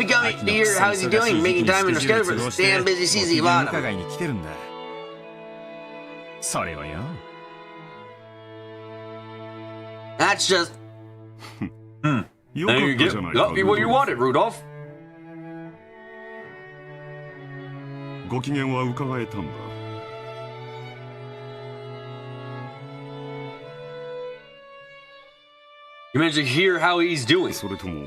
come to hear how's he doing, making time in our schedule for this damn busy season of autumn. That's just... Now you get what you wanted, Rudolph. ご機嫌は伺えたんだ。 You managed to hear how he's doing.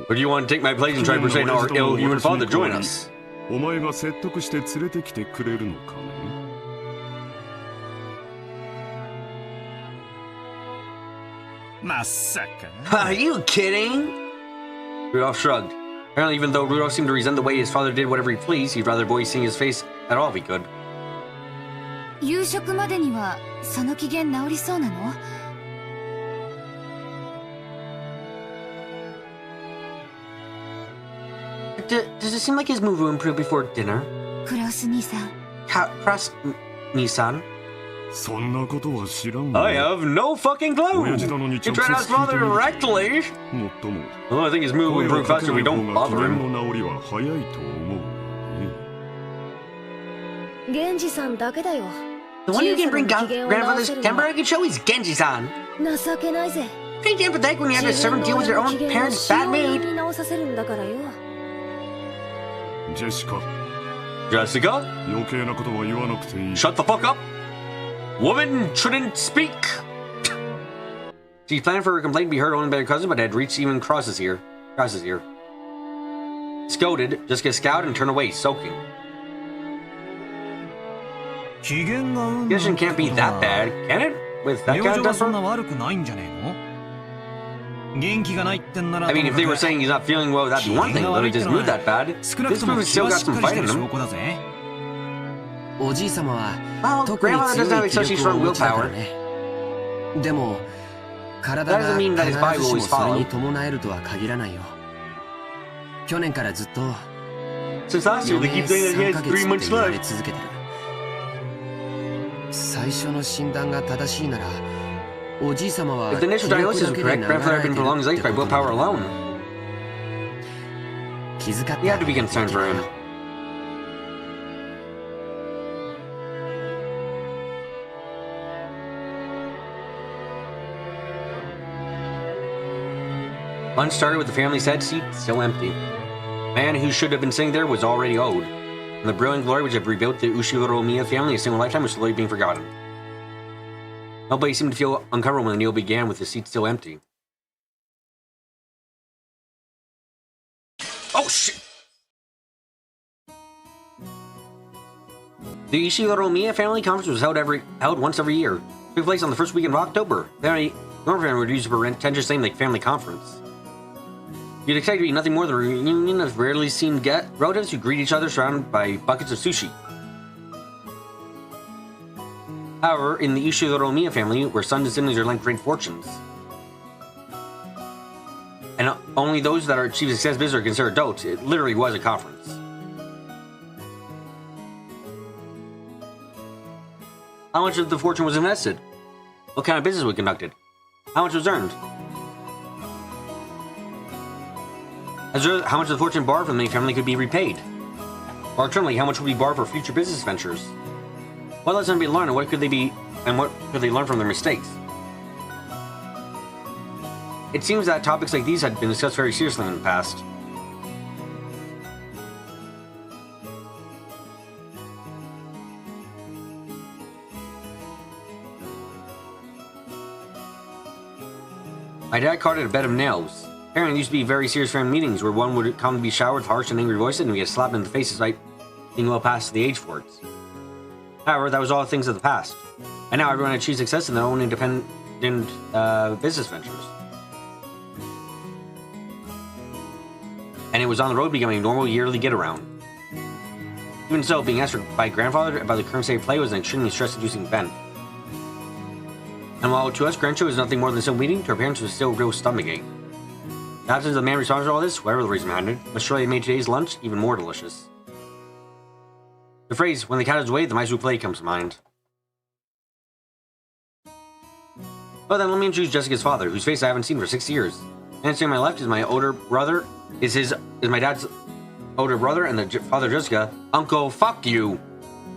Or do you want to take my place and try to persuade our ill-human father to join us? お前が説得して連れてきてくれるのかね。 Are you kidding? Rudolph shrugged. Apparently, even though Rudolph seemed to resent the way his father did whatever he pleased, he'd rather avoid seeing his face at all if he could. 夕食までにはその機嫌治りそうなの? Does it seem like his mood will improve before dinner? クロス兄さん。Cross Nissan? そんなことは知らん。 I have no fucking clue! You tried to ask father directly! もっとも。 Well, I think his mood will improve faster if we don't bother him. の治りは早いと思う。源氏さんだけだよ。 The one who can bring grandfather's temper I can show is Genji-san. 情けないぜ。 Pretty empathetic when you have to serve and deal with your own parents' bad mood. 直させるんだからよ。 Jessica. Jessica? 余計なことは言わなくていい。 Shut the fuck up! Woman shouldn't speak! She planned for her complaint to be heard only by her cousin, but had reached even Cross's ear. Scolded, Jessica scowled and turned away, soaking. Condition can't be that bad, can it? With that kind of temper? I mean, if they were saying he's not feeling well, that'd be one thing, but if his mood that bad, this movie's still got some fight in him. おじい様は Well, 特に grandfather 強 doesn't have い気 such 力を strong お持ちだから willpower. ね。でも体 That が doesn't mean that his body 必 will ず always しもそれ follow. に伴えるとは限らないよ。去年からずっと Since last year, they keep saying that he has 3 months 言われ left. 続けてる。最初の診断が正しいならおじい様は If the initial 気力 diagnosis だ was けで correct, 流 grandfather ら had れ been てる prolonging his っ life て by ことだ willpower よ。 alone. 気遣って He had to be concerned for him. Lunch started with the family's head seat still empty. The man who should have been sitting there was already old, and the brilliant glory which had rebuilt the Ushiguro-miya family in a single lifetime was slowly being forgotten. Nobody seemed to feel uncomfortable when the meal began with the seat still empty. Oh shit! The Ishiguro-miya family conference was held once every year. It took place on the first weekend of October. The family would use it for pretentious name like family conference. You'd expect it to be nothing more than a reunion of rarely seen relatives who greet each other surrounded by buckets of sushi. However, in the Ishiguro-miya family, where sons and siblings are linked great fortunes, and only those that are achieve success business are considered adults, it literally was a conference. How much of the fortune was invested? What kind of business was conducted? How much was earned? How much of the fortune borrowed from the family could be repaid? Or alternately, how much would be borrowed for future business ventures? What lessons be learned, and what could they learn from their mistakes? It seems that topics like these had been discussed very seriously in the past. My dad called it a bed of nails. Apparently, it used to be very serious family meetings where one would come to be showered with harsh and angry voices and would get slapped in the face despite being well past the age for it. However, that was all things of the past. And now everyone achieves success in their own independent business ventures. And it was on the road becoming a normal yearly get-around. Even so, being asked by grandfather about the current state of play was an extremely stress-inducing event. And while to us, Grand Show was nothing more than a simple meeting, to our parents it was still a real stomachache. The absence of the man responsible for all this, whatever the reason behind it, must surely have made today's lunch even more delicious. The phrase, when the cat is away, the mice will play, comes to mind. Well, then let me introduce Jessica's father, whose face I haven't seen for 6 years. And to my left is my older brother, is my dad's older brother, and the father Jessica, Uncle Fuck You.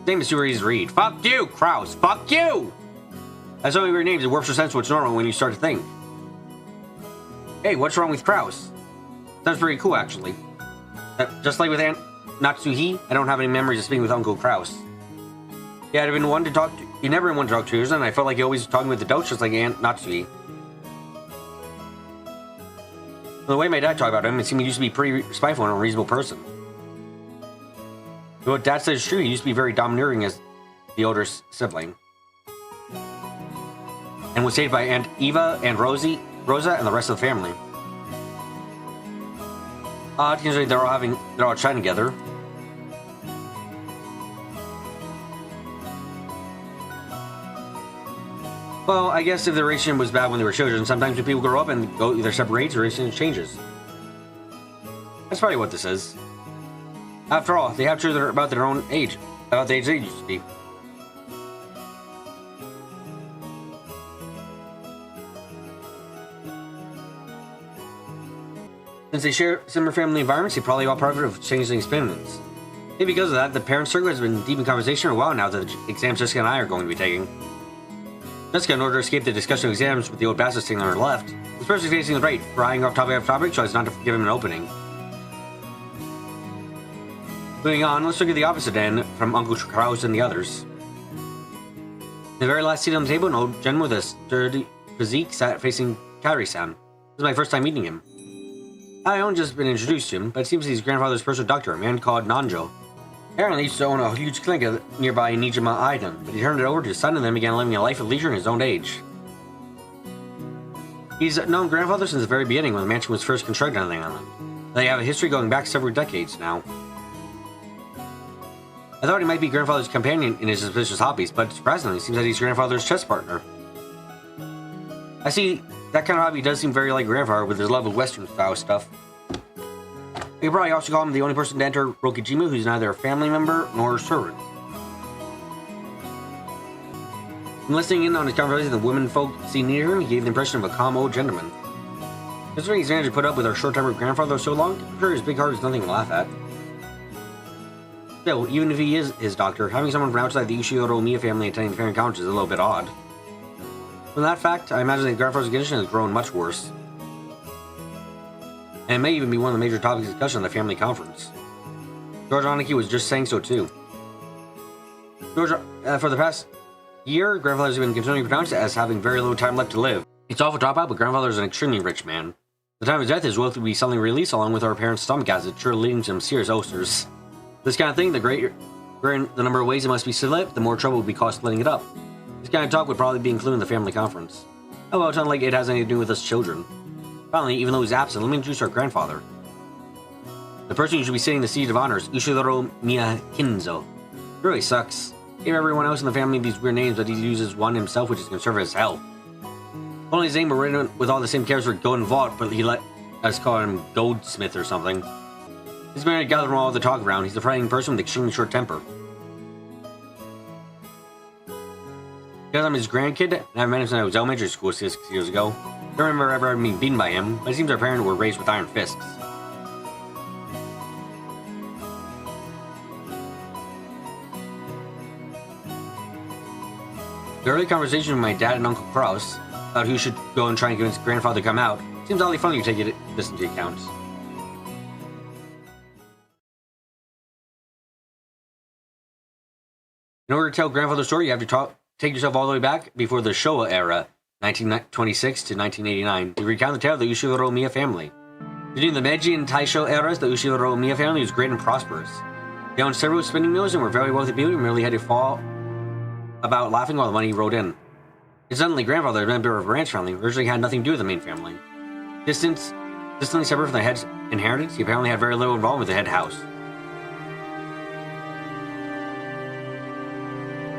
His name is super easy to read. Fuck you, Kraus. Fuck you! As so many weird names, it warps your sense of what's normal when you start to think. Hey, what's wrong with Kraus? Sounds pretty cool, actually. Just like with Aunt Natsuhi, I don't have any memories of speaking with Uncle Kraus. Yeah, I'd been one to talk to. You never been one to talk to, and I felt like he always was talking with adults, just like Aunt Natsuhi. The way my dad talked about him, it seemed he used to be pretty spiteful and a reasonable person. But what Dad says is true, he used to be very domineering as the older sibling. And was saved by Aunt Eva, Aunt Rosa, and the rest of the family. Considering they're all chatting together. Well, I guess if the relationship was bad when they were children, sometimes when people grow up and go either separate ways, the relationship changes. That's probably what this is. After all, they have children about their own age, about the age they used to be. Since they share similar family environments, they probably all part of changing experiments. Maybe because of that, the parent circle has been deep in conversation for a while now that the exams Jessica and I are going to be taking. Jessica, in order to escape the discussion of exams with the old bastard sitting on her left, was personally facing the right, frying off topic so as not to give him an opening. Moving on, let's look at the opposite end from Uncle Kraus and the others. In the very last seat on the table, an old gentleman with a sturdy physique sat facing Kaori-san. This is my first time meeting him. I only just been introduced to him, but it seems he's grandfather's personal doctor, a man called Nanjo. Apparently, he used to own a huge clinic nearby Nijima Island, but he turned it over to his son and then began living a life of leisure in his own age. He's known grandfather since the very beginning when the mansion was first constructed on the island. They have a history going back several decades now. I thought he might be grandfather's companion in his suspicious hobbies, but surprisingly, it seems that he's grandfather's chess partner. I see, that kind of hobby does seem very like grandfather with his love of Western style stuff. You could probably also call him the only person to enter Rokijima who's neither a family member nor a servant. From listening in on his conversation, the women folk seen near him, he gave the impression of a calm old gentleman. Considering he's managed to put up with our short-tempered grandfather so long, I'm sure his big heart is nothing to laugh at. Still, even if he is his doctor, having someone from outside the Ushiro Miya family attending the parent conference is a little bit odd. From that fact, I imagine that grandfather's condition has grown much worse. And it may even be one of the major topics of discussion at the family conference. George Aniki was just saying so too. George, for the past year, grandfather's been continually pronounced as having very little time left to live. It's awful to top out, but grandfather is an extremely rich man. At the time of his death, his wealth would be suddenly released along with our parents' stomach acid, sure leading to some serious ulcers. This kind of thing, the greater the number of ways it must be split, the more trouble would be caused splitting it up. This kind of talk would probably be included in the family conference. Oh well, it's not like it has anything to do with us children. Finally, even though he's absent, let me introduce our grandfather. The person who should be sitting in the seat of honor is Ushiro Miyakinzo. It really sucks. He gave everyone else in the family these weird names, but he uses one himself, which is conservative as hell. Only his name were written with all the same characters for Golden Vault, but he let us call him Goldsmith or something. He's been gathering all the talk around. He's a frightening person with extremely short temper. Because I'm his grandkid, and I've met him since I was elementary school 6 years ago. I don't remember ever having been beaten by him, but it seems our parents were raised with iron fists. The early conversation with my dad and Uncle Kraus about who should go and try and convince grandfather to come out seems oddly funny to take this into account. In order to tell grandfather's story, you have to take yourself all the way back before the Showa era, 1926 to 1989, to recount the tale of the Ushiro Miya family. During the Meiji and Taisho eras, the Ushiro Miya family was great and prosperous. They owned several spinning mills and were very wealthy people and merely had to fall about laughing while the money rolled in. And suddenly, grandfather, a member of a ranch family, originally had nothing to do with the main family. Distantly separate from the head's inheritance, he apparently had very little involvement with the head house.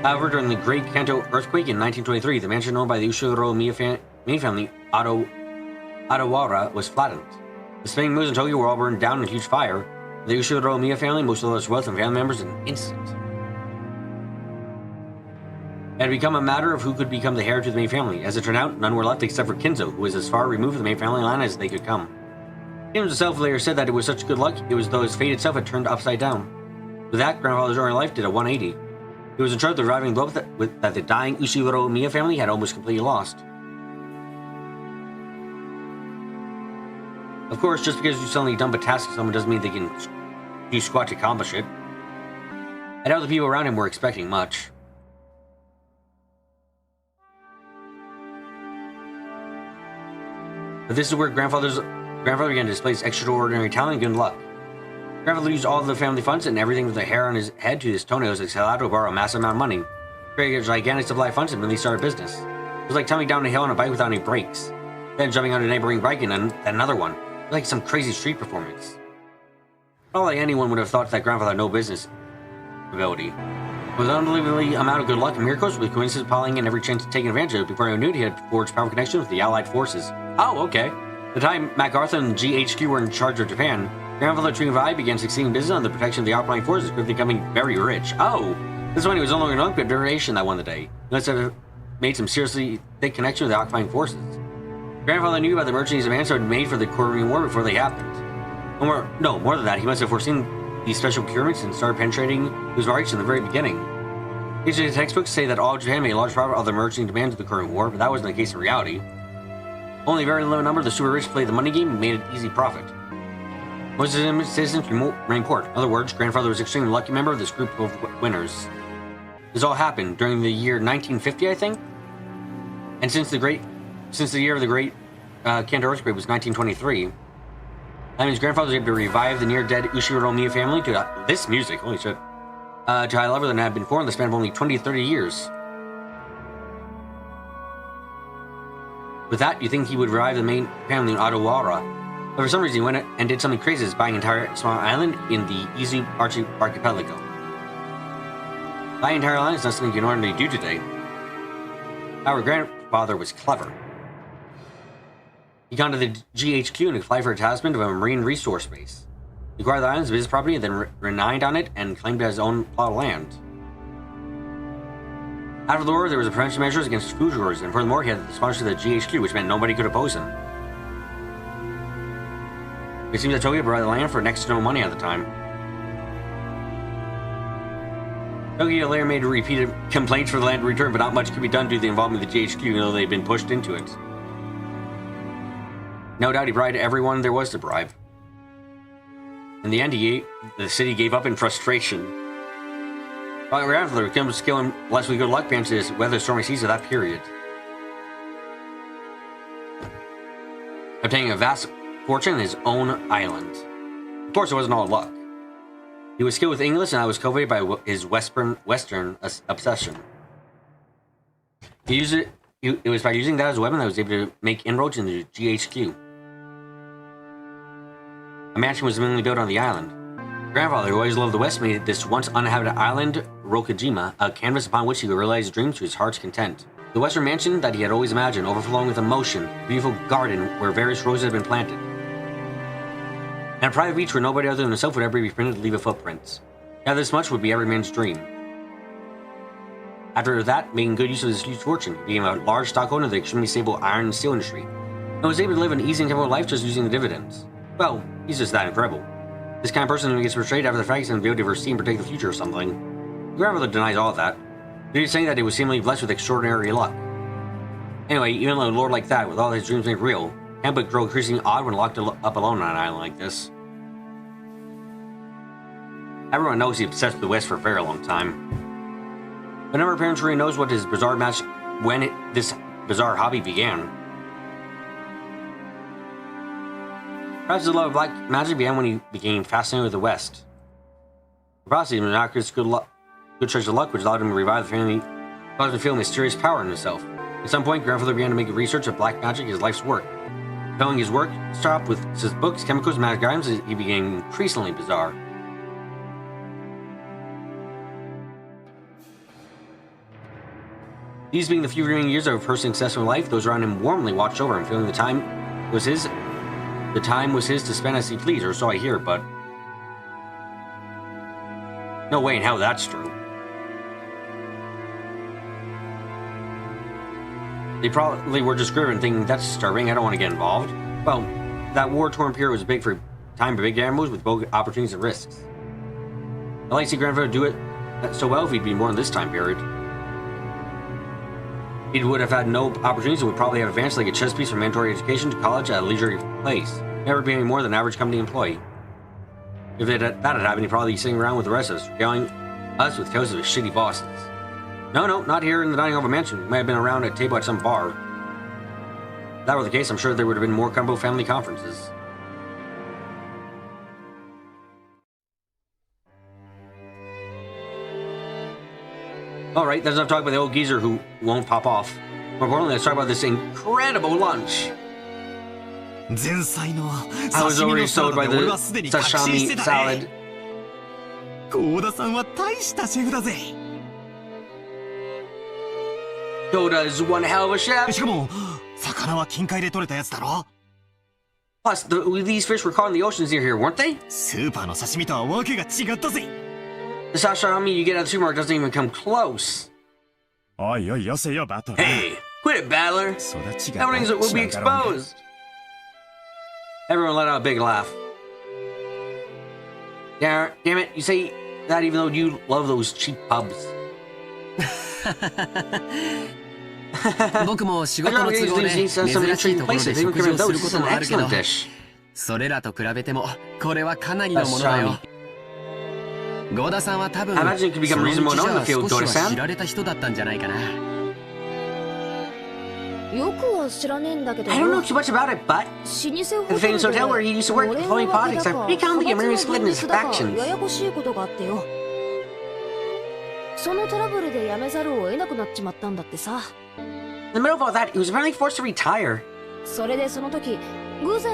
However, during the Great Kanto earthquake in 1923, the mansion owned by the Ushiro Miya main family, Adawara, was flattened. The spinning mills in Tokyo were all burned down in a huge fire. The Ushiro Miya family, most of those wealth and family members, in an instant. It had become a matter of who could become the heir to the main family. As it turned out, none were left except for Kinzo, who was as far removed from the main family line as they could come. Kim himself later said that it was such good luck, it was as though his fate itself had turned upside down. With that, grandfather's early life did a 180. He was in charge of the reviving blow that the dying Ushiguro Miya family had almost completely lost. Of course, just because you suddenly dump a task to someone doesn't mean they can do squat to accomplish it. I doubt the people around him were expecting much. But this is where grandfather began to display his extraordinary talent and good luck. Grandfather used all of the family funds and everything with the hair on his head to his toenails as allowed to borrow a massive amount of money, creating a gigantic supply of funds and really started business. It was like tumbling down a hill on a bike without any brakes, then jumping on a neighboring bike and then another one. It was like some crazy street performance. Not like anyone would have thought that grandfather had no business ability. With unbelievably amount of good luck and miracles, with coincidence piling in every chance taken advantage of, before he knew it, he had forged powerful connections with the Allied forces. Oh, okay. The time MacArthur and GHQ were in charge of Japan, grandfather Trinivai began succeeding business on the protection of the occupying forces, quickly becoming very rich. Oh! This one he was no longer an uncle, but variation that won the day. He must have made some seriously thick connection with the occupying forces. Grandfather knew about the merchandise demands that had made for the Korean War before they happened. More than that, he must have foreseen these special procurements and started penetrating his markets in the very beginning. History textbooks say that all of Japan made a large profit of the merchandise demands of the Korean War, but that wasn't the case in reality. Only a very limited number of the super rich played the money game and made an easy profit. Most of his citizens remained poor. In other words, grandfather was an extremely lucky member of this group of winners. This all happened during the year 1950, I think? And since the year of the Great Kanto earthquake was 1923, that means grandfather was able to revive the near-dead Ushiguro Miya family to this music, holy shit, to a high level than had been before in the span of only 20 to 30 years. With that, you think he would revive the main family in Odawara, but for some reason he went and did something crazy, as buying an entire small island in the Izu archipelago. Buying an entire island is not something you can ordinarily do today. Our grandfather was clever. He gone to the GHQ and applied for a attachment of a marine resource base. He acquired the island as business property and then reneged on it and claimed it as his own plot of land. After the war, there was a prevention measures against Fujigurus, and furthermore, he had the sponsorship of the GHQ, which meant nobody could oppose him. It seems that Tokyo provided the land for next to no money at the time. Tokyo later made repeated complaints for the land return, but not much could be done due to the involvement of the GHQ, even though they'd been pushed into it. No doubt he bribed everyone there was to bribe. In the end, the city gave up in frustration. But grandfather comes skill and blessed with good luck managed to weather stormy seas of that period, obtaining a vast fortune in his own island. Of course, it wasn't all luck. He was skilled with English, and I was cultivated by his Western obsession. It was by using that as a weapon that I was able to make inroads into GHQ. A mansion was immediately built on the island. Grandfather, who always loved the West, made this once uninhabited island, Rokujima, a canvas upon which he could realize his dreams to his heart's content. The Western mansion that he had always imagined, overflowing with emotion, a beautiful garden where various roses had been planted, and a private beach where nobody other than himself would ever be permitted to leave a footprint. Now this much would be every man's dream. After that, making good use of his huge fortune, he became a large stockholder of the extremely stable iron and steel industry, and was able to live an easy and comfortable life just using the dividends. Well, he's just that incredible. This kind of person who gets betrayed after the fact is going to be able to foresee and predict the future or something. Grandfather denies all of that. He's saying that he was seemingly blessed with extraordinary luck. Anyway, even though a lord like that, with all his dreams made real, can't but grow increasingly odd when locked up alone on an island like this. Everyone knows he's obsessed with the West for a very long time. But never apparently really knows what his bizarre match this bizarre hobby began. Perhaps his love of black magic began when he became fascinated with the West. Perhaps he was good treasure of luck, which allowed him to revive the family, caused him to feel a mysterious power in himself. At some point, grandfather began to make research of black magic his life's work. Filling his workshop with his books, chemicals, and magic items, he became increasingly bizarre. These being the few remaining years of a person's successful life, those around him warmly watched over him, feeling the time was his to spend as he pleased, or so I hear, but no way in hell that's true. They probably were just grieving, thinking that's disturbing. I don't want to get involved. Well, that war-torn period was big for time for big gambles with both opportunities and risks. I'd like to see grandfather do it so well if he'd been born in this time period. He would have had no opportunities and would probably have advanced like a chess piece from mandatory education to college at a leisurely pace, never being more than an average company employee. If that had happened, he'd probably be sitting around with the rest of us, regaling us with tales of his shitty bosses. No, not here in the dining hall of a mansion. He might have been around a table at some bar. If that were the case, I'm sure there would have been more combo family conferences. Alright, there's enough talk about the old geezer who won't pop off. More importantly, let's talk about this incredible lunch. I was already sold by the sashimi salad. Koda is one hell of a chef. Plus, these fish were caught in the oceans near here, weren't they? The sashimi you get at the supermarket doesn't even come close. Hey, quit it, Battler. Everything will be exposed. Everyone let out a big laugh. Damn it, you say that even though you love those cheap pubs. I don't know if some intriguing places, even compared to those, this is an excellent dish. I imagine it could become reasonable known in the field, Goda-san. I don't know too much about it, but the famous hotel where he used to work, employee politics are pretty common to get Mary split in his factions. In the middle of all that, he was apparently forced to retire.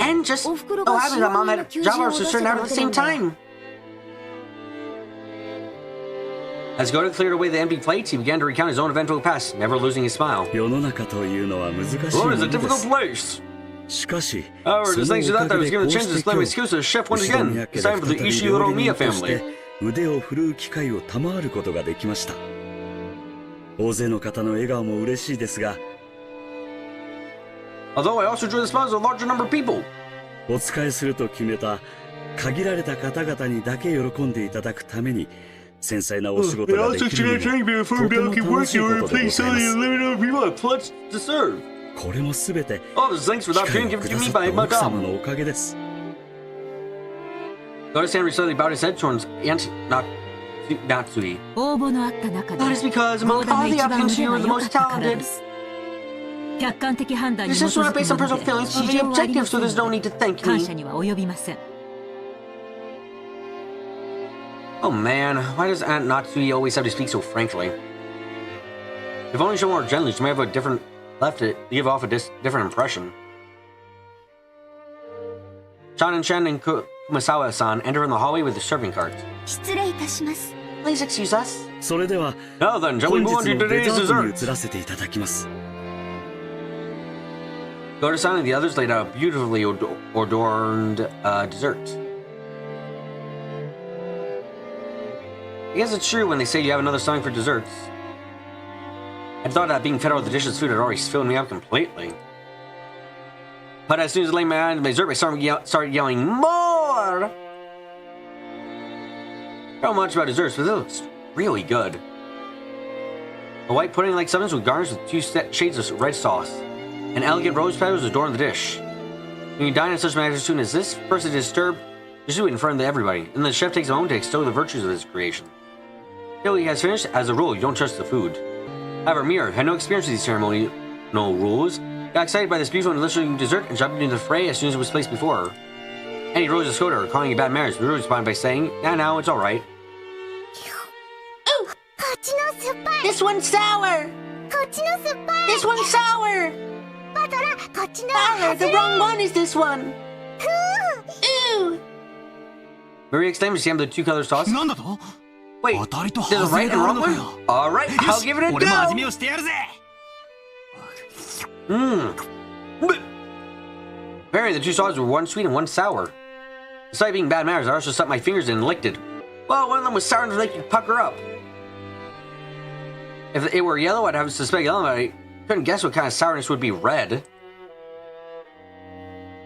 And just happened that Mom had a job offers certain out at the same time. As Goda cleared away the empty plates, he began to recount his own eventful past, never losing his smile. The world is a difficult place. However, just thanks to that, I was given a chance to display my skills as a chef once again. It's time for the Ishiro-Miya family. Although I also enjoy the smiles of a larger number of people. It also should have trained me before Bianchi worked here and replaced so many limited people have pledged to serve. All this thanks for the opportunity given to me by Madame. Goda-san recently bowed his head towards Aunt Natsui. That is because among all the applicants you were the most talented. This is not based on personal feelings, but the objective, so there's no need to thank me. Oh man, why does Aunt Natsui always have to speak so frankly? If only she were more gently, she might have left to give off a different impression. Shan and Kumasawa-san enter in the hallway with the serving cart. Please excuse us. Now then, shall we move on to today's dessert? Goda-san and the others laid out a beautifully adorned dessert. I guess it's true when they say you have another song for desserts. I thought that being fed out with the dishes food had already filled me up completely. But as soon as I laid my eyes on my dessert, I started yelling, more! I don't know much about desserts, but it looks really good. A white pudding-like substance was garnished with 2 shades of red sauce. An elegant rose petals adorned the dish. When you dine in such a magnitude as this, first it is disturbed, just do it in front of everybody, and the chef takes a moment to extol the virtues of his creation. Till he has finished, as a rule, you don't touch the food. However, Mir had no experience with these ceremonial rules, got excited by this beautiful and delicious dessert, and jumped into the fray as soon as it was placed before her. Annie rose to scold her, calling it bad manners, but responded by saying, "Now, it's alright." Ooh! This one's sour! This one's sour! Battler, the wrong one is this one! Ooh! Maria exclaimed as she handed the 2 color sauce. Wait, there's a right and wrong one? Alright, I'll give it a go! Apparently the 2 sauces were one sweet and one sour. Besides being bad manners, I also stuck my fingers in and licked it. Well, one of them was sour enough to make you pucker up. If it were yellow, I'd have to suspect yellow, but Couldn't guess what kind of sourness would be red.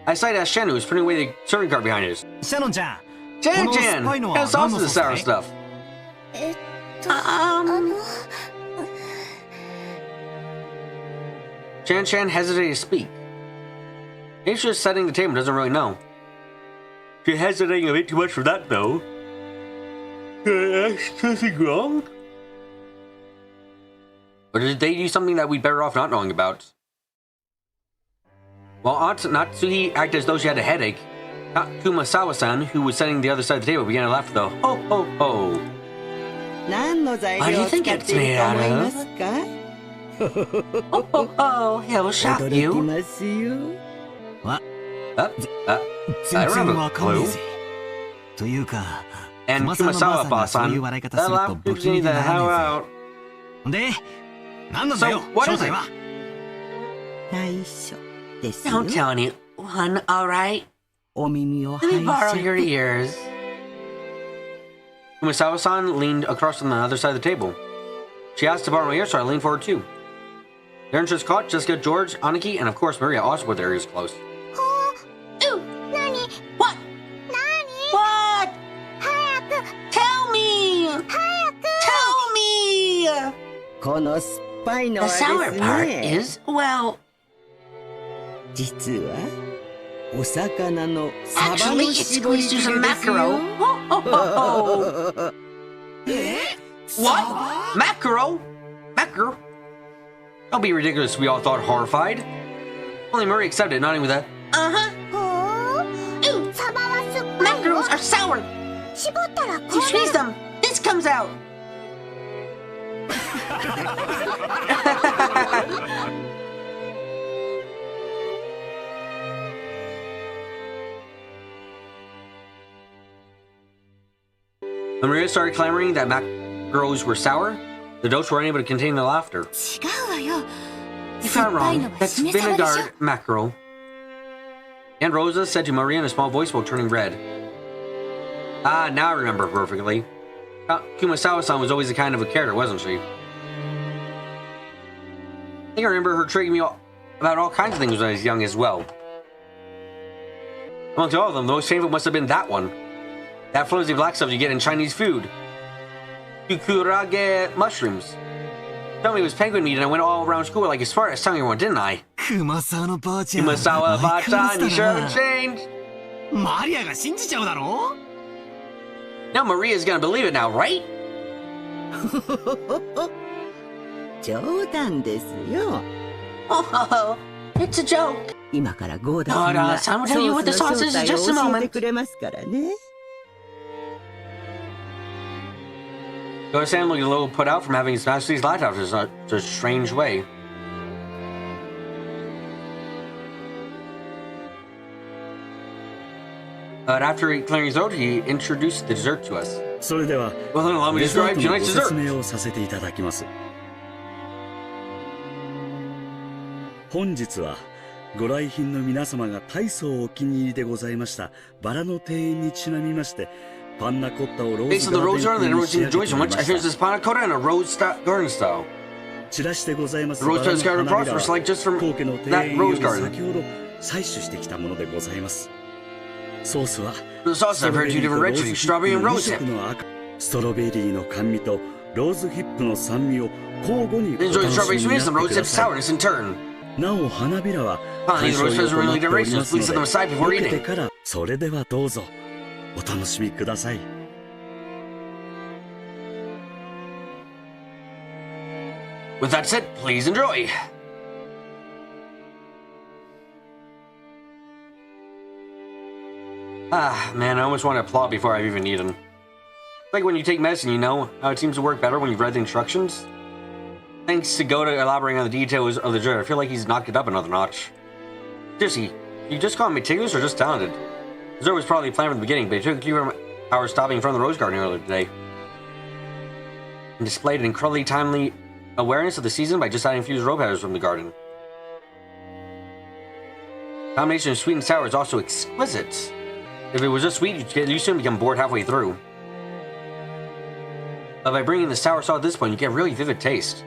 I decided to ask Shen, who was putting away the serving cart behind us. Shannon-chan! Chan-chan! How sauce is the sour stuff? Chan-chan hesitated to speak. Maybe she's just setting the table, doesn't really know. She's hesitating a bit too much for that, though. Something wrong? Or did they do something that we'd better off not knowing about? While Aunt Natsuhi acted as though she had a headache, Kumasawa-san, who was sitting the other side of the table, began to laugh though. Ho ho ho! What do you think it's made out of? Oh ho ho! It will shock you. What? I don't have a clue. And Kumasawa-san, that laugh gives me the hell out. So, what is it? Don't tell anyone, alright? Let me borrow your ears. Kumasawa-san leaned across on the other side of the table. She asked to borrow my ears, so I leaned forward too. Their interest caught Jessica, George, Aniki, and of course Maria also with their ears close. What? What? Tell me! Tell me! The sour part is, well... Actually, it's squeezed through some mackerel. What? Mackerel? Mackerel? Don't be ridiculous, we all thought, horrified. Only Murray accepted, nodding with that. Ooh, mackerels are sour. You squeeze them, this comes out. When Maria started clamoring that mackerels were sour, the adults were unable to contain their laughter. You found wrong. That's vinegar mackerel. Aunt Rosa said to Maria in a small voice while turning red. Ah, now I remember perfectly. Kumasawa-san was always a kind of a character, wasn't she? I think I remember her treating me about all kinds of things when I was young as well. Amongst all of them, the most painful must have been that one. That flimsy black stuff you get in Chinese food. Kukurage mushrooms. Told me it was penguin meat and I went all around school like a Spartans telling everyone, didn't I? Kumasawa-ba-chan, you sure haven't changed. Now Maria's gonna believe it now, right? Oh, it's a joke. Goda-san will tell you what the sauce is in just a moment. Goda-san looked a little put out from having his master's laughed out in such a strange way. But after clearing his throat, he introduced the dessert to us. Well then allow me to describe tonight's dessert. 本日はご来賓の皆様が大層お気に入りでございましたバラの庭園にちなみましてパンナコッタをロー Based ズ on ガ the ー rose デン garden 風 that に everyone 仕上 seems げ to enjoy て so み much, ま I した here's this panna cotta and a rose garden style. 散らしてございます The バ rose ラの garden 花 across びら were select just from 皇家の庭 that 園 rose より garden. 先ほど採取してきたものでございますソースは The sauce I've heard two different recipes, strawberry and rose hip. ストロベリーの甘味とローズヒップの酸味を交互にお Enjoy 楽 the し strawberry みに sweetness な and って rose くだ hip さい sourness in turn. なお花びらは Finally, the rose hairs are really 対象用となっており decorations. ます Please set them の aside で before 避けて eating. からそれではどうぞお楽しみください With that said, please enjoy. Ah, man, I almost want to applaud before I've even eaten. Like when you take medicine, you know how it seems to work better when you've read the instructions? Thanks to Goda elaborating on the details of the dessert, I feel like he's knocked it up another notch. Seriously, you just call him meticulous or just talented? Dessert was probably planned from the beginning, but it took a few hours stopping in front of the rose garden earlier today. And displayed an incredibly timely awareness of the season by just adding infused rose petals from the garden. The combination of sweet and sour is also exquisite. If it was just sweet, you'd get used to it and become bored halfway through. But by bringing the sour salt at this point, you get a really vivid taste.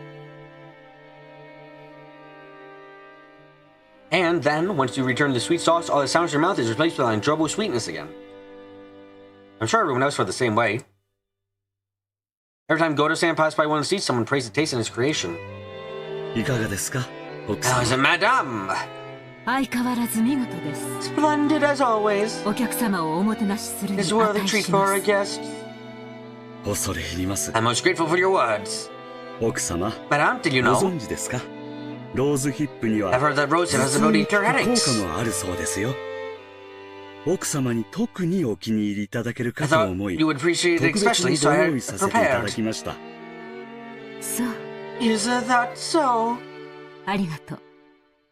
And then, once you return to the sweet sauce, all that sounds in your mouth is replaced with enjoyable sweetness again. I'm sure everyone else felt the same way. Every time Godo-san passed by one of the seats, someone praised the taste in his creation. How is it, madame? Splendid as always. This is worthy treat for our guests. I'm most grateful for your words. Madame, did you know? I've heard that rosehip has the ability to cure headaches. I thought you would appreciate it especially, so I had prepared. Is that so?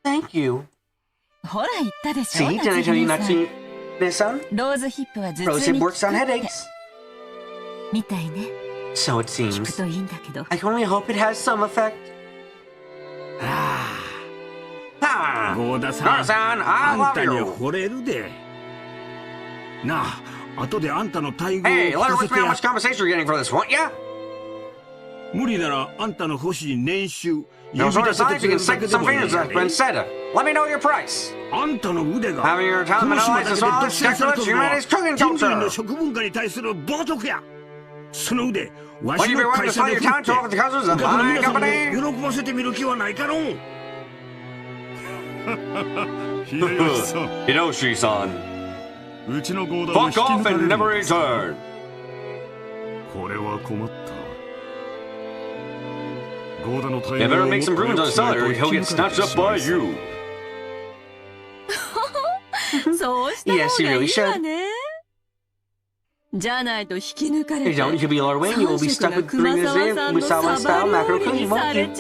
Thank you. See, didn't I tell you not to, Miss-san? Rosehip works on headaches. So it seems. I can only hope it has some effect. Godo-san, I love you. Hey, let her with me how much compensation you're getting for this, won't ya? No sort of signs you can stick some fingers up and said, let me know your price. Having your talent monopolized as well as calculates humanity's cooking culture. Would you be willing to sell your talent to all of the customers of my company? Hiroshi-san. Fuck off and never return. You better make some improvements on the seller or he'll get snatched up by you. Yes, you really should. If you don't, you'll be lured away and you will be stuck with 3 minutes in Musawa-style macro cooking, won't you?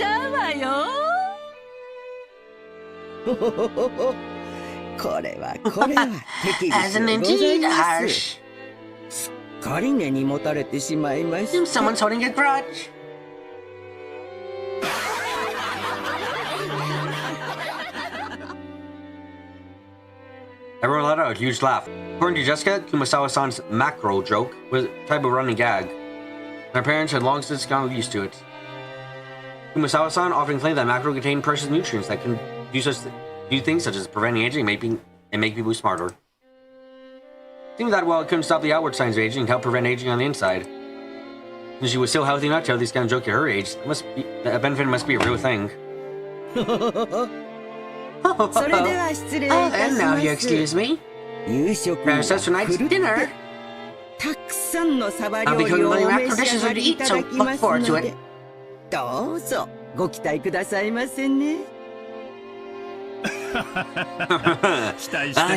As an indeed harsh. Someone's holding a grudge. Everyone let out a huge laugh. According to Jessica, Kumasawa-san's macro joke was a type of running gag. Her parents had long since gotten used to it. Kumasawa-san often claimed that macro contained precious nutrients that can do things such as preventing aging and make people smarter. It seemed that while it couldn't stop the outward signs of aging, it helped prevent aging on the inside. And she was still healthy enough to tell this kind of joke at her age. That benefit must be a real thing. And now you excuse me. Recess tonight's dinner. I'll be cooking many macro dishes for you to eat, so look forward to it.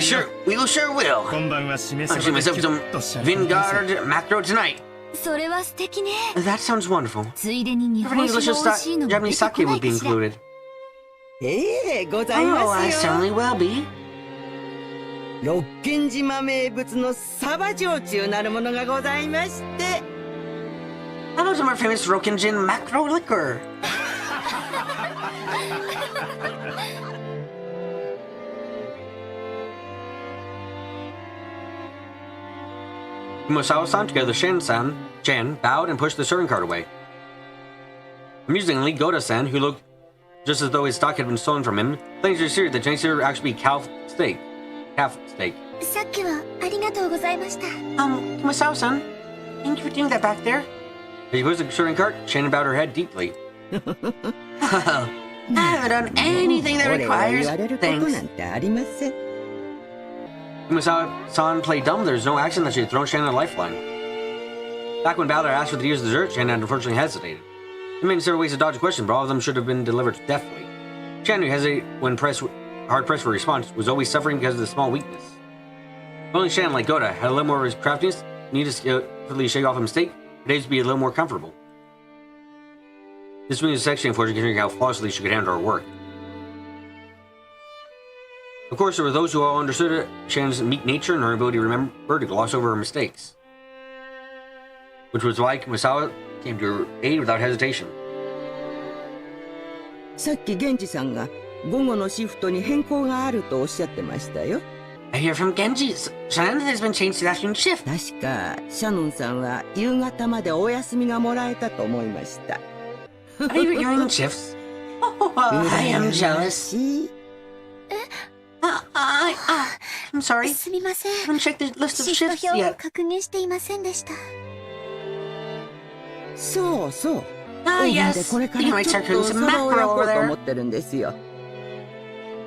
Sure, we sure will. I'll treat myself to some Vanguard macro tonight. That sounds wonderful. Pretty delicious Japanese sake would be included. Oh, I certainly will be. How about some more famous Rokkenjin macro liquor? Kumasawa-san, together with Chen bowed and pushed the serving cart away. Amusingly, Godo-san, who looked just as though his stock had been stolen from him, claims to assure that Chinese would actually be calf steak. Kumasawa-san, thank you for doing that back there. As he pushed the serving cart, Chen bowed her head deeply. I haven't done anything that requires thanks. Kumasawa-san played dumb. There was no action that she had thrown Shannon a lifeline. Back when Balor asked for the year's dessert, Shannon had unfortunately hesitated. He made several ways to dodge a question, but all of them should have been delivered deftly. Shannon, who hesitated when hard-pressed for a response, was always suffering because of the small weakness. If only Shannon, like Goda, had a little more of his craftiness, needed to skillfully shake off a mistake, her days would be a little more comfortable. This was actually unfortunate considering how flawlessly she could handle her work. Of course, there were those who all understood Shannon's meek nature and her ability to remember to gloss over her mistakes. Which was why Kumasawa came to her aid without hesitation. I hear from Genji, Shannon has been changed to the afternoon shift. Are you reviewing shifts? Oh, I am jealous. I'm sorry. すみませ I ん。 haven't checked the list of シフ shifts ト表を yet. 確認していませんでした。そうそう。 Ah, オーブンで yes. これか You ら might ちょっ start と cooking お some 蕎麦を焼 mackerel こ over うと思 there. ってるんですよ。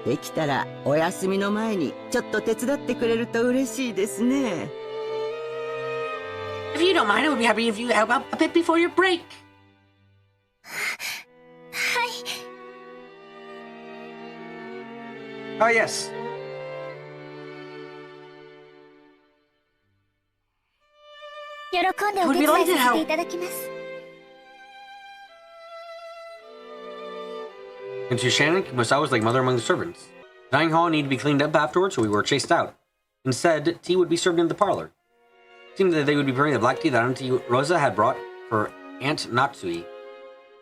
できたらお休みの前にちょっと手伝ってくれると嬉しいですね。 If you don't mind, I would be happy if you help out a bit before your break. はい。 Oh, yes. 喜んでお手伝いさせていただきます。 And to Shannon, Masao was like mother among the servants. The dining hall needed to be cleaned up afterwards, so we were chased out. Instead, tea would be served in the parlor. It seemed that they would be preparing the black tea that Auntie Rosa had brought for Aunt Natsui.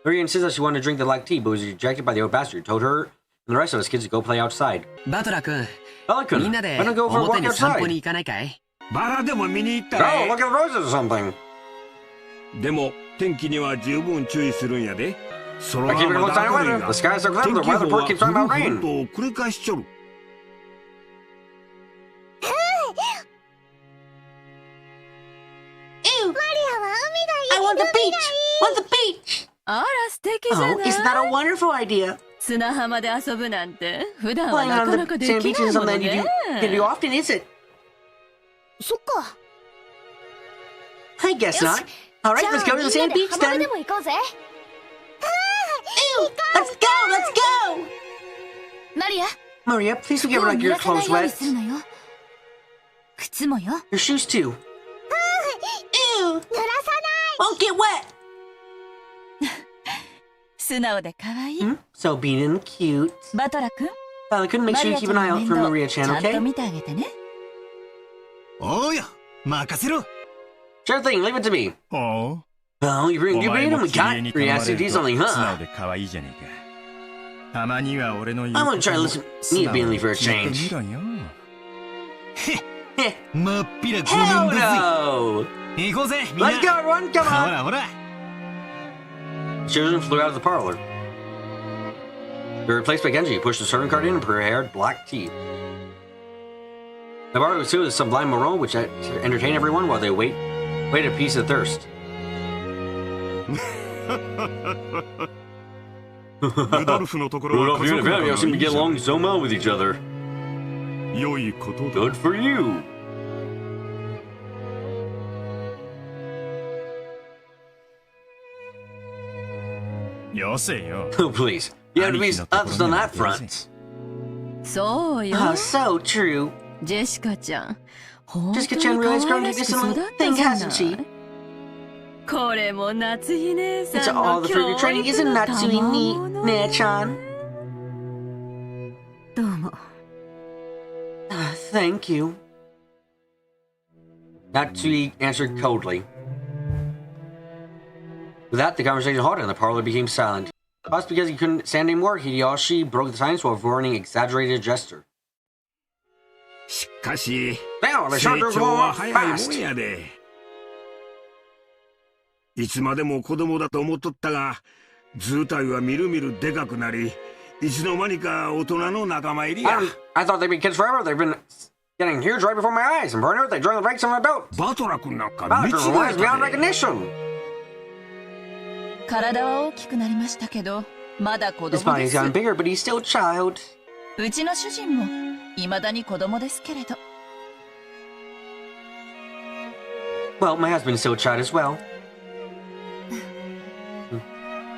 Maria insisted she wanted to drink the black tea, but was rejected by the old bastard, who told her and the rest of us kids to go play outside. バトラ君、 Bella-kun, みんな why で don't go for a 表 walk に散歩に outside? 行かないかい？バラでも見に行ったら Oh, look at the roses or something. でも天気には十分注意するんやで。空 I keep は it ま close だ eye 明るい on が weather. The skies are clear, 天 the 気予 weather 報 report は keeps 降 talking る about 降る rain. と繰り返しちょる。マリアは海が I いい。 want the 海が beach. いい。 Want the beach. あら素敵じゃ Oh, ない isn't that a wonderful idea? 砂浜で遊ぶなんて普段は Playing な on かなか the で sand き beach ない isn't もの something you ね can do often, is it? そっか。 I guess not. All right, じゃあ let's go to the みん sand なで beach 浜辺 then. でも行こうぜ。 Ew, let's go, let's go. マリア、 Maria, please 服 forget を like 濡 your らさない clothes ように wet. するのよ。靴もよ。 Your shoes too. Ew. Ew, 濡らさない。 won't get wet. 素直で可愛い So being and cute. バトラ君 Bella-kun, make マ sure リ you アち keep ゃ an ん eye の out 面 for 倒 Maria ち Chan, ゃんと okay? 見てあげてねおうよ任せろ Sure thing, leave it to me. は Oh, you bring お you 前 bring も him. We 知り合い got に頼ま reacted れ to る do と something, 素直 huh? で可愛いじゃねえか。たまには俺の言う I こ want to と try も to listen 素 me 直 being に for a 聞いて change. みろよ。まっぴらご Hell めんだぜ no! 行こうぜみんな Let's go, everyone, come ほ on! らほら Children flew out of the parlor. They were replaced by Genji, who pushed the serving cart in and prepared black tea. The bar was filled with some blind Moreau, which entertained everyone while they waited a piece of thirst. ルドルフのところは Rudolph, you and Fabio seem to get along so well with each other. 良いことだ。 Good for you.よせよ。 Oh, please. You have to be us on that front. そうよ Oh, so true. ジェシカちゃん本当に Jessica Chan 可 really has 愛 grown ら to し this く little 育った thing, じゃ hasn't な she? いこれも夏日姉 It's さん all の the 教 fruit you're training, 育 isn't の that 賜 Natsui 物 Ne-chan? どうも Thank you. Natsui answered coldly. With that, the conversation halted and the parlor became silent. Possibly because he couldn't stand anymore, Hideyoshi broke the silence while avoiding exaggerated gesture. しかし、 Now, they 成 sure do 長 grow は up 早いもん fast. やで。いつまでも子供だと思っとったが、図体はみるみるでかくなり、いつの間にか大人の仲間入りや。 I thought they'd be kids forever. They've been getting huge right before my eyes. And before I knew it, they joined the ranks of my belt. バトラ君なんか Wow, 見 it 違 was え beyond たで。 recognition. 体は大きくなりましたけどまだ子 His 供で body's す gotten bigger, but he's still a child. うちの主人も未だに子供ですけれど Well, my husband's still a child as well.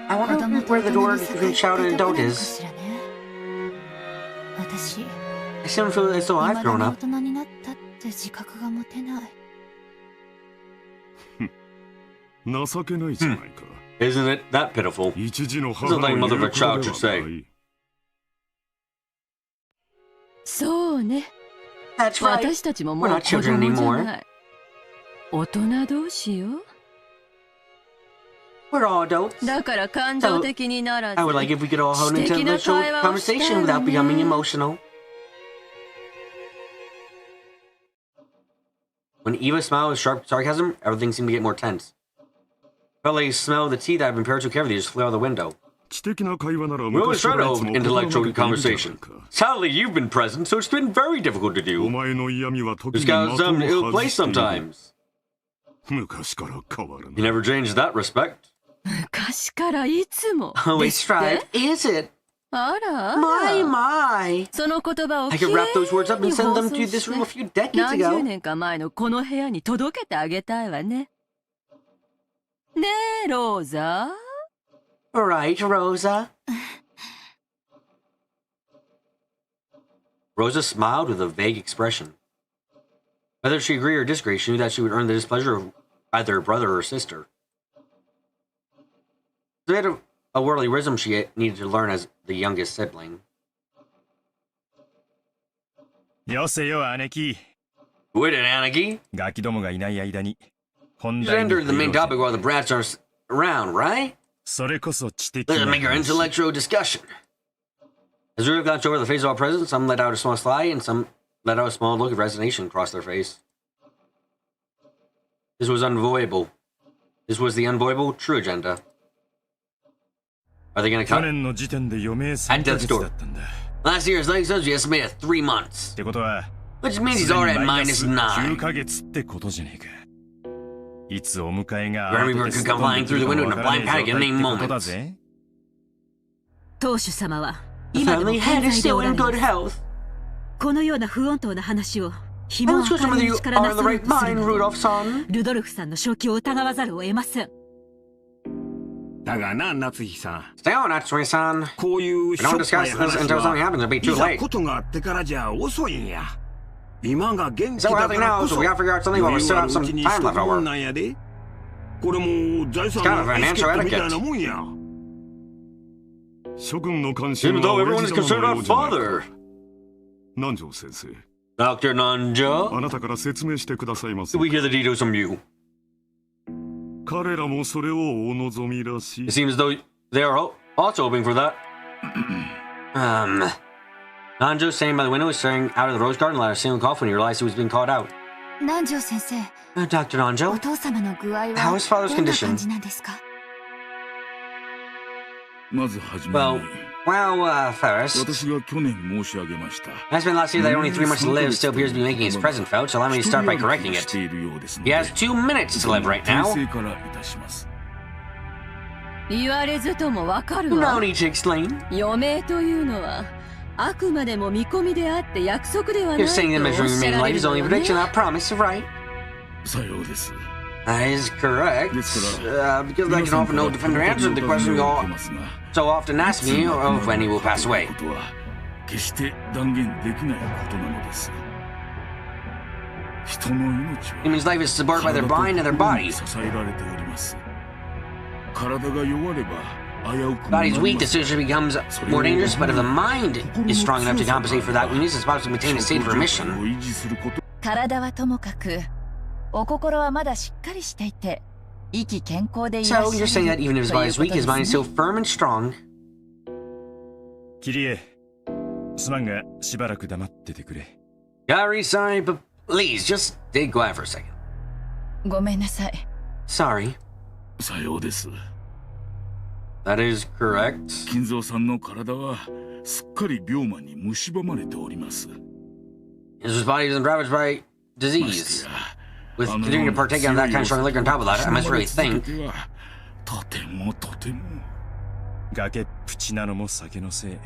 I 子 wonder 供と where 大 the 人 door の境 between って child ど and こ adult なのか is. しらね。私 I still don't feel as though 未 I've だ grown に大 up. 人になったって自覚が持てない。情けないじゃないか。 Isn't it that pitiful? 一時の母 Something の mother of 言 a うことでは child should say. ない。そうね That's right. 私たちもも We're う not 子 children 供じゃ anymore. ない大人同士よ We're all adults. だから感情的にならず I would like if we could all hold into 知的な intellectual 会話をしたい conversation わ without ね becoming emotional. When Eva smiled with sharp sarcasm, everything seemed to get more tense. Felt like a smell of the tea that had been prepared so carefully just flew out the window. We always try to hold intellectual conversation. Sadly, you've been present, so it's been very difficult to do. This guy's ill place sometimes. You never changed that respect. 昔からいつも。 Always tried, is it? あら。My, my. その言葉を I could wrap those words up and send them to this room a few decades 何十 ago. 年か前のこの部屋に届けてあげたいわね。ねえ、ローザ。Right, Rosa. Rosa smiled with a vague expression. Whether she agreed or disagreed, she knew that she would earn the displeasure of either her brother or her sister. She had a worldly wisdom she needed to learn as the youngest sibling. よせよ、姉貴。 Wait it, Anarchy. ガキどもがいない間に。 You entered the main topic while the brats are around, right? それこそ知的 Let's な make our 話。 intellectual discussion. As we glanced over the face of our present, some let out a small sigh and some let out a small look of resignation across their face. This was unavoidable. This was the unavoidable true agenda. Are they going to 去 cut? 年の時点で余命 At 3ヶ death's 月 door. だったんだ。 Last year's leg says we estimated 3 months. ってことは、 Which means he's すでに already at マイナ minus ス 9. 9ヶ月ってことじゃねえか。いつお迎えが Grammy 慌 Bird て could て come flying through the window in a わからね blind え panic 状 in 態 any ってことだ moment. ぜ。当主様は The 今でも family 健 head 在 is で still おら in れま good す。 health. このような不穏当な話を I 紐 was を just 明 whether るいう you ちからな are さ the ろう right とする mind, ので Rudolph son. ルドルフさんの正気を疑わざるを得ません。だがな、夏日さん。 Stay on, Natsui-san. こういう We しょ don't っぱ discuss い this 話 until something は happens. It'll be い too ざ late. ことがあってからじゃ遅いんや。今が元気 So だ we're か helping ら now, こ so そ we gotta figure out something while we 余裕 still あ have る some うちに time しと left くもん over. なんやで。これも財産 It's kind の of エチケ financial ットみたいな etiquette. もんや。 Even though everyone is considered our father. 南條先生、 Dr. あ Nanja, なたから説明してくださいませ do。we hear the details from you? 彼らもそれをお望みらしい It。seems as though they are also hoping for that. Nanjo, standing by the window, was staring out of the rose garden, let a single cough when he realized he was being called out. 南條先生、 Dr. お Nanjo, 父様の具合 How は is father's どんな condition? 感じなんですか？まずはじめ well, に、 first, 私が去年申し上げました。 I spent last year that only 3 months to live still appears to be making his present felt, so allow me to start by correcting し it. ているようですの He で has 2 minutes to live right 訂 now. 正からいたします。言われずともわかるわ。 No need to explain. 余命というのはあくまでも見込みであって約束ではない You're と saying the おっ measure しゃ remaining ら life れる is の only よ a ね。 prediction, not a promise, right? さようです。 That is correct. ですから、 Because I can offer no definitive answer to the question you all ますが、 so often ask me of when he will pass away. ことは決して断言できないことなのです。人の命 It means life is supported by their mind and their 体 body. と心に支えられております。体が弱れば危うくもな Body's り weak, ま the す。 situation becomes more dangerous, but if the mind is strong enough to compensate for that weakness, it's possible to maintain a state of を remission. 維持すること。体はともかくお心はまだしっかりしていて意気健康でいらっし So ゃ you're saying that even if his body is weak, his mind is still firm and strong. キリエ、すまんがしばらく黙っててくれ。 Gary, sorry, but please just stay quiet for a second. ごめんなさい Sorry. さようです。 That is correct. 金蔵さんの体はすっかり病魔に蝕まれております。 His body isn't ravaged by disease. With continuing to partake of that kind of strong liquor on top of that, I must really think. とてもとても。崖っぷちなのも酒のせい。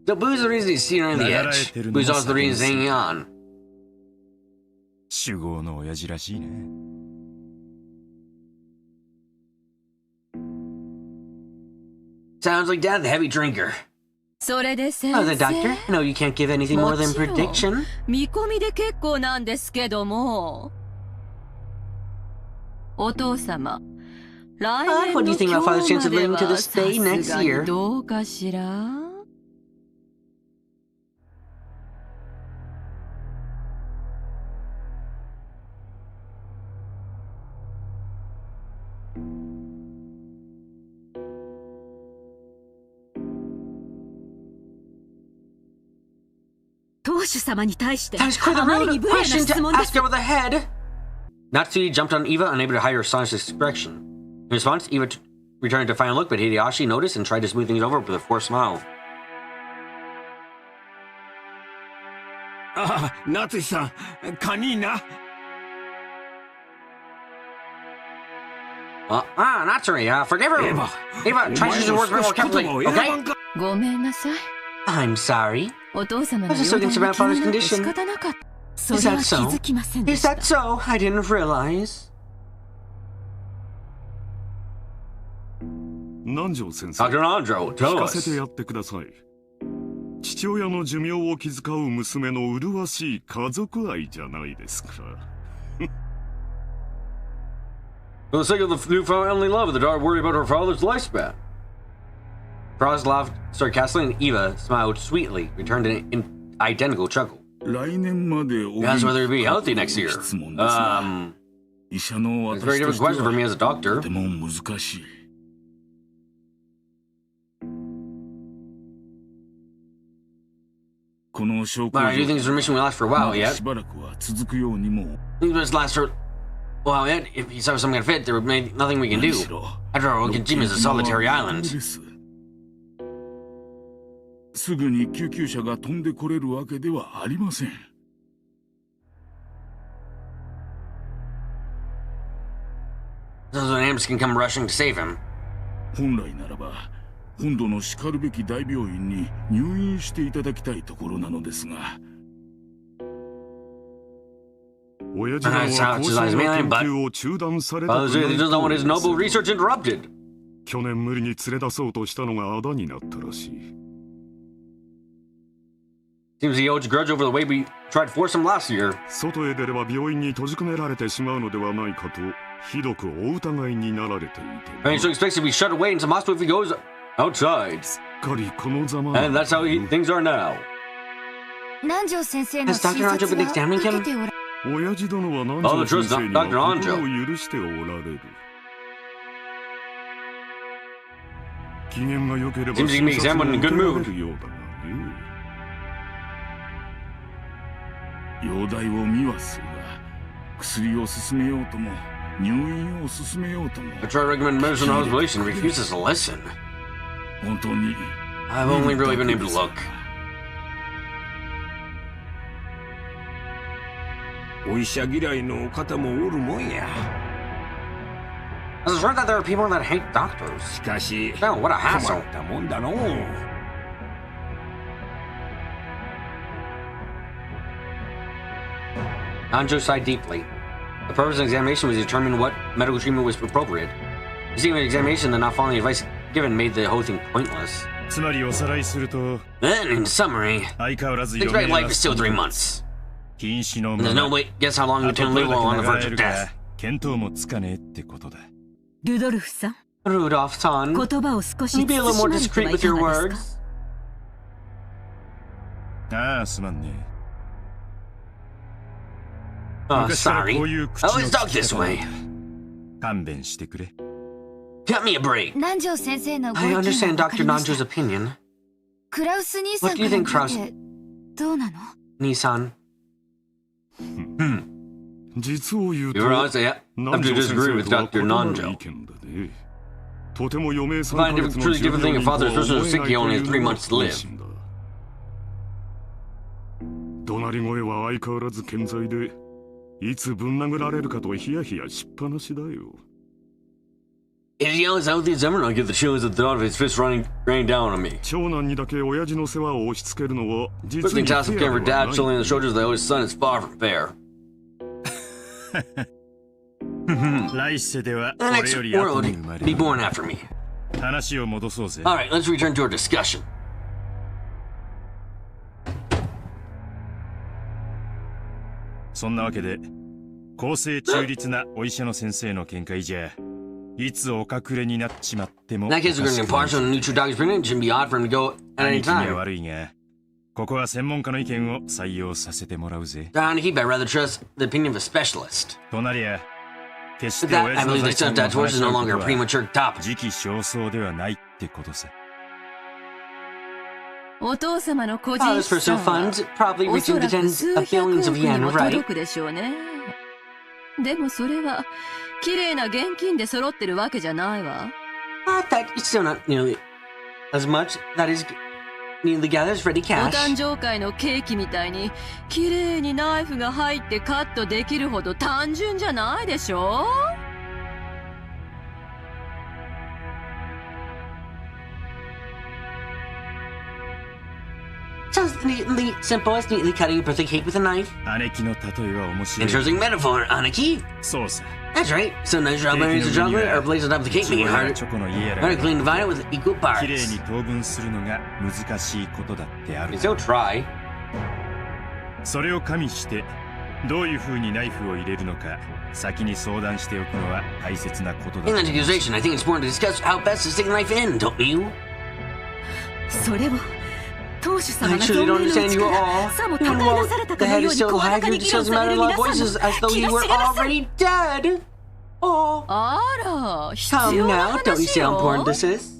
So booze is the reason he's sitting on the edge. Booze is also the reason he's hanging on. 酒豪の親父らしいね。 Sounds like Dad, the heavy drinker. それで先 Oh, the 生 doctor? No, you can't give anything more than もちろん prediction. 見込みで結構なんですけどもお父様来年 What do の you think 今 about father's 日 chance ま of で living to は this さ day す next が year? にどうかしら 当主様に対して That is quite あ a まりに rude 無礼な question 質 to 問で ask す。 over the head. Natsuki jumped on Eva, unable to hide her astonished expression. In response, Eva returned a defiant look, but Hideyoshi noticed and tried to smooth things over with a forced smile. Natsuki-san, kanina. Natsuri, forgive her. Eva, try to use your words more carefully, okay? ごめんなさい。 I'm sorry. お父様 I の was just 容 thinking 体 about が気に father's なって condition. 仕方なかった。そ Is れは that 気 so? づきませんで Is した。 that so? I didn't realize. 南條先生、 Dr. Nandro, 聞 tell かせ us. てやってください。父親の寿命を気遣う娘の麗しい家族愛じゃないですか。For the sake of the newfound family love, the daughter worried about her father's lifespan. Frost laughed sarcastically, and Eva smiled sweetly, returned an identical chuckle. 来年まで He asked whether he'd be healthy next year. 医者の It's a very 私と different して question for me は as a doctor. とても難しい。この症候 But I do think his remission will last for a while まだ yet. しばらくは続くようにも I think this lasts for a while yet. If he suffers some kind of fit, there would be nothing we can do. After all, Okajima is a solitary island. すぐに救急車が飛んでこれるわけではありません。 So an ambulance can come rushing to save him. 本来ならば本土のしかるべき大病院に入院していただきたいところなのですが。親父は高尚な研究を中断されたくないと言います。去年無理に連れ出そうとしたのがあだになったらしい。 Seems he holds a grudge over the way we tried to force him last year. 外へ出れば病院に閉じ込められてしまうのではないかとひどくお疑いになられていて。 And so he expects to be shut away in some hospital if he goes outside. すっかりこのざま。 And that's how things are now. 南條先生の Has 診 Dr. 察 Anjo been は examining 受 him? けておら 親父殿は南條先生には Dr. Anjo. 心を許しておられる。機嫌が良ければ Seems he can be 診察 examined を in 受 good けられ mood. るようだがね。 容体を見はするが薬を勧めようとも入院を勧めようとも I try to recommend medicine and hospitalization, refuses to listen. 本当に I've only really been able to look. お医者嫌いの方もおるもんや。 I was heard that there are people that hate doctors. しかし Oh, what a 困 hassle. ったもんだのう。 Anjo sighed deeply. The purpose of the examination was to determine what medical treatment was appropriate. Receiving an examination and not following the advice given made the whole thing pointless. つまりおさらいすると Then, in summary, 相変わらず the expected life is still 3 months. 瀕死の And ま there's ま no way guess how long you あと can ど live れだ while on け the 長 verge え of る death. か見当もつかねえってことだ。ルドルフさん、 Rudolph-san, 言葉を少 can し you be a little more 慎まれ discreet ては with い your かがですか？ words? ああ、すまんね。 Oh, 昔から sorry. こういう I 口の always 利 talk き this 方 way. 勘弁してくれ。 Cut me a break. 南條先生のご意 I 見 understand が分か Dr. りました Nanjo's opinion. クラウス兄さん What か do you ら think, 見 Krause? てどうなの？ Nissan. 実を言うと You're honest, yeah. I have 南 to 條先 disagree 生 with とは Dr. 異なる意 Nanjo. 見だね。とても余命 I 3 find ヶ it 月 a の truly 重 different thing 病 if 人とは father's 思 person え is ない sick, と he only い has う 3 months のが to 本 live. 心だ。怒鳴り声は相変わらず健在で、いつぶん殴られるかとヒヤヒヤしっぱなしだよ。 His yell is out the summer, I get the chills at the thought of his fist raining down on me. 長男にだけ親父の世話を押し付けるのは実 Putting に the フ task of ェ caring ア for では dad ない solely on the shoulders of the eldest son is far from fair. 来世では The 俺 next より後 world に生まれ be る。 born after me. 話を戻そうぜ。 Alright, let's return to our discussion. そんなわけで、公正中立なお医者の先生の見解じゃ、いつお隠れになっちまっても In that case, we're going to impartial and neutral doctor's opinion. It shouldn't be odd for him to go at any 兄貴には time. 悪いが、ここは専門家の意見を採用させてもらうぜ。 Down to keep, I rather trust the opinion of a specialist. となりゃ、決し With て that, 親 I 父の believe 財 that 産 son を dad's horse 話 is し no 合うこ longer と a は premature topic. 時期尚早ではないってことさ。お父様の個 Father's 人資 personal 産は funds probably お reaching そら the く tens 数 of 百 billions 億 of に yen, も right? 届くでしょうね。でもそれは綺麗な現金で揃ってるわけじゃないわ。That is still not nearly as much. That is nearly gathered as ready お cash. 誕生会のケーキみたいに綺麗にナイフが入ってカットできるほど単純じゃないでしょ。Sounds neatly simple as neatly cutting a birthday cake with a knife. 姉貴の例えは面白い。 Interesting metaphor, Aniki. そうさ。 That's right. Some nice strawberries of chocolate are placed on top of the cake, making it harder. チョコの家やら Harder to clean and divide it with equal 綺麗 parts. に等分するのが難しいことだってある。 So try. それを加味してどういう風にナイフを入れるのか先に相談しておくのは大切なことだ。 In that accusation, I think it's important to discuss how best to stick the knife in, don't you? それを当主様 I が truly 存 don't 命のう understand ち you か all. らさも他 Even 界な while された the かの head よう is に still 声 high, 高に it 議論 still され matter る loud 皆様 voices as though 気 you が were してください。 already dead. Oh, あら、必 come 要な now, don't you 話 see how important よ。 this is?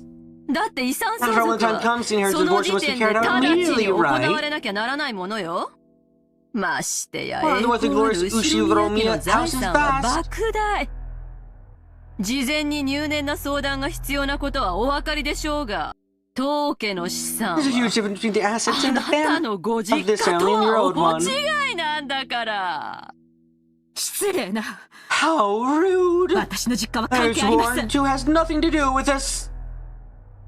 だって遺産相 After all, when 続 the time は comes, the inheritance その divorce 時 must be 点で carried out 直ちに immediately, 行わ right? れなきゃならないものよ。ましてや Well, 栄 the worth 光 of ある glorious 後ろ宮家の Ushi 財 house is 産は vast. 莫大。事前に入念な相談が必要なことはお分かりでしょうが、当家の資産は There's a huge difference between the assets あ and な the た family のご実 of this 家と family and your は old 大 one. 違いなんだから。失礼な。 How rude! 私の実家は関 I 係ありませ sworn ん。 to has nothing to do with this.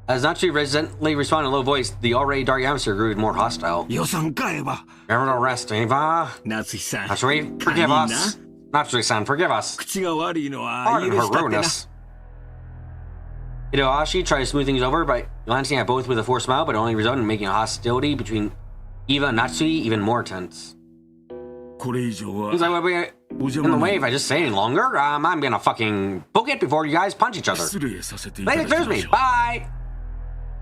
As Natsu resentfully responded in a low voice, the already dark atmosphere grew more hostile. 予算買えば Remember the rest, Eva. 夏日さん Natsui, forgive us. Natsui-san, forgive us. 口が悪いのは Pardon 許 her したってな rudeness. Hideyoshi tried to smooth things over by glancing at both with a forced smile, but only resulted in making hostility between Eva and Natsui even more tense. これ以上は He's like, well, in the way, if I just say any longer, I'm gonna fucking book it before you guys punch each other. 失礼させていただ Ladies, き there's ま me. しょう Bye.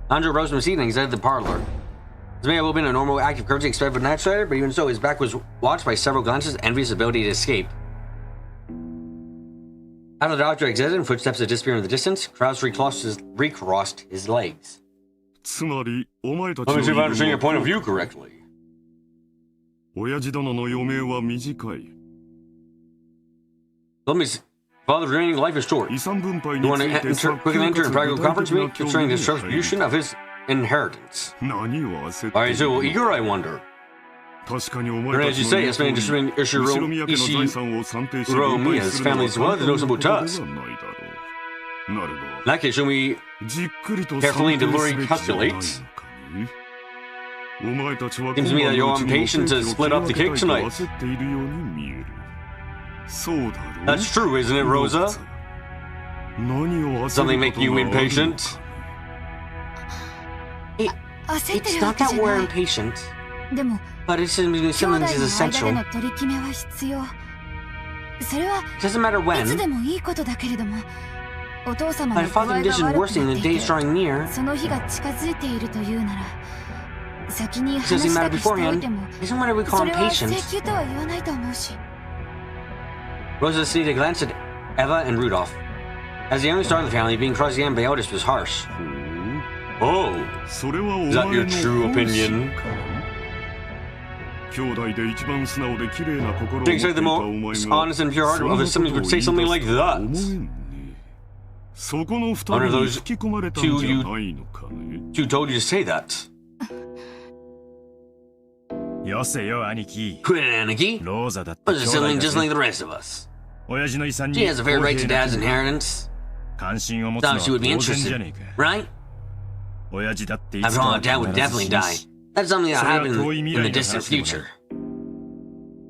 Andrew rose from his seat and exited the parlor. This may have been a normal act of courtesy expected from an outsider, but even so, his back was watched by several glances, envious ability to escape. After the doctor exited and footsteps had disappeared in the distance, Krauss recrossed his legs. つまりお前たち Let の me see if I 言い understand your 分 point は of view correctly. 親父殿の余命は短い Let me see. Father's remaining life is short. 遺産分配 You に want つ to いて quickly enter in private conference with me 具体 concerning 的 the な協議に入る distribution of his inheritance? 何を焦って Why い is る so の eger, I wonder? 確かにお Or 前 as た you ち say, の yes, 言 man, う通り distributing 後ろ宮家の財産を算定し分配するのは Uromiya's family's wealth is no simple 簡単なことで task. はないだろうなる In that case, should we じっくりと carefully and 算定す deliberately べきじゃないの calculate? かねお前たちは Seems to me that you're 今のうちに impatient to お split up the ケー cake キを切り分けたい tonight. と焦っているように見えるそうだろう That's true, isn't it, Rosa? 何を焦 Something る make こと you があるの impatient? 焦って It's るわ not け that じゃ we're ない。 impatient, でも but it's simply 兄弟 something の is 間で essential. の取り決めは必要。それは It doesn't matter いつ when, でもいいことだけれども、お父様 but の if 具 father 合が condition 悪く worsening なっ the てい days て、 drawing near, その日が近づいているというなら、先に it doesn't 話だ matter けしておい beforehand. ても、 Isn't what we そ call れは impatient. 請求とは言わないと思うし。 Rosa steady glanced at Eva and Rudolph. As the youngest daughter of the family, being crossed again by eldest was harsh. Oh, それはお is 前 that の your true 本心 opinion? か兄弟で一番素直で綺麗な心を持っ Think て so い the たお more 前 honest が and pure heart そん of な his siblings こと would を say 言い something 出 like すとは that. 思えんねそこの二人 One of に those 引き込まれたん two じゃ you- ないのかね Who told you to say that? よせよ兄貴 Quit it, Aniki. ローザだって Was a 兄 sibling 弟だ just ぜ like the rest of us. 親父の遺産に She has a fair right to 公平な Dad's inheritance. 関心を持つの Thought は she 当 would be 然 interested, じゃねえか right? 親父だってい After つか all, は Dad would 必 definitely ず死 die. ぬし That's something that それは happened 遠い in 未 the 来の distant 話でも future. ない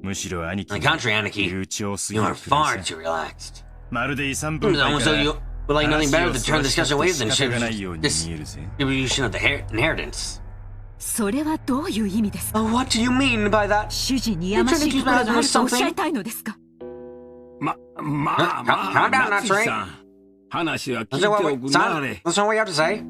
むしろ兄貴 On the contrary, Aniki, 憂鬱を過ぎ you る are くら far いさ too relaxed. まるで遺産 It 分 was 配 almost か though ら you would like nothing 話 better を than そ turn ら the した discussion っ away て from 仕方がないように見えるぜ distribution of the inheritance. それはどういう意味ですか。 Oh, what do you mean by that? 主人にやましいところがあるとおっしゃいたいのですか。まあ Calm down, 夏 Natsuri. 日さん話は聞い That's て what お we, くな son, れ that's not what you have to say.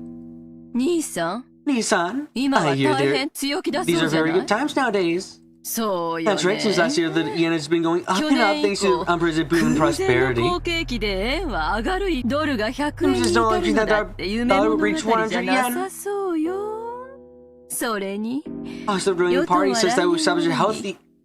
兄さん、 Nissan, 今は I hear 大 there. 変強気だそ These う are じゃ very な good い。 times nowadays. そうよ That's right, since last ね。 year the yen has been going up 去 and up 年以 thanks to 降、 unprecedented 空 boom and 前の prosperity. 好景気で円は上がるドルが100 I'm 円に just 至 not る like の that だって夢物語じゃ 100なさそうよ。それに、 Also, the ruling 与党 party は says that we 来年 establish a までに healthy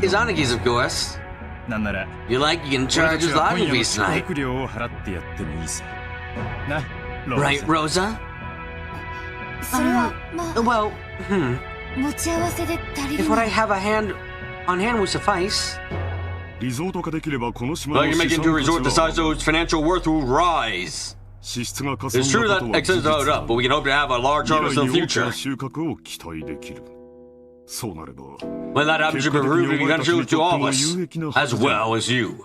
It's Anaki's, of course. なんなら You like, you can charge his lodging fees 宿 tonight. 泊料を払ってやってもいいさ。な、ロー Right, ザ。 Rosa? それはまあ Well, 持ち合わせで足りる if what I have on hand will suffice. リゾート化できればこの島の Well, you make 資 it 産 into a 価 resort, the 値は size of its financial worth will rise. 支出がかさん It's だ true こ that とは事 excess 実 out up, but we can hope to have a large 未 harvest 来 in に the 大きな future. 収穫を期待できるそうなれば When that happens, it should be proved to be beneficial to all of us, as well as you.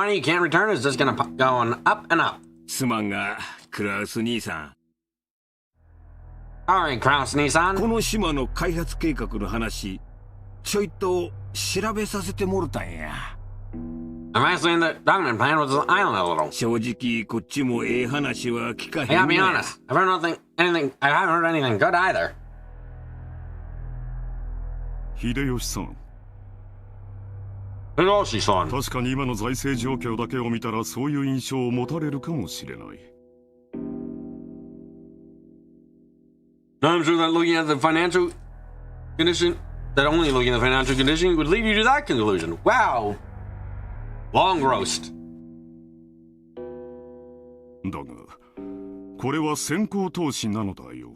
money you can't return is just gonna going up and up. すまんが、クラウス兄さん。Alright, Kraus兄さん。この島の開発計画の話、ちょいと調べさせてもろたんや。I'm actually in the dominant plan with the island a little. 正直こっちもええ話は聞かへん I gotta be ね honest. I haven't heard anything good either. 秀吉さん。秀吉さん。確かに今の財政状況だけを見たらそういう印象を持たれるかもしれない。I'm sure that looking at the financial condition, that only looking at the financial condition would lead you to that conclusion. Wow. Long roast. だが、これは先行投資なのだよ。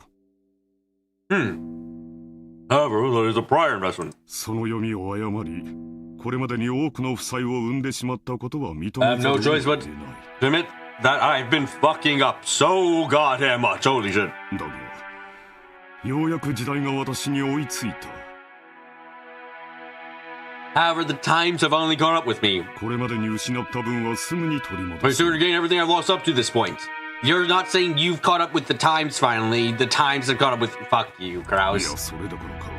However, that is a prior investment. その読みを誤り、これまでに多くの負債を生んでしまったことは認め I have no choice but to admit that I've been fucking up so goddamn much. Holy shit. だが、ようやく時代が私に追いついた。However, the times have only caught up with me. これまでに失った分はすぐに取り戻 I す。 started getting everything I've lost up to this point. You're not saying you've caught up with the times finally. The times have caught up with... Fuck you, いや、 Kraus. それどころか。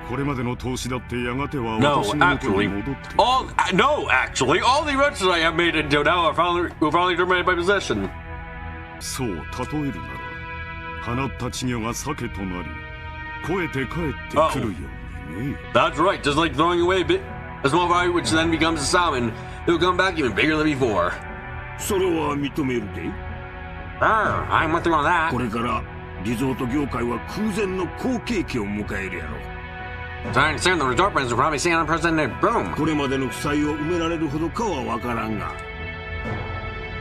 これまでの投資だってやがては No, 私の元に actually, 戻って。no, actually, all the investments I have made until now were finally terminated by possession. そう、例えるなら、放った稚魚が鮭となり、肥えて帰ってくるようにね。That's right, just like throwing away a small fry which then becomes a salmon, it will come back even bigger than before. それは認めるで。I'm with you on that. これからリゾート業界は空前の好景気を迎えるやろ。So I understand the resort brands will probably see an unprecedented boom. これまでの負債を埋められるほどかは分からんが。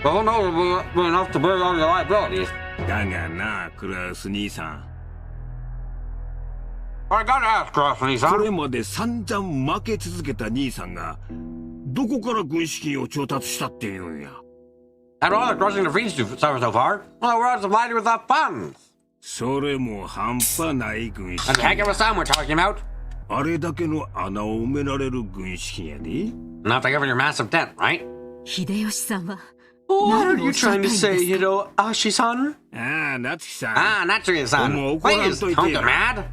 But who knows if we'll be enough to pay on the liabilities. だがな、クラス兄さん。I gotta ask, Kraus, 兄さん。これまで散々負け続けた兄さんが、どこから軍資金を調達したっていうんや。After all the crushing defeats you've suffered so far, well, we're supplied with the funds. それも半端ない軍資 And 金。 heck of a sum we're talking about. あれだけの穴を埋められる軍資金やで。 Not to cover your massive debt, right? 秀吉さんは What are you trying to say, Hideyoshi-san? ああ、夏樹さん。Ah, Natsuki-san. もう怒らん Please, とい don't て get や。 mad.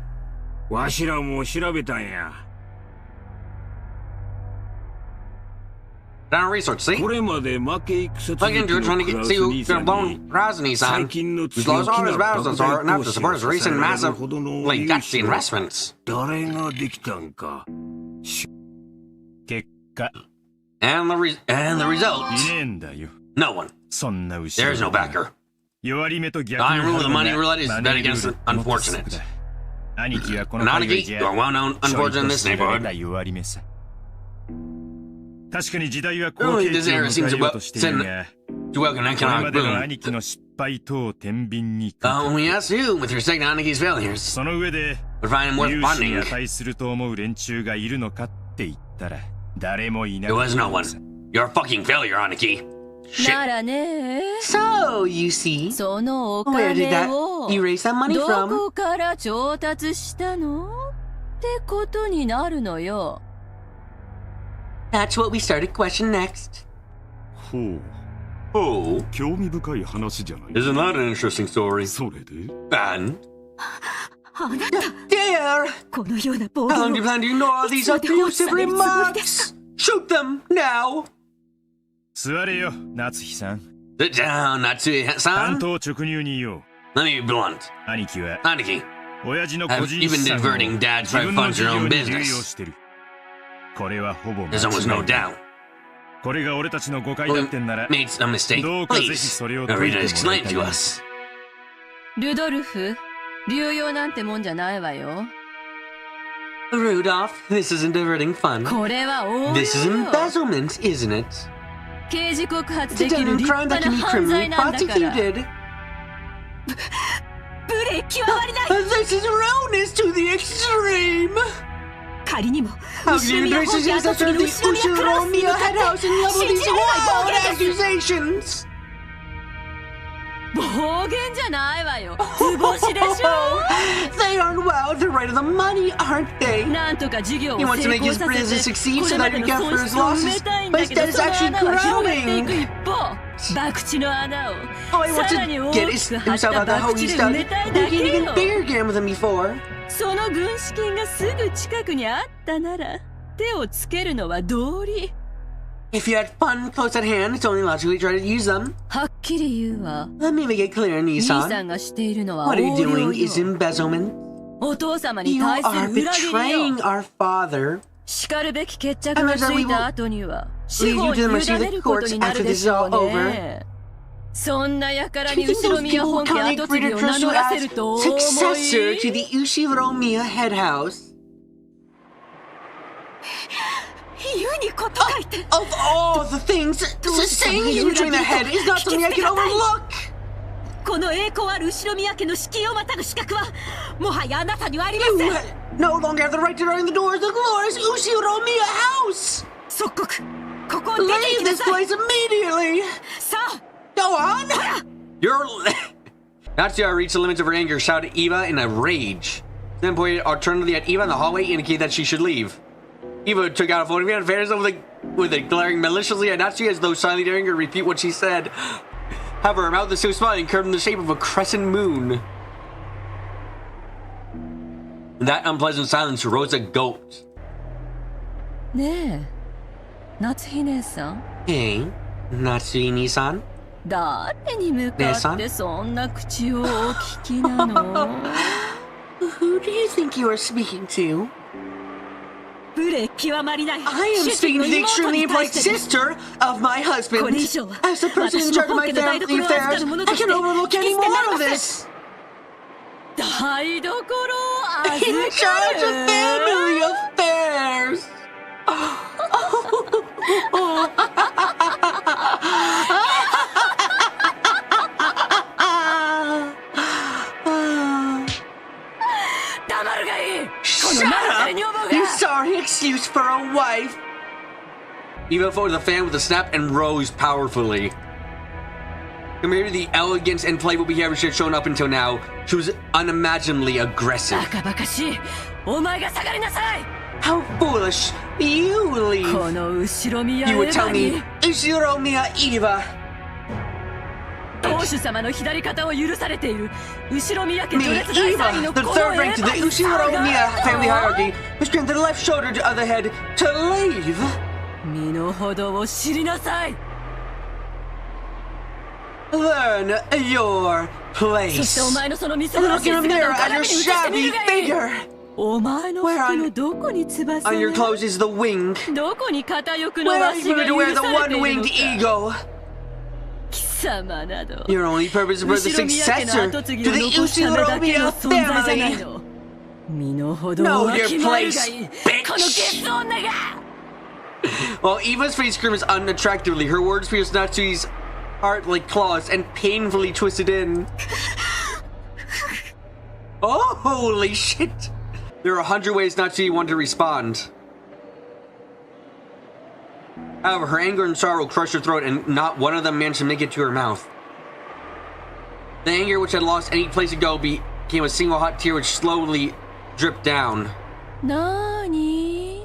わしらも調べたんや。Done research, see? これまで負け戦 Look into it, trying to ク get ラ see ス who 兄 could さ have ん blown に Razani-san, 最近の who's 強 lost 気 all な his 爆 battles 弾 and enough 投 to 資 support を his 支 recent えられる massive, ほどの like, 融 gutsy 資は investments. 誰ができたんか。結果 And the result? いねえんだよ。 No one. そんな後ろ There's no backer. 弱り目と逆に I rule the money roulette is マ bet ネール against ー the ルの鉄 unfortunate. 則だ。兄貴はこ And の界隈 Aniki, じ you're ゃ well known ちょい unfortunate と in 捨 this てられ neighborhood. た弱り目さ。確かに時代は好 Only 景 this 気を era 迎 seems えようとしているが、 to welcome an これま economic での boom. 兄貴の失敗等を天秤にか Only ask you with respect to Aniki's failures. その上で Would find him worth 融資に funding. 値すると思う連中がいるのかって言ったら誰もいな There かっ was た no one. You're a fucking failure, Aniki. ならね So, you see, そのお where did 金 that を erase that money ど from? こから調達したのってことになるのよ。 That's what we started question next. ほう。 Oh, 興味深い話じゃない。 isn't that an interesting story? それで And あなた there! このような暴 How 言 long do you を plan to ignore all these いつまで放置さ abusive れるつもりです remarks? Shoot them now! 座れよ夏日さん Sit down, 担 Natsuki-san. 当直入に言おう Let me be blunt. 兄貴は Aniki, 親父の個 have 人 you 資 been 産を diverting dad's 自 private 分の funds 事 to your 業 own に流用 business? してるこれはほぼ間 There's almost 違 no いない doubt. これが俺たちの誤解だ We ってんなら made a mistake. どうかぜひ Please, それを read 解い it てもらい explain たい to us. ルドルフ、流用なんてもんじゃないわよ。 Rudolph, this isn't diverting fun. これは横領 This is よ。 embezzlement, isn't it? 刑事告発 It's で a きる done 立 crime 派 that な can be 犯罪 criminally なんだから。 prosecuted. 無礼極まりない This is ruinous to the extreme. 仮にも How 後 can ろ you 宮 do 本 this 家跡 against 継ぎの the 後ろ宮クラスに Ushiromiya 向か head って house and level 信 these じられない暴 wild 言です accusations? 暴言じゃないわよ。図星でしょ They aren't wild, they're right of the money, aren't they? なんとか事業を He 成 wants to make 功 his さ business せて、 succeed こ so れま that で he の can 損 for his 失を埋め losses, たいん but だけど、 instead そ it's の actually 穴は広がっていく growing. 一方、博打の穴を Oh, he さ wants らに to 大 get き his, く張っ himself た out the 博 hole 打 he で埋 started めたいだ making け an even よ。 bigger game with him before. その軍資金がすぐ近くにあったなら、手をつけるのは道理。If you had fun close at hand, it's only logical to try to use them. はっきり言うわ。 Let me make it clear, 兄さ Nissan. んがしているのは What are you 横領 doing is よ。 embezzlement. お父様に You 対す are る裏切りよ。 betraying our father. しかるべき決着がついた後には司 leave 法 you に to 委 the mercy of ね the ること courts になる after で this し is ょ all う over. ね。そんな輩に Do you think 後ろ those 宮 people 本 will 家 call 跡継ぎ Creator を名 Trust 乗 you らせ as ると思 successor い to the Ushiro-miya head house? 言うにこと書いて Of all the things, saying you during the head is not something I can overlook. この栄光ある後ろ宮家の敷居をまたぐ資格はもはやあなたにはありません。 You no longer have the right to enter the doors of the glorious Ushiro-miya house. 即刻ここを出て Leave 行きな this さい。 place immediately. さあ Go on. You're. Natsuya reached the limits of her anger, shouted at Eva in a rage. Then pointed alternately at Eva in the hallway, indicating that she should leave. Eva took out a phone and fared with it glaring maliciously at Natsuya as though silently daring her to repeat what she said. However, her mouth is still smiling, curved in the shape of a crescent moon. In that unpleasant silence arose a goat. ねえ夏日姉さん Hey, Natsui-ni-san? 誰に向かってそんな口をお聞きなの Who do you think you are speaking to? 無礼極まりない I am speaking to the extremely impolite sister of my husband. As the person in charge of my family affairs, I can overlook any more of this. 台所を In charge of family affairs. Shut up! You sorry excuse for a wife. Eva folded the fan with a snap and rose powerfully. Compared to the elegance and playful behavior she had shown up until now, she was unimaginably aggressive. バカバカしいお前が下がりなさい How foolish! You leave! この後ろ宮 You エ would ヴ tell ァ me, に Ushiro-miya Eva! 当主様の左肩を許されている後ろ宮家 Me, 序列第3位 Eva, の the この third エ rank ヴ to the ァに下が Ushiro-miya る family と hierarchy, who strengthened the left shoulder to other head to leave. 身の程を知りなさい Learn your そしてお place. 前のそのみすぼらしい Look in 姿 the を mirror at 鏡 your に映してみ shabby るがいい figure. お前の服のどこに翼 On your が clothes is the wing. どこに片翼の Where わ are し you が going 許 to wear the されている one-winged のか ego? 貴様など Your only purpose is to be the 後ろ宮家の successor 跡継ぎ to を the 残すためだけの Ushiro-miya 存在じゃない family. の身の程を Know わ your きまえる place, がいい bitch. このゲス女が While Eva's face grimaced unattractively, her words pierced Natsui's heart like claws and painfully twisted in. Oh, holy shit! There are 100 ways Natsui wanted to respond. However, her anger and sorrow crushed her throat, and not one of them managed to make it to her mouth. The anger, which had lost any place to go, became a single hot tear which slowly dripped down. なーに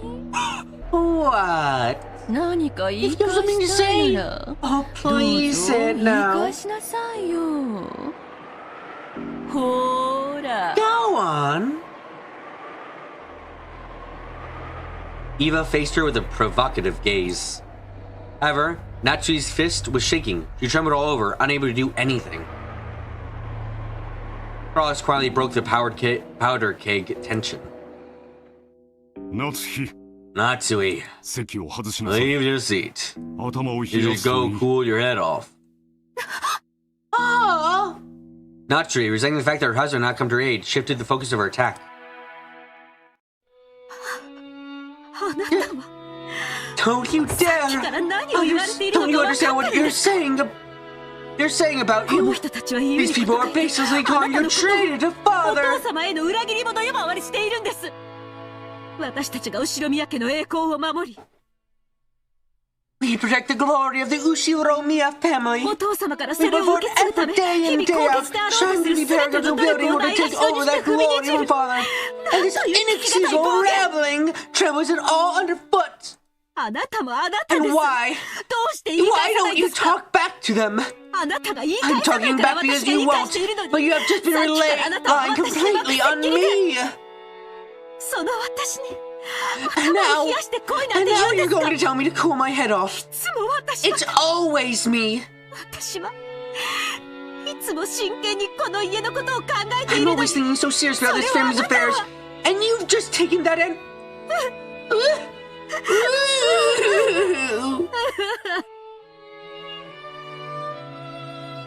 What? 何か言い If you have 返 something to したい say, なら oh どう please ぞ say 言 it い now. 返しなさいよほーら Go on. Eva faced her with a provocative gaze. However, Natsui's fist was shaking. She trembled all over, unable to do anything. Frost quietly broke the powder keg tension. Natsuki. Natsui, 席を外しなさい。 leave your seat. 頭を You 冷や should すと go いい。 cool your head off. Oh, Natsui, resenting the fact that her husband had not come to her aid, shifted the focus of her attack. あなたは Don't you さっき dare! から何を言われている Don't の you か分 understand かっ what てる you're saying? You're saying about この you? 人たちは言うに These こ people と are 書いて basically あ calling なた you のこと traitor to をお father! 父様への裏切り者呼ばわりしているんです私たちが後ろ宮家の栄光を守り We protect the glory of the Ushiro-miya family. お父様から We それを perform 受け継ぐた every め day 日 in 々 day 高 out, 潔であろうと trying す to る be 全て paragon の of 努力 building を order ない to が take しろに over して that 踏みに glory, じる my father. な And ん this という気がたい inexcusable 暴言 raveling trembles it all underfoot. あなたもあなたです And ど why? うして言い Why 返さな don't いん you ですか talk back to them? あなたが言い I'm 返さない talking から back because 私が you 言い返 won't, しているのに but you have just been さっきからあなたは relying 私に completely on me. その私に And now you're going to tell me to cool my head off. It's always me. I'm always thinking so seriously about this family's affairs, and you've just taken that in.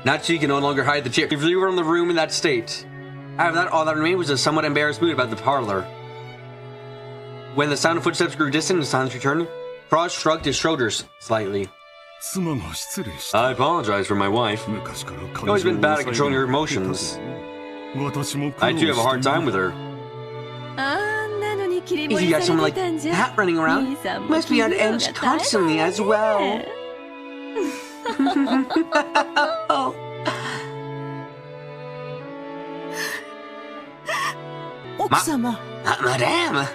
Natsuki can no longer hide the tear. If you were in the room in that state. After that, all that remained was a somewhat embarrassed mood about the parlor. When the sound of footsteps grew distant and silence returned, Frost shrugged his shoulders slightly. I apologize for my wife. I've always been bad at controlling her emotions. I too have a hard time with her. If you got someone like that running around, must be on edge constantly as well. Madame!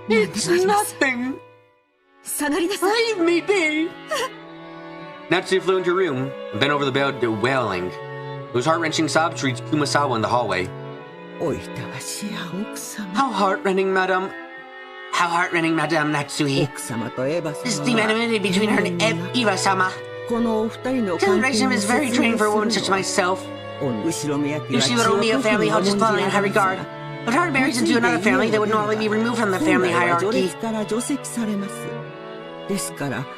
It's nothing! Leave me be! Natsuki flew into her room and bent over the bed, wailing. Those heart-wrenching sobs reached Kumasawa in the hallway. How heart-rending, madame. How heart-rending, Madame Natsuki. This deep enmity between her and Iwa-sama. Celebration is very draining for a woman such as myself. Ushiro-miya family holds its bloodline in high regard. If her marries into another family, they would normally be removed from the family hierarchy.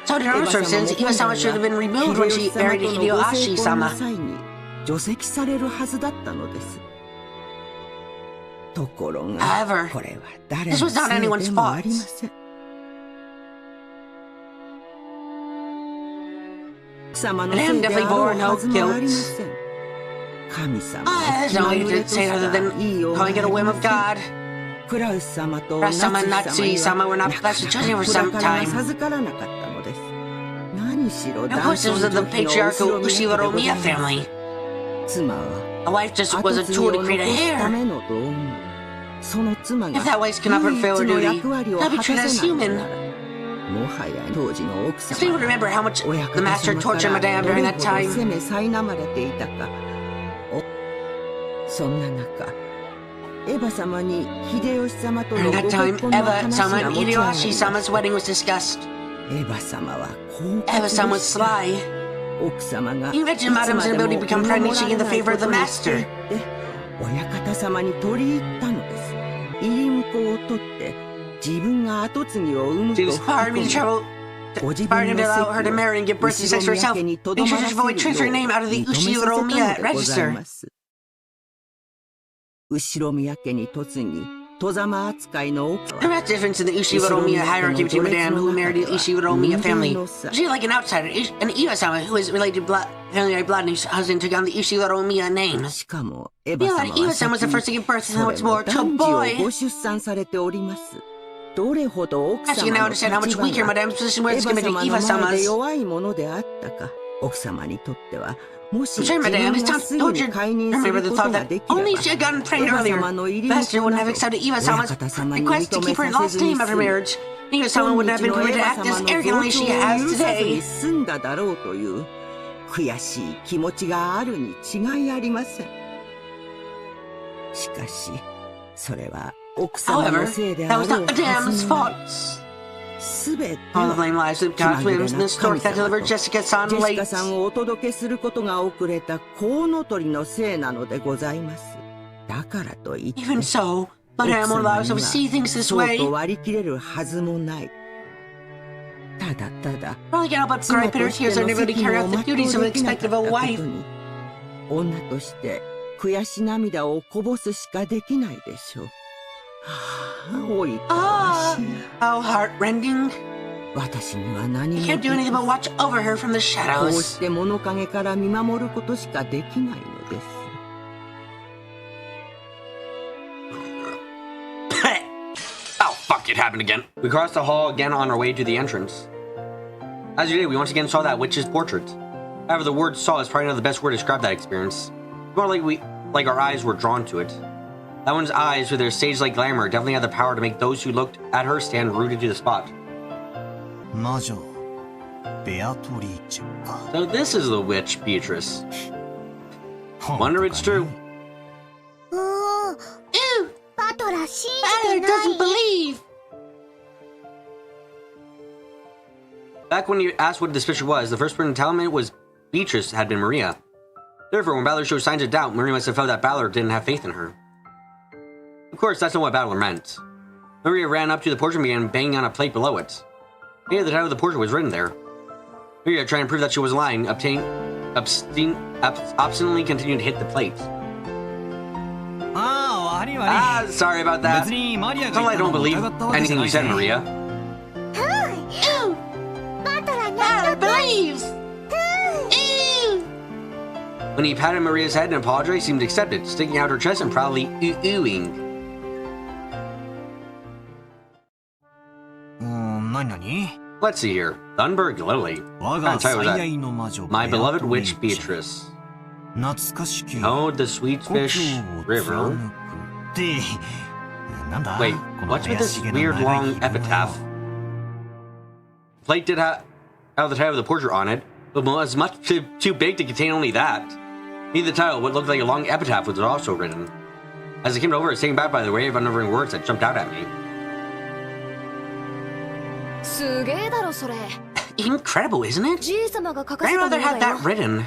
So in her circumstances, Iwa-sama should have been removed when she married Hideyoshi-sama. However, this was not anyone's fault. Madame definitely bore no guilt. There's no way to say it other than calling it a whim of God. Kurasama and Natsuki-sama were not blessed with children for some time. Of course, it was of the patriarchal Ushiro-miya family. A wife just was a tool to create a heir. If that wife cannot fulfill her duty, they'll be treated as human. If we would remember how much the master tortured Madame during that time. During that time, Eva-sama and Hideyoshi-sama's wedding was discussed. Eva-sama was sly. He mentioned Madame's inability to become pregnant, she gained the favor of the master. She inspired me to travel. Inspired him to allow her to marry and give birth to sex for herself. Make sure to avoid transferring her name out of the Ushiro-miya register. There was a difference in the Ushiro-miya hierarchy between Madame, who married the Ushiro-miya family. She was like an outsider, and Iwa-sama, who is related to family by blood, and his husband took on the Ushiro-miya name. Iwa-sama was the first to give birth, and what's more, to a boy. As you can now understand how much weaker Madame's position was compared to Iwa-sama's. I'm sure Madame is tortured. Remember the thought that only if she had gotten pregnant earlier, Master wouldn't have accepted Iwa-sama's request to keep her last name after marriage. Iwa-sama wouldn't have been permitted to act as arrogantly as she has today. However, that was not Madame's fault. All the blame lies with God's whims and the stork that delivered Jessica-san late. Even so, Madame won't allow us to see things this way. Probably can't help but gripe at her tears and inability to carry out the duties of an expected of a wife. How heartrending. You can't do anything but watch over her from the shadows. Oh, fuck, it happened again. We crossed the hall again on our way to the entrance. As you did, we once again saw that witch's portrait. However, the word saw is probably not the best word to describe that experience. More like our eyes were drawn to it. That one's eyes, with their sage-like glamour, definitely had the power to make those who looked at her stand rooted to the spot. So this is the witch, Beatrice. Wonder if it's true. Ew! Father doesn't believe! Back when he asked what this picture was, the first person to tell him it was Beatrice had been Maria. Therefore, when Balor showed signs of doubt, Maria must have felt that Balor didn't have faith in her. Of course, that's not what Balor meant. Maria ran up to the portrait and began banging on a plate below it. Maybe the title of the portrait was written there. Maria, trying to prove that she was lying, obstinately continued to hit the plate. Sorry about that. Somehow I don't believe anything you said, Maria. Balor believes! When he patted Maria's head and apologized, he seemed to accept it, sticking out her chest and proudly ooh-ooing. Let's see here. Thunberg Lily. What kind of title was that? My Beloved Witch Beatrice. Oh, the Sweet Fish River. Wait, what's with this weird long epitaph? The plate did have the title of the portrait on it, but it was much too big to contain only that. Neither the title, what looked like a long epitaph, was also written. As I came over, I was taken back by the wave of unerring words that jumped out at me. Incredible, isn't it? Grandmother had that written.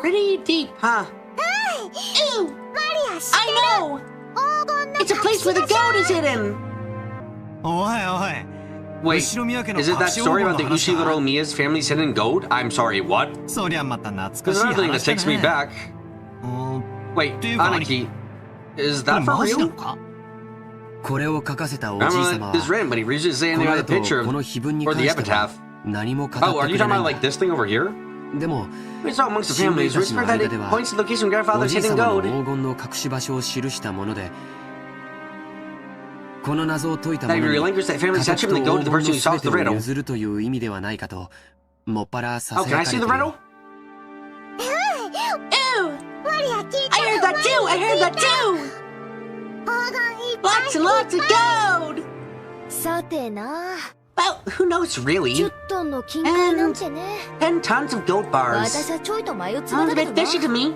Pretty deep, huh? I know! It's a place where the goat is hidden! Wait, is it that story about the Ushiguro Miya's family's hidden gold? I'm sorry, what? There's another thing that takes me back. Wait, Anaki, is that for real? Grandma is written, but he refuses to say anything about the picture or the epitaph. Oh, are you talking about like this thing over here? We saw amongst the families, we whispered that it points to the location of grandfather's hidden gold. That you relinquish that family's headship and go to the person who solves the riddle. Oh, can I see the riddle? I heard that too! I heard that too! Lots and lots of gold! Well, who knows really? And 10 tons of gold bars. Sounds a bit fishy to me.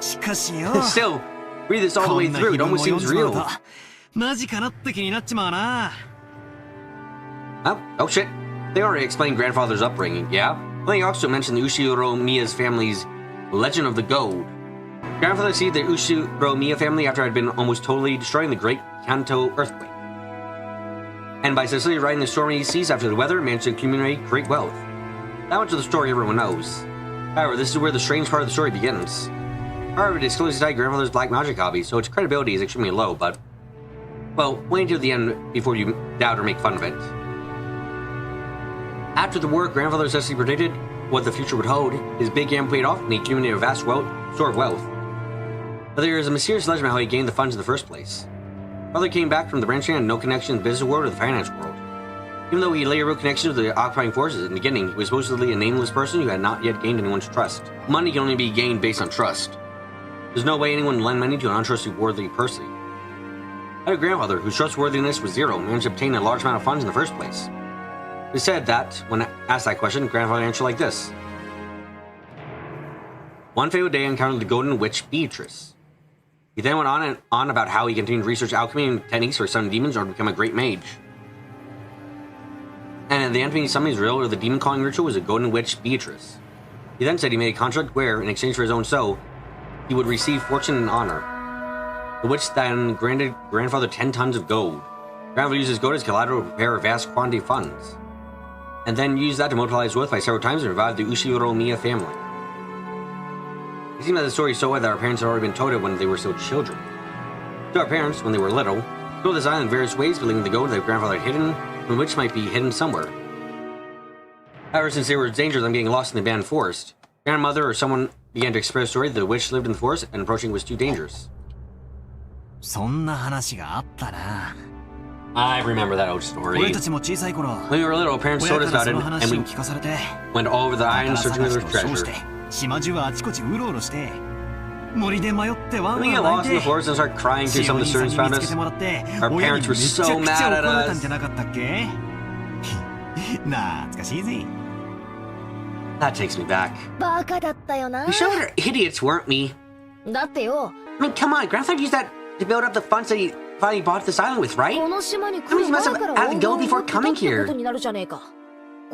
Still, read this all the way through, it almost seems real. Oh shit. They already explained grandfather's upbringing, yeah? They also mentioned the Ushiguro Miya's family's Legend of the Gold. Grandfather seized the Ushiguro Miya family after it had been almost totally destroyed in the Great Kanto earthquake. And by successfully riding the stormy seas after the weather, managed to accumulate great wealth. That much of the story everyone knows. However, this is where the strange part of the story begins. However, it exclusively tied grandfather's black magic hobby, so its credibility is extremely low, but... well, wait until the end before you doubt or make fun of it. After the war, grandfather successfully predicted what the future would hold. His big game paid off, and he accumulated a vast store of wealth. But there is a mysterious legend about how he gained the funds in the first place. Father came back from the branching and had no connection to the business world or the finance world. Even though he laid a real connection to the occupying forces in the beginning, he was supposedly a nameless person who had not yet gained anyone's trust. Money can only be gained based on trust. There's no way anyone would lend money to an untrustworthy person. I had a grandfather whose trustworthiness was zero managed to obtain a large amount of funds in the first place. It said that, when asked that question, grandfather answered like this. One fateful day I encountered the golden witch Beatrice. He then went on and on about how he continued to research alchemy and techniques for summoning demons or to become a great mage. And at the end of any summoning ritual or the demon calling ritual was a golden witch Beatrice. He then said he made a contract where, in exchange for his own soul, he would receive fortune and honor. The witch then granted grandfather 10 tons of gold. Grandfather used his gold as collateral to prepare a vast quantity of funds, and then used that to multiply his wealth by several times and revive the Ushiguro Miya family. It seems that the story is so old that our parents had already been told it when they were still children. To our parents, when they were little, they told this island in various ways, believing the gold that grandfather had hidden, and the witch might be hidden somewhere. However, since there were dangers of them getting lost in the abandoned forest, grandmother or someone began to express the story that the witch lived in the forest and approaching was too dangerous. I remember that old story. When we were little, parents told us about it, and we went all over the island searching for treasure. When we get lost in the forest and start crying through some of the servants found us, our parents were so mad at us. That takes me back. We sure were idiots, weren't we? I mean, come on, grandfather used that to build up the funds that he finally bought this island with, right? I mean, he must have had the gold before coming here.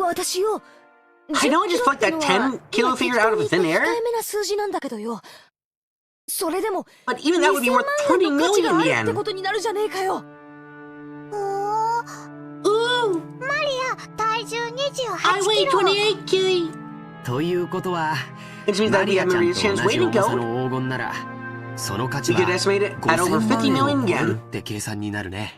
私よ。 I know I just plucked that 10 kilo figure out of thin air. 控えめな数字なんだけどよ。それでも、 But even that would be worth 20 million yen. ってことになるじゃねえかよ。マリア、体重28 I weigh キロ。 28 kg. ということは Which means that we have Maria's chance waiting gold. その価値 We は could estimate it at over 50 5000万 million 円を超える yen. って計算になるね。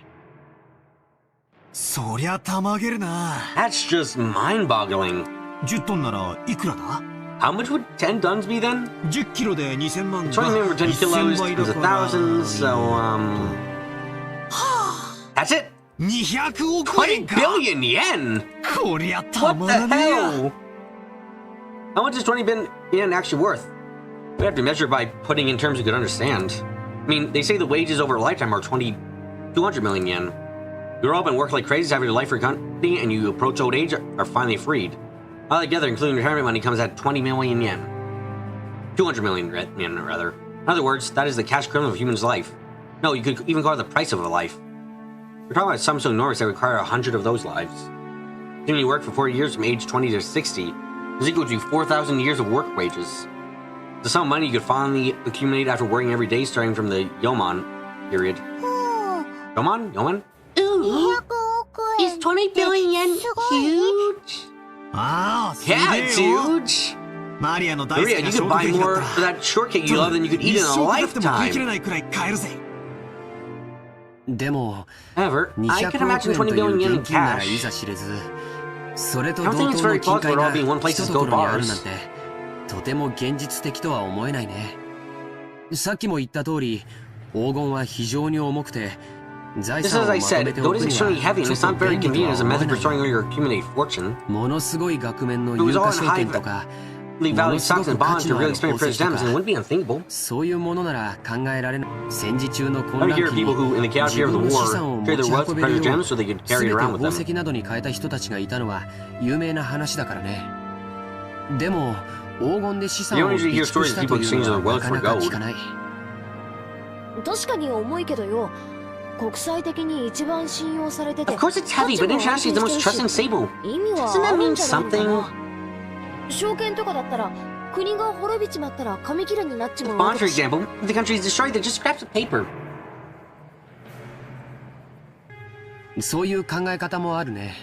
そりゃたまげるな。 That's just mind-boggling. 10トンならいくらだ？ How much would 10 tons be then? 10キロで2000万が 20 million for 10 kilos 1000 is a thousand, so that's it. 200億 20 円か。 billion yen. こりゃた What ま the らねえや。 hell? How much is 20 billion yen actually worth? We have to measure it by putting in terms we could understand. I mean, they say the wages over a lifetime are 200 million yen. You grow up and work like crazy, have your life for your company, and you approach old age, are finally freed. All together, including retirement money, comes at 20 million yen. 200 million yen, rather. In other words, that is the cash equivalent of a human's life. No, you could even call it the price of a life. We're talking about some so enormous that require 100 of those lives. Assuming you work for 40 years from age 20 to 60, is equal to 4,000 years of work wages. The sum of money you could finally accumulate after working every day starting from the Yomon period. Yomon? Ooh, is 20 billion yen huge? ああ、すげえよ。 Yeah, it's huge! マリアの大好き Maria, な you ショ could ート buy ケーキだ more っ for た。 that shortcake you love than you could eat 一 in a 生かかっても食い切れ lifetime. ないくらい買えるぜ。でも However, I 200 can imagine 億円 20 とい billion う yen in 現金ならい cash. ざ知れず、それと I 同 don't think 等 it's の very 金 plausible 塊 at all が being one ひ place's ととこ gold ろにある bars. なんてとても現実的とは思えないね。さっきも言った通り、黄金は非常に重くて、財 Just 産 as を I まと said, めてお gold く is に extremely は heavy and ちょ it's っと not very 便利と convenient は as a 思え method な for い。 storing your accumulated fortune. ものすごい額面の It was 有 all 価 in 証 high 券とか、 valued stocks and bonds or real expensive precious gems, and it wouldn't be unthinkable. そういうものなら考えられない。戦時中の混 I 乱 hear 期 of に people who, in the chaotic 自 year of 分 the の資産 war, を持 trade ち their wealth 運 for べる precious よう gems so they could 全 carry て it 宝 around with them. 石などに変えた人たちがいたのは有名な話だからね。でも黄金で資産 You を don't 備 usually hear 蓄 stories し of たと people いう exchanging の their は wealth なか for なか gold. 聞かない。確かに重いけどよ、国際的に一番信用されてて Of course it's heavy, but internationally it's the most trusted and stable. 意味は Doesn't あ that る mean んじゃないのか something? な。証券とかだったら国が滅びちまったら紙切れになっちまう Bond, わ for けだし。 example, if the country is destroyed, they're just scraps of paper. そういう考え方もあるね。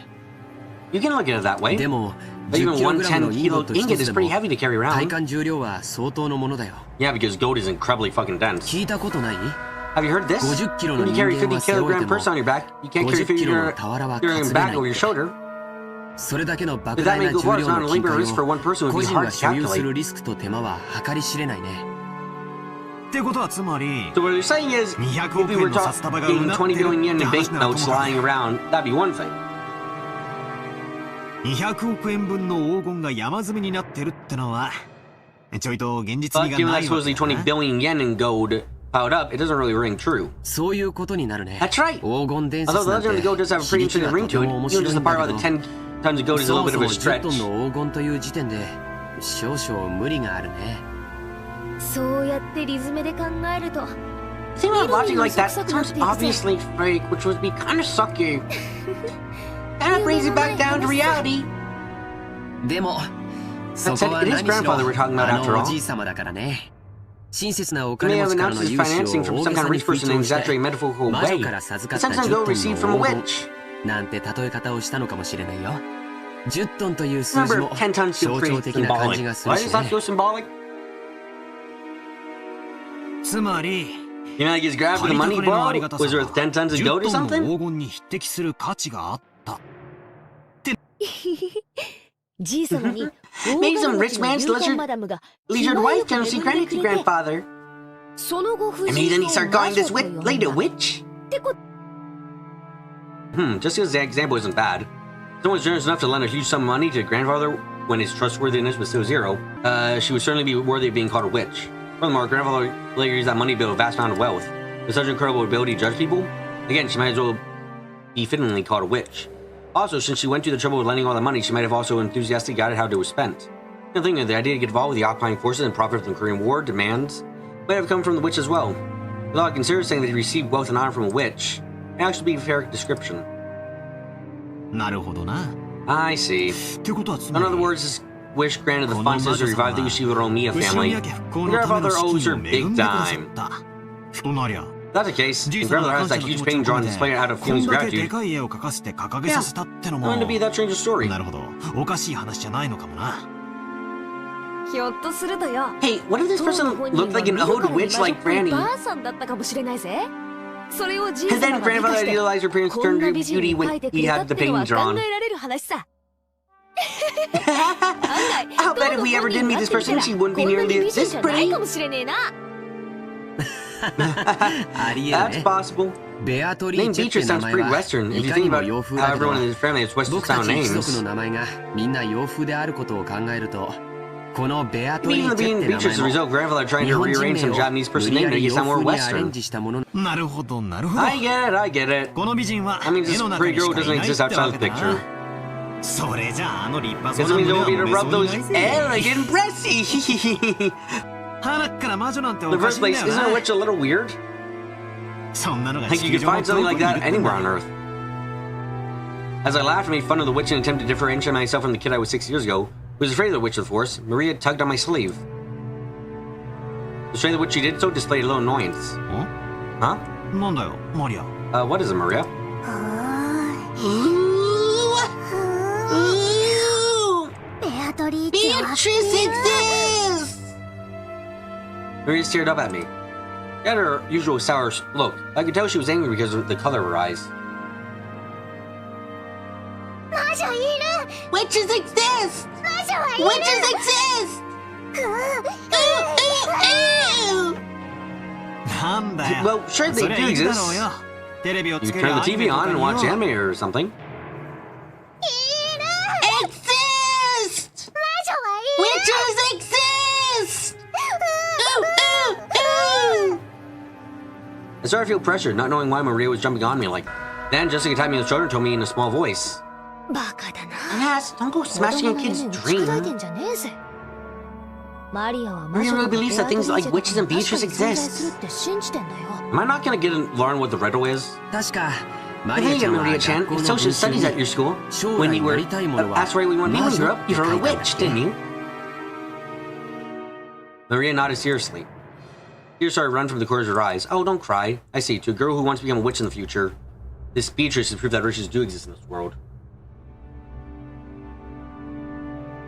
You can look at it that way. でも But even 10キロ one グラム 10のインゴッ kilo ト一 ingot つ is で pretty も heavy to carry 体 around. 感重量は相当のものだよ。 Yeah, because gold is incredibly fucking dense. 聞いたことない？ Have you heard this? 50キロの When you 人 carry 間 50 は背負え kilogram ても person on your back, you can't carry 50キロの 50 俵は kilogram 担げな bag い over your shoulder. それだけの If 莫 that 大 made な go 重 far, 量 it's not の a 金 labor 塊 risk for を one person would 個 be 人 hard が to 所有す calculate. るリスクと手間は計り知れないね。ってことはつまり So what you're saying is, 200 if 億 we 円 were の札束が talking うなって 20 る billion yen って in 話ならと banknotes もかく lying around, that'd be one thing. 200億円分の黄金が山積みになってるってのはちょいと現実 But 味が given な that いわ supposedly けだな。 20 billion yen in gold piled up, it doesn't really ring true. そういうことになるね。 That's right. 黄金伝 Although 説 the なんて legend of the gold does have a pretty 響き interesting が ring とて to it. も面 Even 白 just い the んだ part け about ど the 10 tons of gold is a そ little も bit そ of も a 10トン stretch. の黄金という時点で少々無理があるね。そうやってリズムで考えると Seeing about logic like that sounds obviously fake, which would be kind of sucky. Kind of brings it back down to reality. でもそ That こ said, は it is 何しろ grandfather we're talking about あ after のお all. じい様だからね。親切なお He may 金 have 持ちから announced の his 融資 financing を from 大 some げ kind さ of に rich 吹 person 聴 in an して exaggerated metaphorical 魔女 way. から授 The かった sometimes 10 gold トン received の from a 黄金 witch. なんて例え方をしたのかもしれないよ。10トンという数字 Remember, も 10 tons 象 feels 徴 pretty 的な感じ symbolic. がす Why る does し that ね。 feel symbolic? つまり You know, like his grab for 借 the りた money, 金のあり bro? がたさ Was は worth 10 tons of 10 gold or トン something? の黄金に匹敵する価値があった。じいさまに Maybe some rich man's leisured wife can see credit to grandfather. その後夫 And maybe 人 then he を started 魔 calling 女 this と witch 呼んだ lady a witch? ってこ Just because the example isn't bad. Someone was generous enough to lend a huge sum of money to grandfather when his trustworthiness was still zero. She would certainly be worthy of being called a witch. Furthermore, grandfather later used that money to build a vast amount of wealth. With such incredible ability to judge people, again, she might as well be fittingly called a witch. Also, since she went to the trouble of lending all the money, she might have also enthusiastically guided how it was spent. The thing is, the idea to get involved with the occupying forces and profit from the Korean War demands might have come from the witch as well. Although I consider saying that he received wealth and honor from a witch, it may actually be a fair description. なるほどな。 I see. ってことはつま In り other words, this wish granted the funds to revive the Yoshiuro-Miya 後ろ family. 宮家復興のため Grandfather の資 owes 金 her を恵 big んでくださ time. った。となりゃ If that's the case, じい and さま grandmother の has 感 that 謝の気 huge 持ち pain を drawn 込 to め display it out て of こ feelings ん of だけで gratitude. かい絵を描かせて掲げさせたってのも Going to be that strange story. なるほど。おかしい話じゃないのかもな。ひょっとするとよ。 Hey, what if this person looked like an old witch like Granny? ばあさんだったかもしれないぜ。それをじい And さ then まが美化 grandfather して idealized her parents こ turned んな to 美人 beauty に描 when いてく he れた had っ the てのは painting 考 drawn. えられる話さ。 I'll bet if we ever did meet this person, she wouldn't be nearly this ない pretty. かもしれねえな。ありえる That's ね。 possible. ベアトリー Name チェって Beatrice 名 sounds 前 pretty は Western い if you かに think も about 洋風 how だけど everyone in his family has Western 僕た style ち一族 names. の名前がみんな洋風であることを考えるとこのベアト Maybe リ even ーチェ being って名 Beatrice is the 前 result も of grandfather trying 日 to 本人 rearrange 名 some を Japanese 無 person 理 name や to り make 洋 it sound more 風にアレン Western. ジしたもの。なるほどなるほど。 I get it, I get it. この美人は I mean, this 絵の中 pretty にし girl かい doesn't ない exist って outside わ of け the だ picture. な。それじゃあ立派そう Guess な it means 胸 they'll は be to 揉め rub そうに those ないぜ。 elegant breasts. 鼻から魔女なんてお In the かし first いんだ place, よ isn't a な。 witch a little weird? そんなのが Like 地 you 球 could 上の find ど something こ like にいる that ってんだ anywhere on よ。 Earth. As I laughed and made fun of the witch in an attempt to differentiate myself from the kid I was 6 years ago, who was afraid of the witch of the force, Maria tugged on my sleeve. To show you what she did so displayed a little annoyance. Huh? なんだよ、マリア。What is it, Maria? Beatrice exists! Maria stared up at me. She had her usual sour look. I could tell she was angry because of the color of her eyes. Witches exist! Witches exist! なんだよ。 Well, sure そ they りゃ do いるだ exist. ろうよ。テレビを You つける turn ア the ニメ TV とか on に and watch よ。 anime or something. Exist! Witches exist! I started to feel pressure, not knowing why Maria was jumping on me like. Then Jessica tapped me on the shoulder and told me in a small voice. バカだな。 Yes, don't go 子 smashing 供 a が kid's 夢に近づいて dream. んじゃねえぜ。マリアは Maria 魔女 really と believes that ベアトリ things ー like チェ witches and が Beatrice 確かに存在 exist. するって信じてんだよ。 Am I not gonna get to learn what the riddle is? 確か I マリア think ちゃ you んは Maria 学 Chan, 校の in 文 social 集 studies に at your school, 将 when 来 you な were りたいものは asked right what you want to be when you grow up, you 魔女 wrote って a 書いたんだっ witch, け didn't you? Maria nodded seriously. Tears started running from the corners of her eyes. Oh, don't cry. I see. To a girl who wants to become a witch in the future, this Beatrice is proof that witches do exist in this world.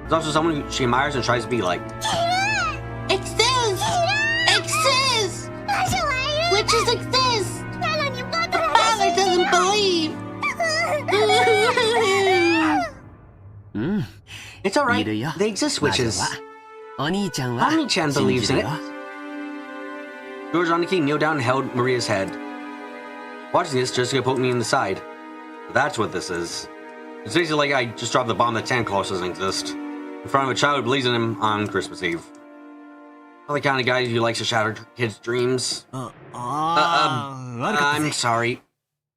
There's also someone who she admires and tries to be like. Exist! Exist! Witches exist! But father doesn't believe! It's alright. いるよ They exist, 魔女 witches. はお兄ちゃんは Oni-chan 信 believes じ in る it. よ。 George Aniki kneeled down and held Maria's head. Watching this, Jessica poked me in the side. That's what this is. It's basically like I just dropped the bomb that Santa Claus doesn't exist. In front of a child who believes in him on Christmas Eve. Not the kind of guy who likes to shatter kids' dreams. I'm sorry.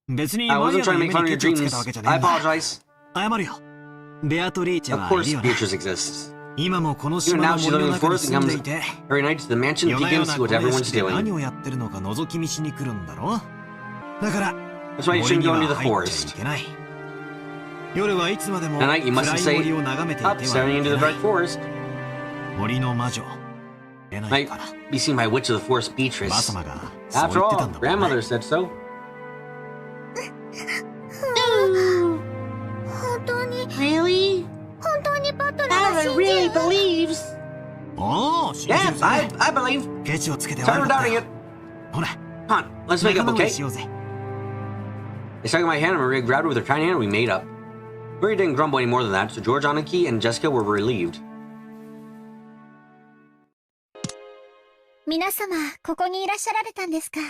別に I マリ wasn't ア trying の to make 夢 fun of に your ケチをつけ dreams. たわけじゃね I えんだ。 apologize. 謝るよ。ベアトリーチェ Of はいる course, よな。 Beatrice exists. 今もこの Even 島 now の she's 森 living の in the 中に forest 住 and んで comes いて、 every night to the mansion 夜 to な begin 夜 to な see こ what の屋 everyone's 敷で doing. 何をやってるのか覗き見しに来るんだろ。だから、 That's why you 森 shouldn't に go は into the 入っちゃ forest. いけない。夜はいつまでも At night, you 暗 mustn't い say 森を眺めていては up いけ staring into the ない dark。forest. 森の魔女。出ない Might から。 be seen by witch of the forest ばあ Beatrice. 様がそう After 言ってた all, んだもんね。 grandmother said so. 本当に Really? 本当にバトラーが Father 信じ really る believes! おお、信じ Yeah, るぜ。 I believe. ケチをつけて Start 悪かった doubting よ it. ほら、 Come on, let's make 仲 up, 直り okay? しようぜ。 I stuck in my hand and Maria grabbed it with her tiny hand and we made up. Maria didn't grumble any more than that, so George, Aniki, and Jessica were relieved. 皆様ここにいらっしゃられたんですか。